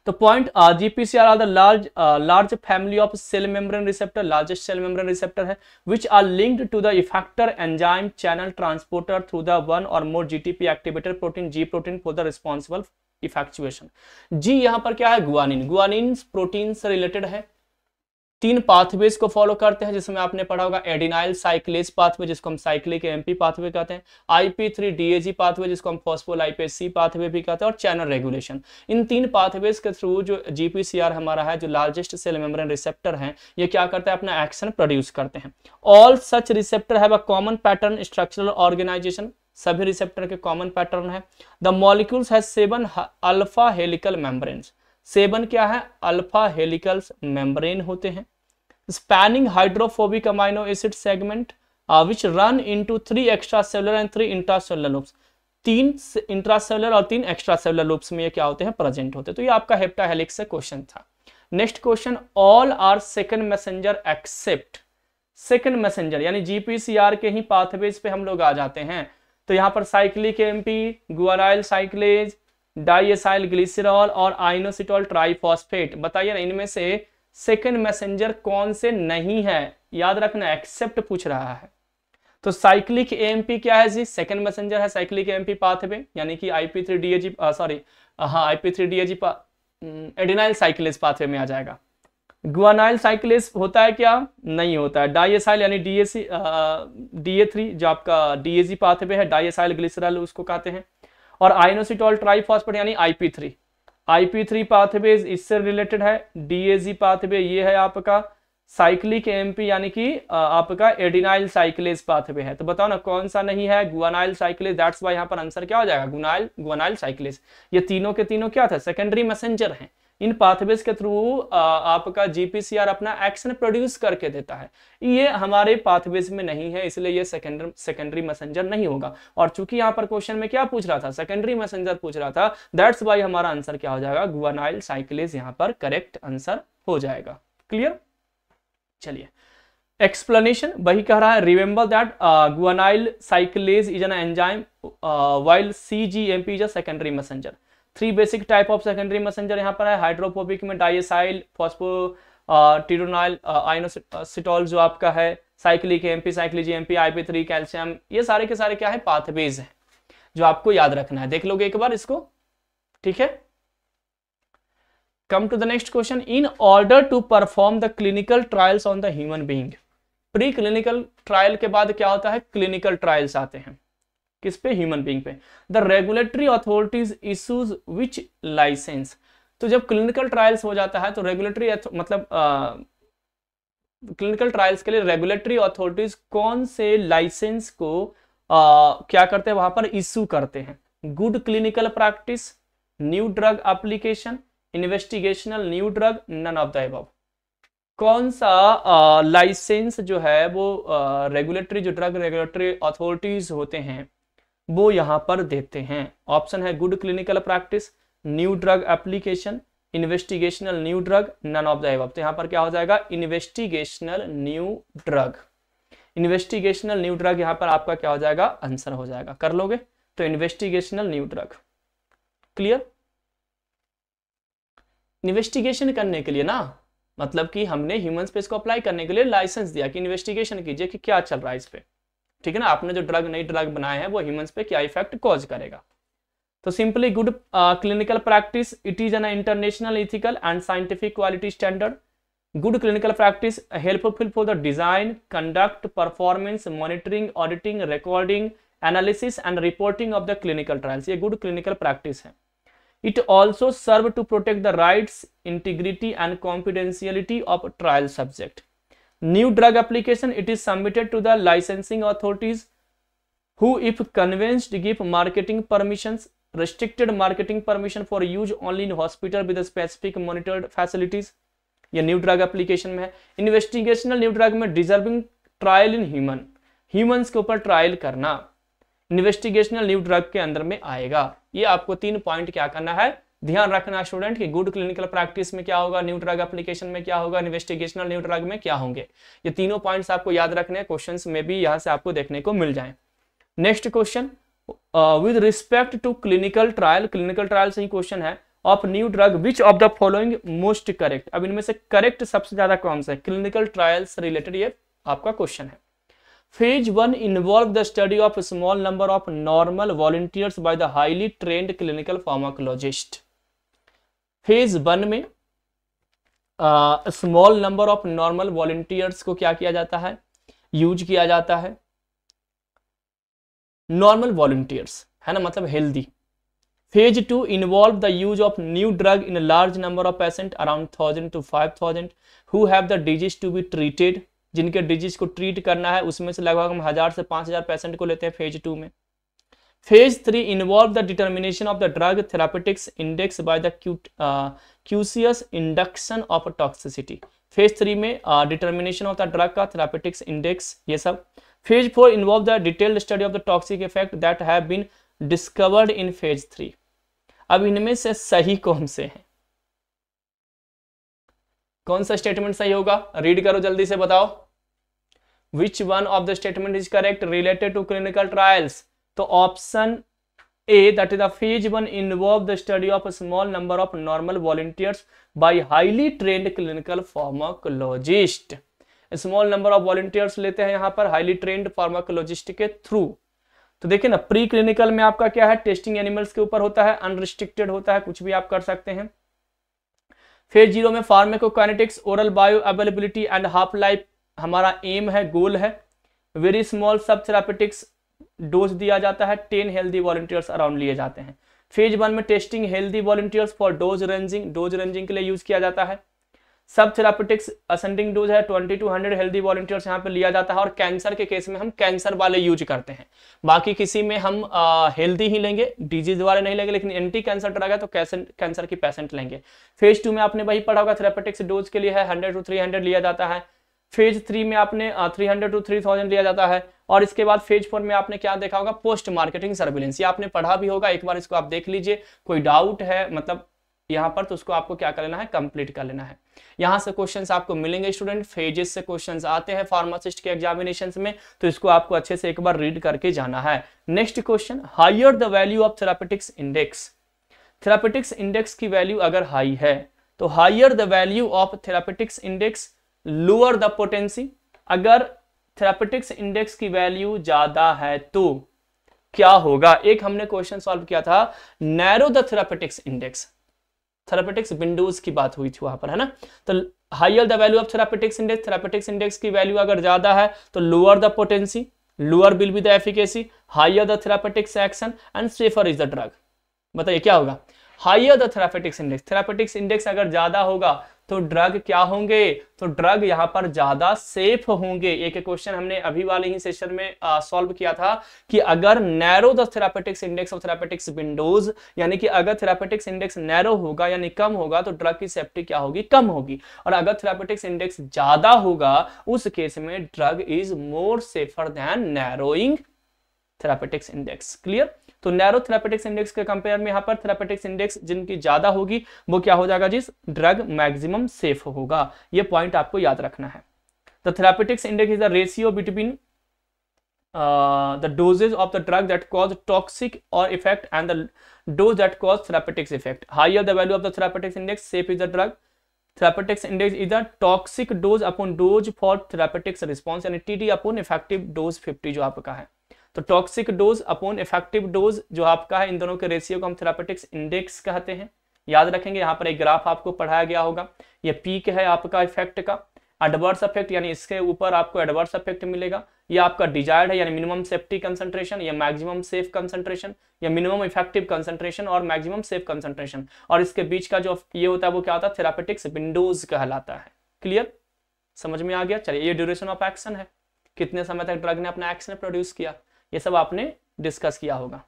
तो point, GPCR are the large family of cell membrane receptor, largest cell membrane receptor है, which are linked to the effector enzyme channel transporter through the 1 or more GTP activator protein, G protein for the responsible effectuation. G यहां पर क्या है, guanine. Guanine protein से related है. 3 pathways को follow करते हैं, जिसमें आपने पढ़ा होगा एडिनाइल साइक्लेज पाथवे, जिसको हम साइक्लिक एमपी पाथवे कहते हैं, IP3 DAG पाथवे, जिसको हम फॉस्फोलाइपेज सी पाथवे भी कहते हैं, और चैनल रेगुलेशन. इन 3 पाथवेज के थ्रू जो जीपीसीआर हमारा है, जो लार्जेस्ट सेल मेम्ब्रेन रिसेप्टर है, ये क्या करता है, अपना एक्शन प्रोड्यूस करते हैं. All such receptor have a common pattern structural organisation. सभी रिसेप्टर के कॉमन पैटर्न है. The molecules has 7 alpha helical membranes. 7 क्या है, अल्फा हेलिकल्स मेम्ब्रेन होते हैं. Spanning hydrophobic amino acid segment which run into 3 extracellular and 3 intracellular loops. 3 intracellular और 3 extra cellular loops में ये क्या होते हैं, प्रेजेंट होते हैं. तो ये आपका हेप्टा हेलिक्स से क्वेश्चन था. Next question, all are second messenger except. Second messenger यानी जीपीसीआर के ही पाथवेज पे हम लोग आ जाते हैं. तो यहां पर साइक्लिक एमपी, गुआनाइल साइक्लेज, डाइएसाइल ग्लिसरॉल और आइनोसिटोल ट्राइफॉस्फेट. बताइए ना, इनमें से सेकंड मैसेंजर कौन से नहीं है, याद रखना, एक्सेप्ट पूछ रहा है. तो साइक्लिक एमपी क्या है जी, सेकंड मैसेंजर है साइक्लिक एमपी पाथवे, यानी कि IP3 DAG IP3 DAG adenylyl साइक्लेज pathway में आ जाएगा. गुआनाइल साइक्लेज होता है क्या, नहीं होता है. डाइएसाइल यानी DA3 जो आपका DAG पाथवे है, डाइएसाइल ग्लिसरॉल उसको कहते हैं. और आइनोसिटोल ट्राइफॉस्फेट यानी IP3 पाथवे इससे रिलेटेड है. DAG पाथवे ये है आपका साइक्लिक एमपी यानी कि आपका एडिनाइल साइक्लेज पाथवे है. तो बताओ ना कौन सा नहीं है, गुआनाइल साइक्लेज. दैट्स वाई यहाँ पर आंसर क्या हो जाएगा, गुआनाइल साइक्लेज. ये तीनों के तीनों क्या था, सेकेंडरी मैसेंजर हैं. इन पाथवेज के थ्रू आपका जीपीसीआर अपना एक्शन प्रोड्यूस करके देता है. ये हमारे पाथवेज में नहीं है, इसलिए ये सेकेंडरी मैसेंजर नहीं होगा. और चूंकि यहाँ पर क्वेश्चन में क्या पूछ रहा था, सेकेंडरी मैसेंजर पूछ रहा था, दैट्स वाई हमारा आंसर क्या हो जाएगा, गुआनाइल साइक्लेज यहाँ पर करेक्ट आंसर हो जाएगा. क्लियर. चलिए एक्सप्लेनेशन वही कह रहा है. Remember that guanyl cyclase is an enzyme while CGMP is a secondary messenger. 3 basic type of secondary messenger यहाँ पर है. हाइड्रोफोबिक में डाइएसाइल, फॉस्फोटिरोनाइल, आइनोसिटोल जो आपका है, cyclic MP, cyclic MP, IP3, calcium, ये सारे के सारे क्या है, पाथवेज हैं जो आपको याद रखना है. देख लोगे एक बार इसको, ठीक है. Come to the next question. In order to perform the clinical trials on the human being. Pre clinical trial के बाद क्या होता है, क्लिनिकल ट्रायल्स आते हैं. किस पे, ह्यूमन बीइंग पे. The regulatory authorities issues which licence. तो जब क्लिनिकल ट्रायल्स हो जाता है तो रेगुलेटरी मतलब क्लिनिकल ट्रायल्स के लिए रेगुलेटरी अथॉरिटीज कौन से लाइसेंस को क्या करते हैं वहां पर इश्यू करते हैं? Good clinical practice, new drug application, investigational new drug, none of the above. कौन सा लाइसेंस जो है वो रेगुलेटरी जो ड्रग रेगुलेटरी अथॉरिटीज होते हैं वो यहां पर देते हैं? ऑप्शन है good clinical practice, new drug application, investigational new drug, none of the above. तो यहां पर क्या हो जाएगा? Investigational new drug. Investigational new drug यहां पर आपका क्या हो जाएगा? आंसर हो जाएगा। कर लोगे तो investigational new drug. Clear? Investigation करने के लिए ना, मतलब कि हमने ह्यूमन स्पेस को अप्लाई करने के लिए लाइसेंस दिया कि इन्वेस्टिगेशन कीजिए कि क्या चल रहा है इस पे, ठीक है ना। आपने जो ड्रग नई ड्रग बनाए हैं वो ह्यूमंस पे क्या इफेक्ट कॉज करेगा। तो simply good clinical practice, it is an international ethical and scientific quality standard. Good clinical practice helpful for the design, conduct, performance, monitoring, auditing, recording, analysis and reporting of the clinical trials. ये good clinical practice है। It also serve to protect the rights, integrity and confidentiality of trial subject. New drug application, it is submitted to the licensing authorities who, if convinced, give marketing permissions, restricted marketing permission for use only in hospital with specific monitored facilities. ये new drug application में है। Investigational new drug में deserving trial in humans के ऊपर trial करना investigational new drug के अंदर में आएगा। ये आपको 3 पॉइंट क्या करना है, ध्यान रखना स्टूडेंट कि गुड क्लिनिकल प्रैक्टिस में क्या होगा, न्यू ड्रग एप्लीकेशन में क्या होगा, इन्वेस्टिगेशनल न्यू ड्रग में क्या होंगे। ये तीनों पॉइंट्स आपको याद रखने हैं, क्वेश्चंस में भी यहां से आपको देखने को मिल जाए। Next question, with respect to clinical trial से ही क्वेश्चन है, of new drug which of the following most correct. अब इनमें से करेक्ट सबसे ज्यादा कौन सा है? क्लिनिकल ट्रायल से रिलेटेड ये आपका क्वेश्चन है। Phase 1 involved the study of a small number of normal volunteers by the highly trained clinical pharmacologist. Phase 1 में small number of normal volunteers को क्या किया जाता है? यूज किया जाता है। नॉर्मल वॉलंटियर्स है ना, मतलब healthy. Phase 2 involved the use of new drug in a large number of patients, around 1000 to 5000, who have the disease to be treated. जिनके डिजीज को ट्रीट करना है उसमें से लगभग हम 1000 से 5000 पेशेंट को लेते हैं फेज 2 में। Phase 3 involve the determination of the drug therapeutics index by the cautious induction of toxicity. Phase 3 में डिटर्मिनेशन ऑफ द ड्रग का थेरापेटिक्स इंडेक्स ये सब। Phase 4 involve the detailed study of the toxic effect that have been discovered in phase 3। अब इनमें से सही कौन से हैं? कौन सा स्टेटमेंट सही होगा? रीड करो जल्दी से बताओ। Which one of the statement is correct related to clinical trials? तो option A, that is the phase 1 involve the study of a small number of normal volunteers by highly trained clinical pharmacologist. Small number of volunteers लेते हैं यहाँ पर highly trend pharmacologist के through. तो देखिए ना, pre clinical में आपका क्या है? टेस्टिंग एनिमल्स के ऊपर होता है, अनरिस्ट्रिक्टेड होता है, कुछ भी आप कर सकते हैं। फेज 0 में pharmacokinetics, oral bio availability and half life हमारा एम है, गोल है। वेरी स्मॉल सब थेरापेटिक्स डोज दिया जाता है, 10 हेल्दी वॉलंटियर्स अराउंड लिए जाते हैं। फेज 1 में testing healthy volunteers for dose ranging के लिए यूज किया जाता है। सब थेरापेटिक्स असेंडिंग डोज है, 20 to 100 हेल्दी वॉलंटियर्स यहाँ पे लिया जाता है। और कैंसर के केस में हम कैंसर वाले यूज करते हैं, बाकी किसी में हम हेल्दी ही लेंगे, डिजीज वाले नहीं लेंगे, लेकिन एंटी कैंसर ड्रग है तो कैंसर की पेशेंट लेंगे। फेज 2 में आपने वही पढ़ा होगा, थेरापेटिक्स डोज के लिए है 100 to 300 लिया जाता है। फेज 3 में आपने 300 to 3000 लिया जाता है। और इसके बाद फेज 4 में आपने क्या देखा होगा? Post marketing surveillance. ये आपने पढ़ा भी होगा, एक बार इसको आप देख लीजिए। कोई डाउट है मतलब यहाँ पर तो उसको आपको क्या कर लेना है? कंप्लीट कर लेना है। यहाँ से क्वेश्चंस आपको मिलेंगे स्टूडेंट, फेजेस से क्वेश्चंस आते हैं फार्मासिस्ट के एग्जामिनेशंस में, तो इसको आपको अच्छे से एक बार रीड करके जाना है। Next question, higher the value of therapeutics index. Therapeutics index की वैल्यू अगर हाई है तो higher the value of therapeutics index lower the potency. अगर थेरापेटिक्स इंडेक्स की वैल्यू ज्यादा है तो क्या होगा? एक हमने क्वेश्चन सॉल्व किया था, narrow the therapeutics index, therapeutics windows की बात हुई थी वहां पर, है ना। तो higher the value of therapeutics index की वैल्यू अगर ज्यादा है तो lower the potency, lower will be the efficacy, higher the therapeutics action and safer is the drug. बताइए क्या होगा? हायर द थेरापेटिक्स इंडेक्स अगर ज्यादा होगा तो ड्रग क्या होंगे, तो ड्रग यहाँ पर ज्यादा सेफ होंगे। एक क्वेश्चन हमने अभी वाले ही सेशन में सॉल्व किया था कि अगर narrow the therapeutics index of therapeutics Windows, यानी कि अगर थेरापेटिक्स इंडेक्स नैरो होगा यानी कम होगा तो ड्रग की सेफ्टी क्या होगी, कम होगी। और अगर थेरापेटिक्स इंडेक्स ज्यादा होगा उस केस में drug is more safer than narrowing therapeutics index. Clear. तो नैरो थेरापेटिक्स इंडेक्स के कंपेयर में यहां पर थेरापेटिक्स इंडेक्स जिनकी ज्यादा होगी वो क्या हो जाएगा जी, ड्रग मैक्सिमम सेफ होगा। ये पॉइंट आपको याद रखना है। The therapeutics index is the ratio between the doses of the drug that cause toxic or effect and the dose that cause therapeutics effect. Higher the value of the therapeutics index, safe is the drug. Therapeutics index is the toxic dose upon dose for therapeutics response, यानी TD upon effective dose 50 जो आपका है। तो toxic dose upon effective dose जो आपका है, इन दोनों के रेशियो को हम थेरापेटिक्स इंडेक्स कहते हैं। याद रखेंगे, यहाँ पर एक ग्राफ आपको पढ़ाया गया होगा, ये पीक है आपका इफेक्ट का, एडवर्स इफेक्ट यानी इसके ऊपर आपको एडवर्स इफेक्ट मिलेगा, ये आपका डिजायर्ड है यानी मिनिमम सेफ्टी कंसंट्रेशन, या मैक्सिमम सेफ कंसंट्रेशन, या मिनिमम इफेक्टिव कंसंट्रेशन और मैक्सिमम सेफ कंसंट्रेशन, और इसके बीच का जो ये होता है वो क्या होता है, थेरापेटिक्स विंडोज कहलाता है। क्लियर, समझ में आ गया। चलिए, ये ड्यूरेशन ऑफ एक्शन है, कितने समय तक ड्रग ने अपना एक्शन प्रोड्यूस किया, ये सब आपने डिस्कस किया होगा।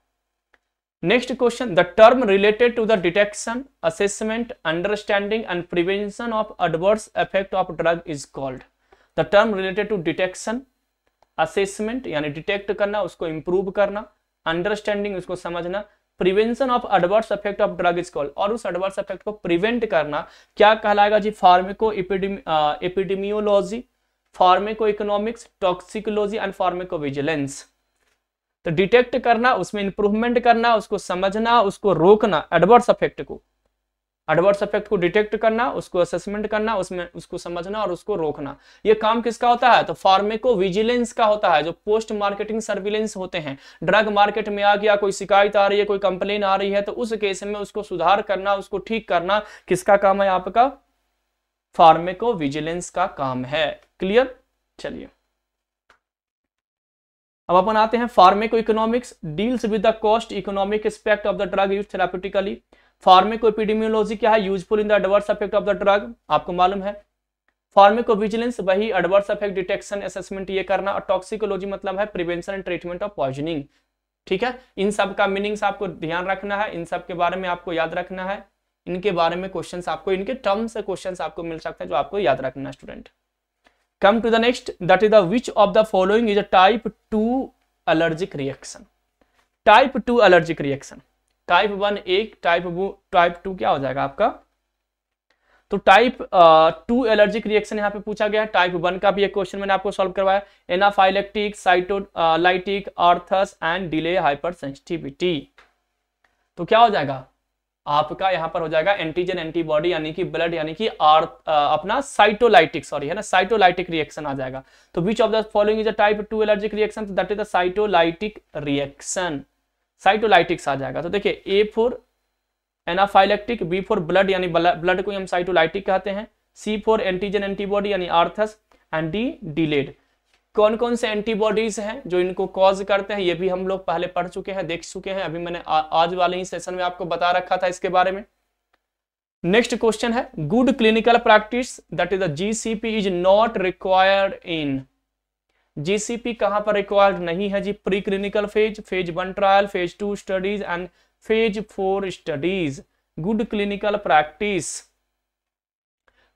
Next question, the term related to the detection, assessment, understanding and prevention of adverse effect of drug is called. The term related to detection, assessment यानी डिटेक्ट करना, उसको इंप्रूव करना, अंडरस्टैंडिंग उसको समझना, prevention of adverse effect of drug is called, और उस adverse effect को prevent करना क्या कहलाएगा जी, pharmacoepidemiology, pharmacoeconomics, toxicology and pharmacovigilance. तो डिटेक्ट करना, उसमें इंप्रूवमेंट करना, उसको समझना, उसको रोकना, एडवर्स इफेक्ट को डिटेक्ट करना, उसको असेसमेंट करना, उसमें उसको समझना और उसको रोकना। ये काम किसका होता है, तो फार्मेकोविजिलेंस का होता है, जो पोस्ट मार्केटिंग सर्विलेंस होते हैं। ड्रग मार्केट में आ गया, कोई शिकायत आ रही है, कोई कंप्लेन आ रही है, तो उस केस में उसको सुधार करना, उसको ठीक करना किसका काम है, आपका फार्मेकोविजिलेंस का काम है। क्लियर। चलिए, अब अपन आते हैं pharmaco economics, deals with the cost economic aspect of the drug use therapeutically. Pharmaco epidemiology क्या है, useful in the adverse effect of the drug, आपको मालूम है। फार्मेकोविजिलेंस वही एडवर्स इफेक्ट डिटेक्शन असेसमेंट ये करना, और टॉक्सिकोलॉजी मतलब है prevention and treatment of poisoning. ठीक है, इन सब का मीनिंग्स आपको ध्यान रखना है, इन सब के बारे में आपको याद रखना है, इनके बारे में क्वेश्चंस आपको, इनके टर्म्स से क्वेश्चंस आपको मिल सकते हैं जो आपको याद रखना है student. Come to the next, that is the which of the following is a type 2 allergic reaction. Type 2 allergic reaction, type 1 एक, type 2 क्या हो जाएगा आपका, तो टाइप 2 एलर्जिक रिएक्शन यहाँ पे पूछा गया है। टाइप 1 का भी एक क्वेश्चन मैंने आपको सॉल्व करवाया, anaphylactic, cytolytic, Arthus and delay hypersensitivity. तो क्या हो जाएगा आपका, यहाँ पर हो जाएगा एंटीजन एंटीबॉडी यानी कि ब्लड यानी कि अपना साइटोलाइटिक, सॉरी है ना, साइटोलाइटिक रिएक्शन आ जाएगा। तो which of the following is a type 2 allergic reaction, तो that is the cytolytic reaction, cytolytics आ जाएगा। तो देखिए, A for anaphylactic, B for blood यानी ब्लड को हम साइटोलाइटिक कहते हैं, सी फॉर एंटीजन एंटीबॉडी यानी आर्थस, एंड डी डिलेड। कौन कौन से एंटीबॉडीज हैं जो इनको कॉज करते हैं, ये भी हम लोग पहले पढ़ चुके हैं, देख चुके हैं, अभी मैंने आज वाले ही सेशन में आपको बता रखा था इसके बारे में। नेक्स्ट क्वेश्चन है, good clinical practice, that is the GCP is not required in. GCP कहां पर रिक्वायर्ड नहीं है जी, pre clinical phase, phase 1 trial, phase 2 studies and phase 4 studies. Good clinical practice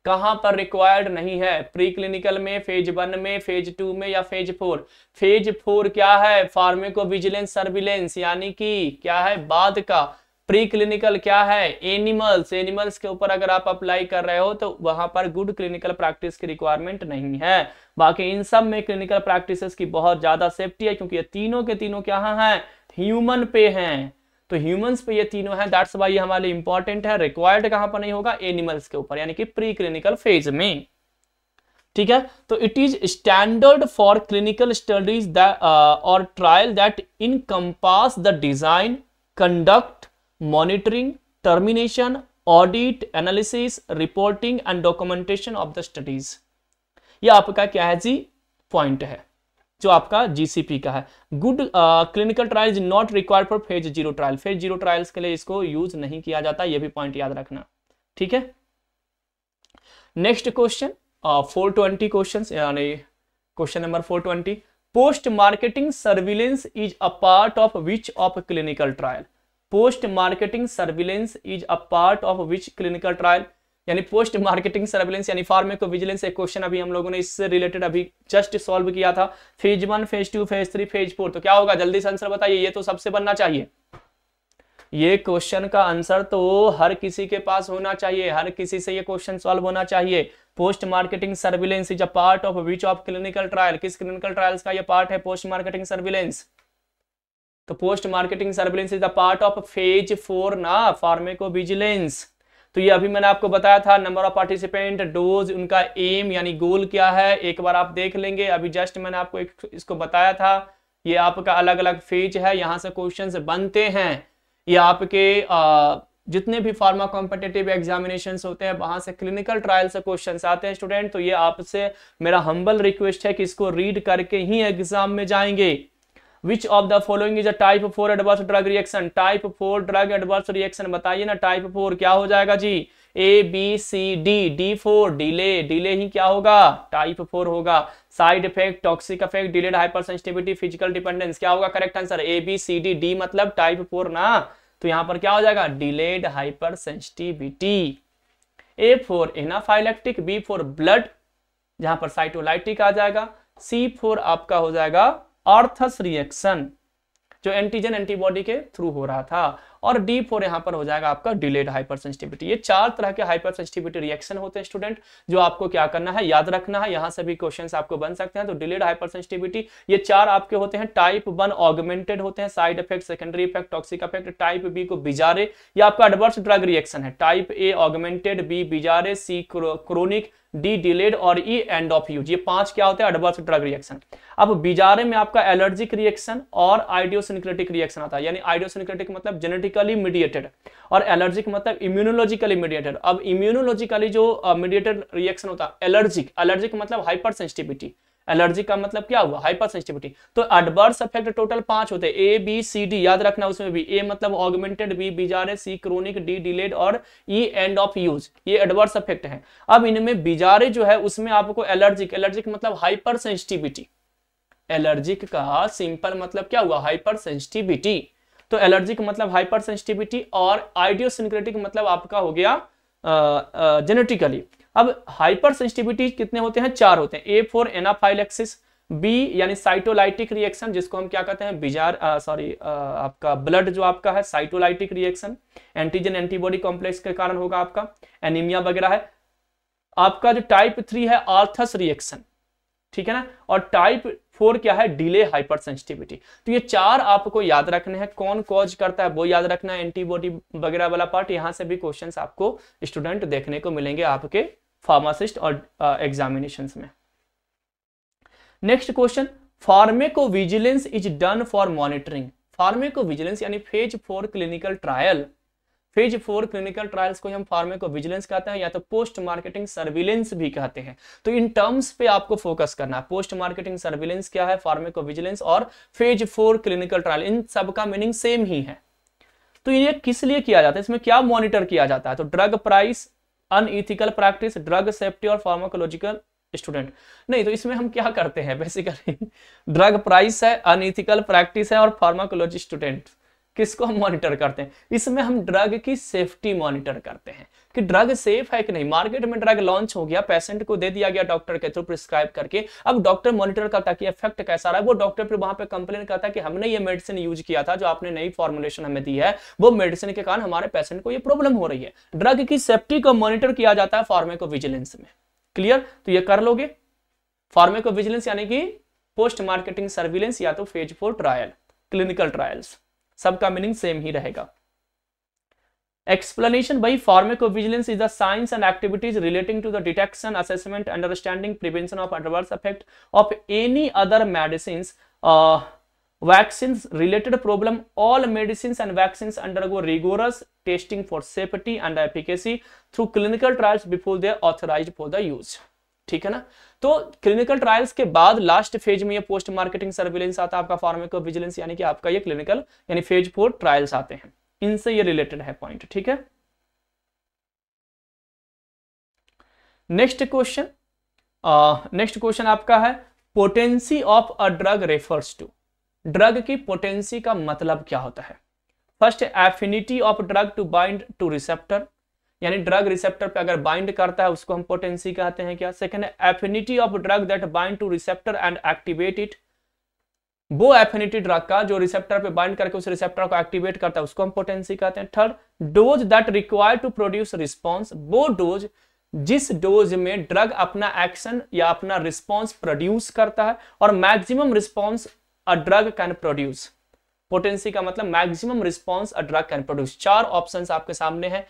कहां पर रिक्वायर्ड नहीं है, प्री क्लिनिकल में, फेज 1 में, फेज 2 में या फेज 4। फेज 4 क्या है, फार्मेकोविजिलेंस सर्विलेंस यानी कि क्या है, बाद का। प्री क्लिनिकल क्या है, एनिमल्स के ऊपर अगर आप अप्लाई कर रहे हो तो वहां पर गुड क्लिनिकल प्रैक्टिस की रिक्वायरमेंट नहीं है। बाकी इन सब में क्लिनिकल प्रैक्टिसेस की बहुत ज्यादा सेफ्टी है, क्योंकि ये तीनों के तीनों क्या हैं, ह्यूमन पे हैं। तो ह्यूमंस पे ये तीनों हैं, दैट्स व्हाई ये हमारे लिए इंपॉर्टेंट है। रिक्वायर्ड कहां पर नहीं होगा, एनिमल्स के ऊपर यानी कि प्री क्लिनिकल फेज में। ठीक है, तो it is standard for clinical studies और trial that encompass the design, conduct, monitoring, termination, audit, analysis, reporting and documentation of the studies. ये आपका क्या है जी, पॉइंट है जो आपका जीसीपी का है। Good clinical trial is not required for phase 0 trial, phase 0 trials के लिए इसको यूज नहीं किया जाता, ये भी पॉइंट याद रखना। ठीक है, नेक्स्ट क्वेश्चन 420 क्वेश्चन, यानी question number 420, post marketing surveillance is a part of which of clinical trial. Post marketing surveillance is a part of which clinical trial, यानी पोस्ट मार्केटिंग सर्विलेंस यानी फार्माकोविजिलेंस। एक question अभी हम लोगों ने इससे related अभी जस्ट सॉल्व किया था, फेज 1, फेज 2, फेज 3, फेज 4। तो क्या होगा, जल्दी से आंसर बताइए, ये तो सबसे बनना चाहिए। ये क्वेश्चन का आंसर तो हर किसी के पास होना चाहिए, हर किसी से ये क्वेश्चन सॉल्व होना चाहिए। Post marketing surveillance is a part of which of clinical trial, किस क्लिनिकल ट्रायल्स का ये पार्ट है पोस्ट मार्केटिंग सर्विलेंस। तो post marketing surveillance is a part of phase 4 ना, फार्माकोविजिलेंस। तो ये अभी मैंने आपको बताया था, नंबर ऑफ पार्टिसिपेंट, डोज, उनका एम यानी गोल क्या है, एक बार आप देख लेंगे। अभी जस्ट मैंने आपको इसको बताया था, ये आपका अलग अलग फेज है, यहाँ से क्वेश्चंस बनते हैं। ये आपके जितने भी फार्मा कॉम्पिटिटिव एग्जामिनेशंस होते हैं वहां से क्लिनिकल ट्रायल से क्वेश्चंस आते हैं स्टूडेंट। तो ये आपसे मेरा हम्बल रिक्वेस्ट है कि इसको रीड करके ही एग्जाम में जाएंगे। विच of the following is a type 4 adverse drug reaction, type 4 drug adverse reaction बताइए ना। टाइप 4 क्या हो जाएगा जी, ABCD, D4 डिले, डिले ही क्या होगा, टाइप 4 होगा। Side effect, toxic effect, delayed hyper sensitivity, physical dependence, क्या होगा करेक्ट आंसर, ABCD, D मतलब टाइप 4 ना। तो यहां पर क्या हो जाएगा, delayed hyper sensitivity. A4 anaphylactic, B4 blood, जहां पर साइटोलाइटिक आ जाएगा। C4 आपका हो जाएगा ऑर्थस रिएक्शन, जो एंटीजन एंटीबॉडी के थ्रू हो रहा था। और D4 यहां पर हो जाएगा आपका डिलेड हाइपर सेंसिटिविटी। ये 4 तरह के हाइपर सेंसिटिविटी रिएक्शन होते हैं स्टूडेंट, जो आपको क्या करना है, याद रखना है। यहां से भी क्वेश्चंस आपको बन सकते हैं। तो डिलेड हाइपर सेंसिटिविटी ये 4 आपके होते हैं। टाइप 1 ऑगमेंटेड होते हैं, side effect, secondary effect, toxic effect. Type B को बिजारे, ये आपका एडवर्स ड्रग रिएक्शन है। Type A augmented, B bizarre, C chronic, D delayed और ई एंड ऑफ यूज। ये 5 क्या होते हैं, एडवर्स ड्रग रिएक्शन। अब बिजारे में आपका एलर्जिक रिएक्शन और आइडियोसिंक्रेटिक रिएक्शन आता है, यानी आइडियोसिंक्रेटिक मतलब जेनेटिकली मीडिएटेड और एलर्जिक मतलब इम्यूनोलॉजिकली मीडिएटेड। अब इम्यूनोलॉजिकली जो मीडिएटेड रिएक्शन होता है एलर्जिक, एलर्जिक मतलब हाइपर सेंसिटिविटी, एलर्जी का मतलब क्या हुआ, हाइपर सेंसिटिविटी। तो एडवर्स इफेक्ट टोटल 5 होते हैं, ABCD याद रखना। उसमें भी A मतलब augmented, B बिजारे, C chronic, D delayed और E एंड ऑफ यूज, ये एडवर्स इफेक्ट है। अब इनमें बिजारे जो है उसमें आपको एलर्जिक, एलर्जिक मतलब हाइपर सेंसिटिविटी, एलर्जिक का सिंपल मतलब क्या हुआ, हाइपर सेंसिटिविटी। तो एलर्जिक मतलब हाइपर सेंसिटिविटी और आइडियोसिंक्रेटिक मतलब आपका हो गया जेनेटिकली। अब हाइपर सेंसिटिविटी कितने होते हैं, 4 होते हैं। A4 एनाफाइलेक्सिस, B यानी साइटोलाइटिक रिएक्शन, जिसको हम क्या कहते हैं बिजार आपका ब्लड जो आपका है साइटोलाइटिक रिएक्शन, एंटीजन एंटीबॉडी कॉम्प्लेक्स के कारण होगा आपका, एनीमिया वगैरह है। आपका जो टाइप 3 है ऑर्थस रिएक्शन, ठीक है ना। और टाइप 4 क्या है, डिले हाइपर सेंसिटिविटी। तो ये 4 आपको याद रखने हैं, कौन कॉज करता है वो याद रखना है, एंटीबॉडी वगैरह वाला पार्ट। यहां से भी क्वेश्चंस आपको स्टूडेंट देखने को मिलेंगे आपके फार्मासिस्ट और एग्जामिनेशंस में। Next question, pharmacovigilance is done for monitoring. Pharmacovigilance यानी phase 4 clinical trial, phase 4 clinical trials को हम फार्माकोविजिलेंस कहते हैं या तो पोस्ट मार्केटिंग सर्विलेंस भी कहते हैं। तो इन टर्म्स पे आपको फोकस करना है, पोस्ट मार्केटिंग सर्विलेंस क्या है, फार्माकोविजिलेंस और फेज 4 क्लिनिकल ट्रायल, इन सबका मीनिंग सेम ही है। तो ये किस लिए किया जाता है, इसमें क्या मॉनिटर किया जाता है, तो drug price, unethical practice, drug safety और फार्माकोलॉजिकल स्टूडेंट नहीं। तो इसमें हम क्या करते हैं बेसिकली, ड्रग प्राइस है, अनइथिकल प्रैक्टिस है और फार्माकोलॉजी स्टूडेंट, किसको हम मॉनिटर करते हैं, इसमें हम ड्रग की सेफ्टी मॉनिटर करते हैं कि ड्रग सेफ है कि नहीं। मार्केट में ड्रग लॉन्च हो गया, पेशेंट को दे दिया गया डॉक्टर के थ्रू प्रिस्क्राइब करके, अब डॉक्टर मॉनिटर करता है कि इफेक्ट कैसा रहा है। वो डॉक्टर फिर वहां पे कंप्लेन करता है कि हमने ये मेडिसिन यूज किया था, जो आपने नई फॉर्मुलेशन हमें दी है, वो मेडिसिन के कारण हमारे पेशेंट को ये प्रॉब्लम हो रही है। ड्रग की सेफ्टी को मॉनिटर किया जाता है फार्माकोविजिलेंस में। क्लियर, तो ये कर लोगे। फार्माकोविजिलेंस यानी कि पोस्ट मार्केटिंग सर्विलेंस या तो फेज 4 ट्रायल, क्लिनिकल ट्रायल्स, सबका मीनिंग सेम ही रहेगा। एक्सप्लेनेशन भाई, pharmacovigilance is the science and activities relating to the detection, assessment, understanding, prevention of adverse effect of any other medicines, vaccines related problem. All medicines and vaccines undergo rigorous testing for safety and efficacy through clinical trials before they are authorized for the use. ठीक है ना। तो clinical trials के बाद last phase में ये post marketing surveillance आता है आपका फार्माकोविजिलेंस, यानी कि आपका ये क्लिनिकल यानी फेज 4 ट्रायल्स आते हैं, इनसे ये रिलेटेड है पॉइंट। ठीक है, नेक्स्ट क्वेश्चन आपका है potency of a drug refers to. Drug की पोटेंसी का मतलब क्या होता है? First, affinity of drug to bind to receptor, यानी ड्रग रिसेप्टर पे अगर बाइंड करता है उसको हम पोटेंसी कहते हैं क्या? सेकंड है affinity of drug that bind to receptor and activate it, वो एफिनिटी ड्रग का जो रिसेप्टर पे बाइंड करके उस रिसेप्टर को एक्टिवेट करता है उसको हम पोटेंसी कहते हैं। Third, dose that require to produce response, वो डोज जिस डोज में ड्रग अपना एक्शन या अपना रिस्पॉन्स प्रोड्यूस करता है, और maximum response a drug can produce. Potency का मतलब maximum response a drug can produce. चार ऑप्शंस आपके सामने हैं।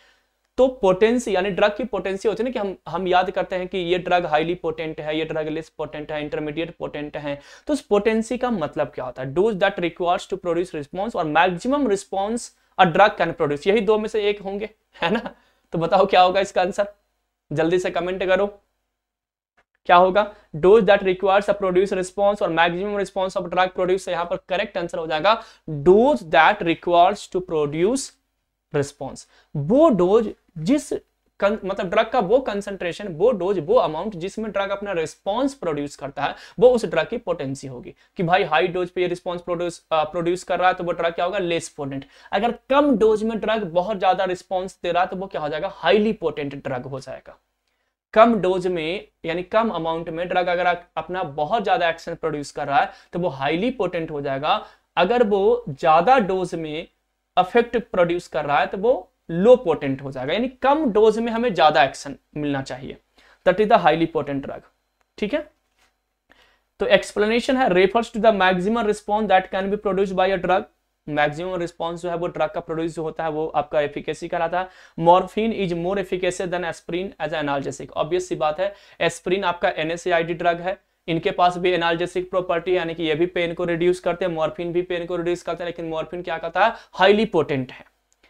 तो पोटेंसी यानी ड्रग की पोटेंसी होती है ना कि हम याद करते हैं कि ये ड्रग हाईली पोटेंट है, ये ड्रग लेस पोटेंट है, इंटरमीडिएट पोटेंट है। तो उस पोटेंसी का मतलब क्या होता है? Dose that requires to produce response or maximum response a drug can produce, यही दो में से एक होंगे, है ना? तो बताओ क्या होगा इसका आंसर, जल्दी से कमेंट करो क्या होगा? Dose that requires a produce response or maximum response of drug produce. यहां पर करेक्ट आंसर हो जाएगा dose that requires to produce response. वो डोज जिस मतलब ड्रग का वो कंसंट्रेशन, वो डोज, वो अमाउंट जिसमें ड्रग अपना रिस्पॉन्स प्रोड्यूस करता है, वो उस ड्रग की पोटेंसी होगी। कि भाई हाई डोज पे ये रिस्पॉन्स प्रोड्यूस कर रहा है तो वो ड्रग क्या होगा? Less potent. अगर कम डोज में ड्रग बहुत ज्यादा रिस्पॉन्स दे रहा है तो वो क्या हो जाएगा? हाईली पोटेंट ड्रग हो जाएगा। कम डोज में यानी कम अमाउंट में ड्रग अगर अपना बहुत ज्यादा एक्शन प्रोड्यूस कर रहा है तो वो हाईली पोटेंट हो जाएगा। अगर वो ज्यादा डोज में इफेक्ट प्रोड्यूस कर रहा है तो वो लो पोटेंट हो जाएगा। यानी कम डोज में हमें ज्यादा एक्शन मिलना चाहिए, that is the highly potent drug. ठीक है, तो एक्सप्लेनेशन है refers to the maximum response that can be produced by a drug. Maximum response जो है वो ड्रग का प्रोड्यूस जो होता है वो आपका एफिकेसी कहलाता है। Morphine is more efficacious than aspirin as analgesic. Obvious सी बात है, एस्प्रिन आपका NSAID ड्रग है, इनके पास भी एनाल्जेसिक प्रॉपर्टी, यानी कि ये भी पेन को रिड्यूस करते हैं, मॉर्फिन भी पेन को रिड्यूस करते हैं, लेकिन मॉर्फिन क्या करता है? हाईली पोटेंट है,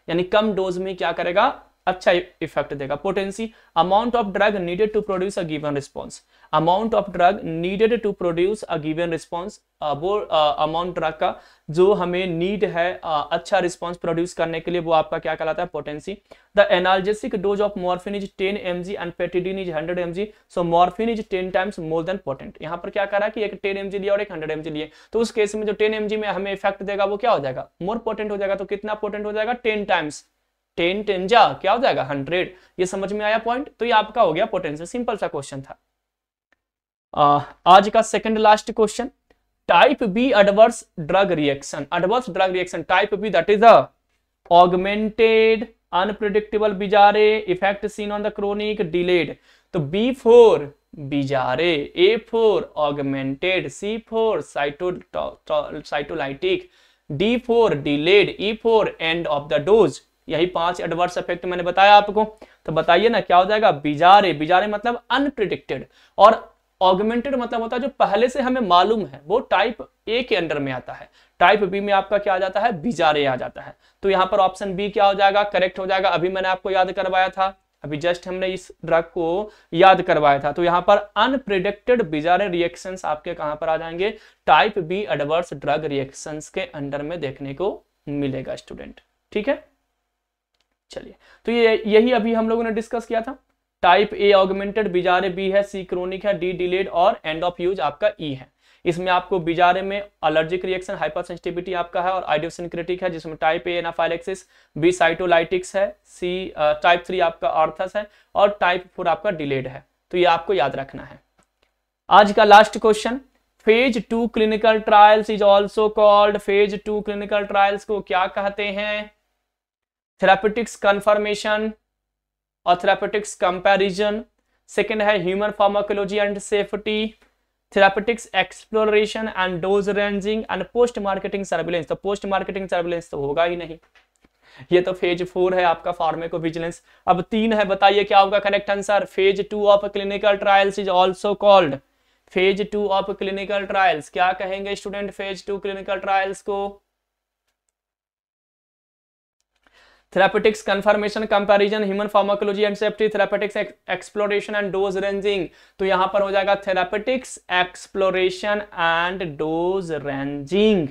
यानी कम डोज में क्या करेगा? अच्छा इफेक्ट देगा। Potency, amount of drug needed to produce a given response. Amount of drug needed to produce a given response, वो अमाउंट ड्रग का जो हमें नीड है अच्छा रिस्पॉन्स प्रोड्यूस करने के लिए, वो आपका क्या कहलाता है? Potency. The analgesic dose of morphine is 10 mg and pethidine is 100 mg, so morphine is 10 times more than potent. यहाँ पर क्या कह रहा है कि एक 10 mg लिया और एक 100 mg लिए, तो उस केस में जो 10 mg में हमें इफेक्ट देगा वो क्या हो जाएगा? मोर पोटेंट हो जाएगा। तो कितना पोटेंट हो जाएगा? 10 टाइम्स। 10 10 जा क्या हो जाएगा? 100। ये समझ में आया पॉइंट? तो ये आपका हो गया पोटेंशियल। सिंपल सा क्वेश्चन था। आज का second last question, type B adverse drug reaction. Adverse drug reaction type B, that is the augmented unpredictable bizarre effect seen on the chronic delayed. तो B4 bizarre, A4 augmented, C4 cytolytic, D4 delayed, E4 end of the dose. यही 5 adverse effect मैंने बताया आपको। तो बताइए ना क्या हो जाएगा? बिजारे, बिजारे मतलब अनप्रेडिक्टेड, और ऑगमेंटेड मतलब होता है जो पहले से हमें मालूम है, वो टाइप ए के अंडर में आता है। टाइप बी में आपका क्या आ जाता है? बिजारे आ जाता है। तो यहां पर ऑप्शन बी क्या हो जाएगा? करेक्ट हो जाएगा। अभी मैंने आपको याद करवाया था, अभी जस्ट हमने इस ड्रग को याद करवाया था। तो यहां पर अनप्रेडिक्टेड बिजारे रिएक्शंस आपके कहां पर आ जाएंगे? Type B adverse drug reactions के अंडर में देखने को मिलेगा स्टूडेंट। ठीक है, चलिए, तो यही अभी हम लोगों ने डिस्कस किया था। Type A augmented, bizarre B है, सी क्रोनिक है, डी डिलेड और एंड ऑफ यूज आपका ई है। इसमें आपको बिजारे में एलर्जिक रिएक्शन, हाइपर सेंसिटिविटी आपका है और आइडियोसिंक्रेटिक है, जिसमें टाइप ए एनाफाइलेक्सिस, बी साइटोलाइटिक्स है, सी टाइप 3 आपका आर्थस है और टाइप 4 आपका डिलेड है। तो ये आपको याद रखना है। आज का last question, phase 2 clinical trials is also called. Phase 2 clinical trials को क्या कहते हैं? थेरापेटिक्स कन्फर्मेशन और थेरापेटिक्स कंपैरिजन। सेकंड है human pharmacology and safety, therapeutics exploration and dose ranging and post marketing surveillance. तो पोस्ट मार्केटिंग सर्विलेंस तो होगा ही नहीं, ये तो फेज 4 है आपका फार्माकोविजिलेंस। अब 3 है, बताइए क्या होगा correct answer? Phase 2 of clinical trials is also called. Phase 2 of clinical trials क्या कहेंगे स्टूडेंट? फेज 2 क्लिनिकल ट्रायल्स को therapeutics confirmation, comparison, human pharmacology and safety, therapeutics exploration and dose ranging. तो यहां पर हो जाएगा therapeutics exploration and dose ranging.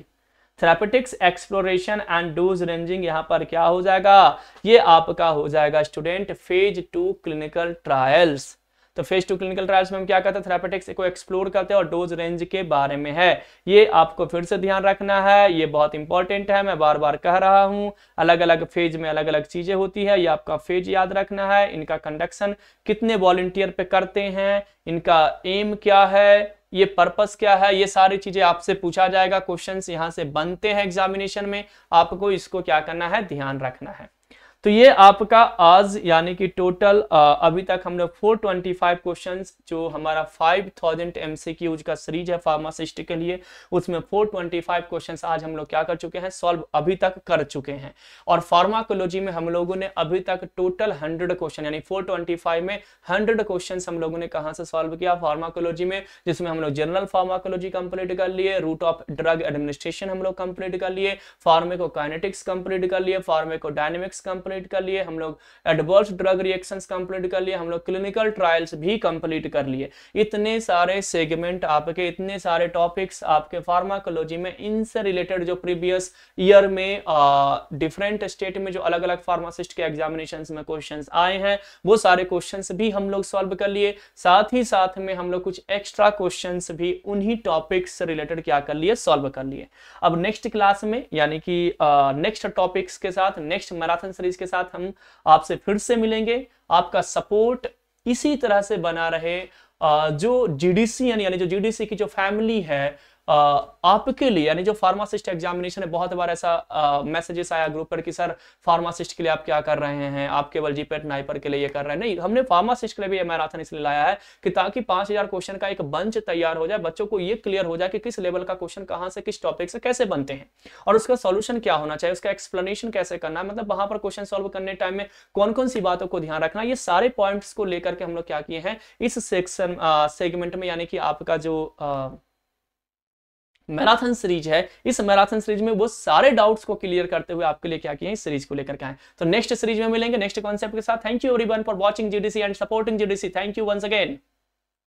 Therapeutics exploration and dose ranging यहां पर क्या हो जाएगा? ये आपका हो जाएगा स्टूडेंट फेज 2 क्लिनिकल ट्रायल्स। तो फेज 2 क्लिनिकल ट्रायल्स में हम क्या करते हैं, थेरापेटिक्स को एक्सप्लोर करते हैं और डोज रेंज के बारे में है। ये आपको फिर से ध्यान रखना है, ये बहुत इंपॉर्टेंट है, मैं बार बार कह रहा हूं। अलग अलग फेज में अलग अलग चीजें होती है, ये आपका फेज याद रखना है। इनका कंडक्शन कितने वॉलंटियर पे करते हैं, इनका एम क्या है, ये पर्पस क्या है, ये सारी चीजें आपसे पूछा जाएगा। क्वेश्चंस यहां से बनते हैं एग्जामिनेशन में, आपको इसको क्या करना है, ध्यान रखना है। तो ये आपका आज यानी कि टोटल अभी तक हम लोग 425 क्वेश्चंस, जो हमारा 5000 MCQs का सीरीज है फार्मासिस्ट के लिए, उसमें 425 क्वेश्चंस आज हम लोग क्या कर चुके हैं, सॉल्व अभी तक कर चुके हैं। और फार्माकोलॉजी में हम लोगों ने अभी तक टोटल 100 क्वेश्चन यानी 425 में 100 क्वेश्चन हम लोगों ने कहां से सॉल्व किया, फार्माकोलॉजी में, जिसमें हम लोग जनरल फार्माकोलॉजी कंप्लीट कर लिए, रूट ऑफ ड्रग एडमिनिस्ट्रेशन हम लोग कंप्लीट कर लिए, फार्माकोकाइनेटिक्स कंप्लीट कर लिए, फार्माकोडायनेमिक्स कंप्लीट कर लिए, हम लोग एडवर्स ड्रग रिएक्शंस कंप्लीट कर लिए, हम लोग क्लिनिकल ट्रायल्स भी कंप्लीट कर लिए। इतने सारे सेगमेंट आपके, इतने सारे टॉपिक्स आपके फार्माकोलॉजी में, इनसे रिलेटेड जो प्रीवियस ईयर में डिफरेंट स्टेट में जो अलग अलग फार्मासिस्ट के एग्जामिनेशंस में क्वेश्चंस आए हैं, वो सारे क्वेश्चंस भी हम लोग सॉल्व कर लिए। साथ ही साथ में हम लोग कुछ एक्स्ट्रा क्वेश्चंस भी उन्हीं टॉपिक्स से रिलेटेड क्या कर लिए, सॉल्व कर लिए। अब नेक्स्ट क्लास में यानी कि नेक्स्ट टॉपिक्स के साथ, नेक्स्ट मैराथन सीरीज के साथ हम आपसे फिर से मिलेंगे। आपका सपोर्ट इसी तरह से बना रहे। जो जीडीसी यानी जो जीडीसी की जो फैमिली है आपके लिए, यानी जो फार्मासिस्ट एग्जामिनेशन है, बहुत बार ऐसा मैसेजेस आया ग्रुप पर कि सर फार्मासिस्ट के लिए आप क्या कर रहे हैं, आप केवल जीपेट नाइपर के लिए ये कर रहे हैं। नहीं, हमने फार्मासिस्ट के लिए भी ये मैराथन इसलिए लाया है कि ताकि 5000 क्वेश्चन का एक बंच तैयार हो जाए, बच्चों को ये क्लियर हो जाए कि किस लेवल का क्वेश्चन कहां से, किस टॉपिक से कैसे बनते हैं और उसका सॉल्यूशन क्या होना चाहिए, उसका एक्सप्लेनेशन कैसे करना है, मतलब वहां पर क्वेश्चन सॉल्व करने टाइम में कौन कौन सी बातों को ध्यान रखना, ये सारे पॉइंट्स को लेकर के हम लोग क्या किए हैं इस सेक्शन सेगमेंट में, यानी कि आपका जो मैराथन सीरीज है, इस मैराथन सीरीज में वो सारे डाउट्स को क्लियर करते हुए आपके लिए क्या किए, इस सीरीज को लेकर के आए। तो नेक्स्ट सीरीज में मिलेंगे नेक्स्ट कॉन्सेप्ट के साथ। Thank you everyone for watching GDC and supporting GDC. Thank you once again.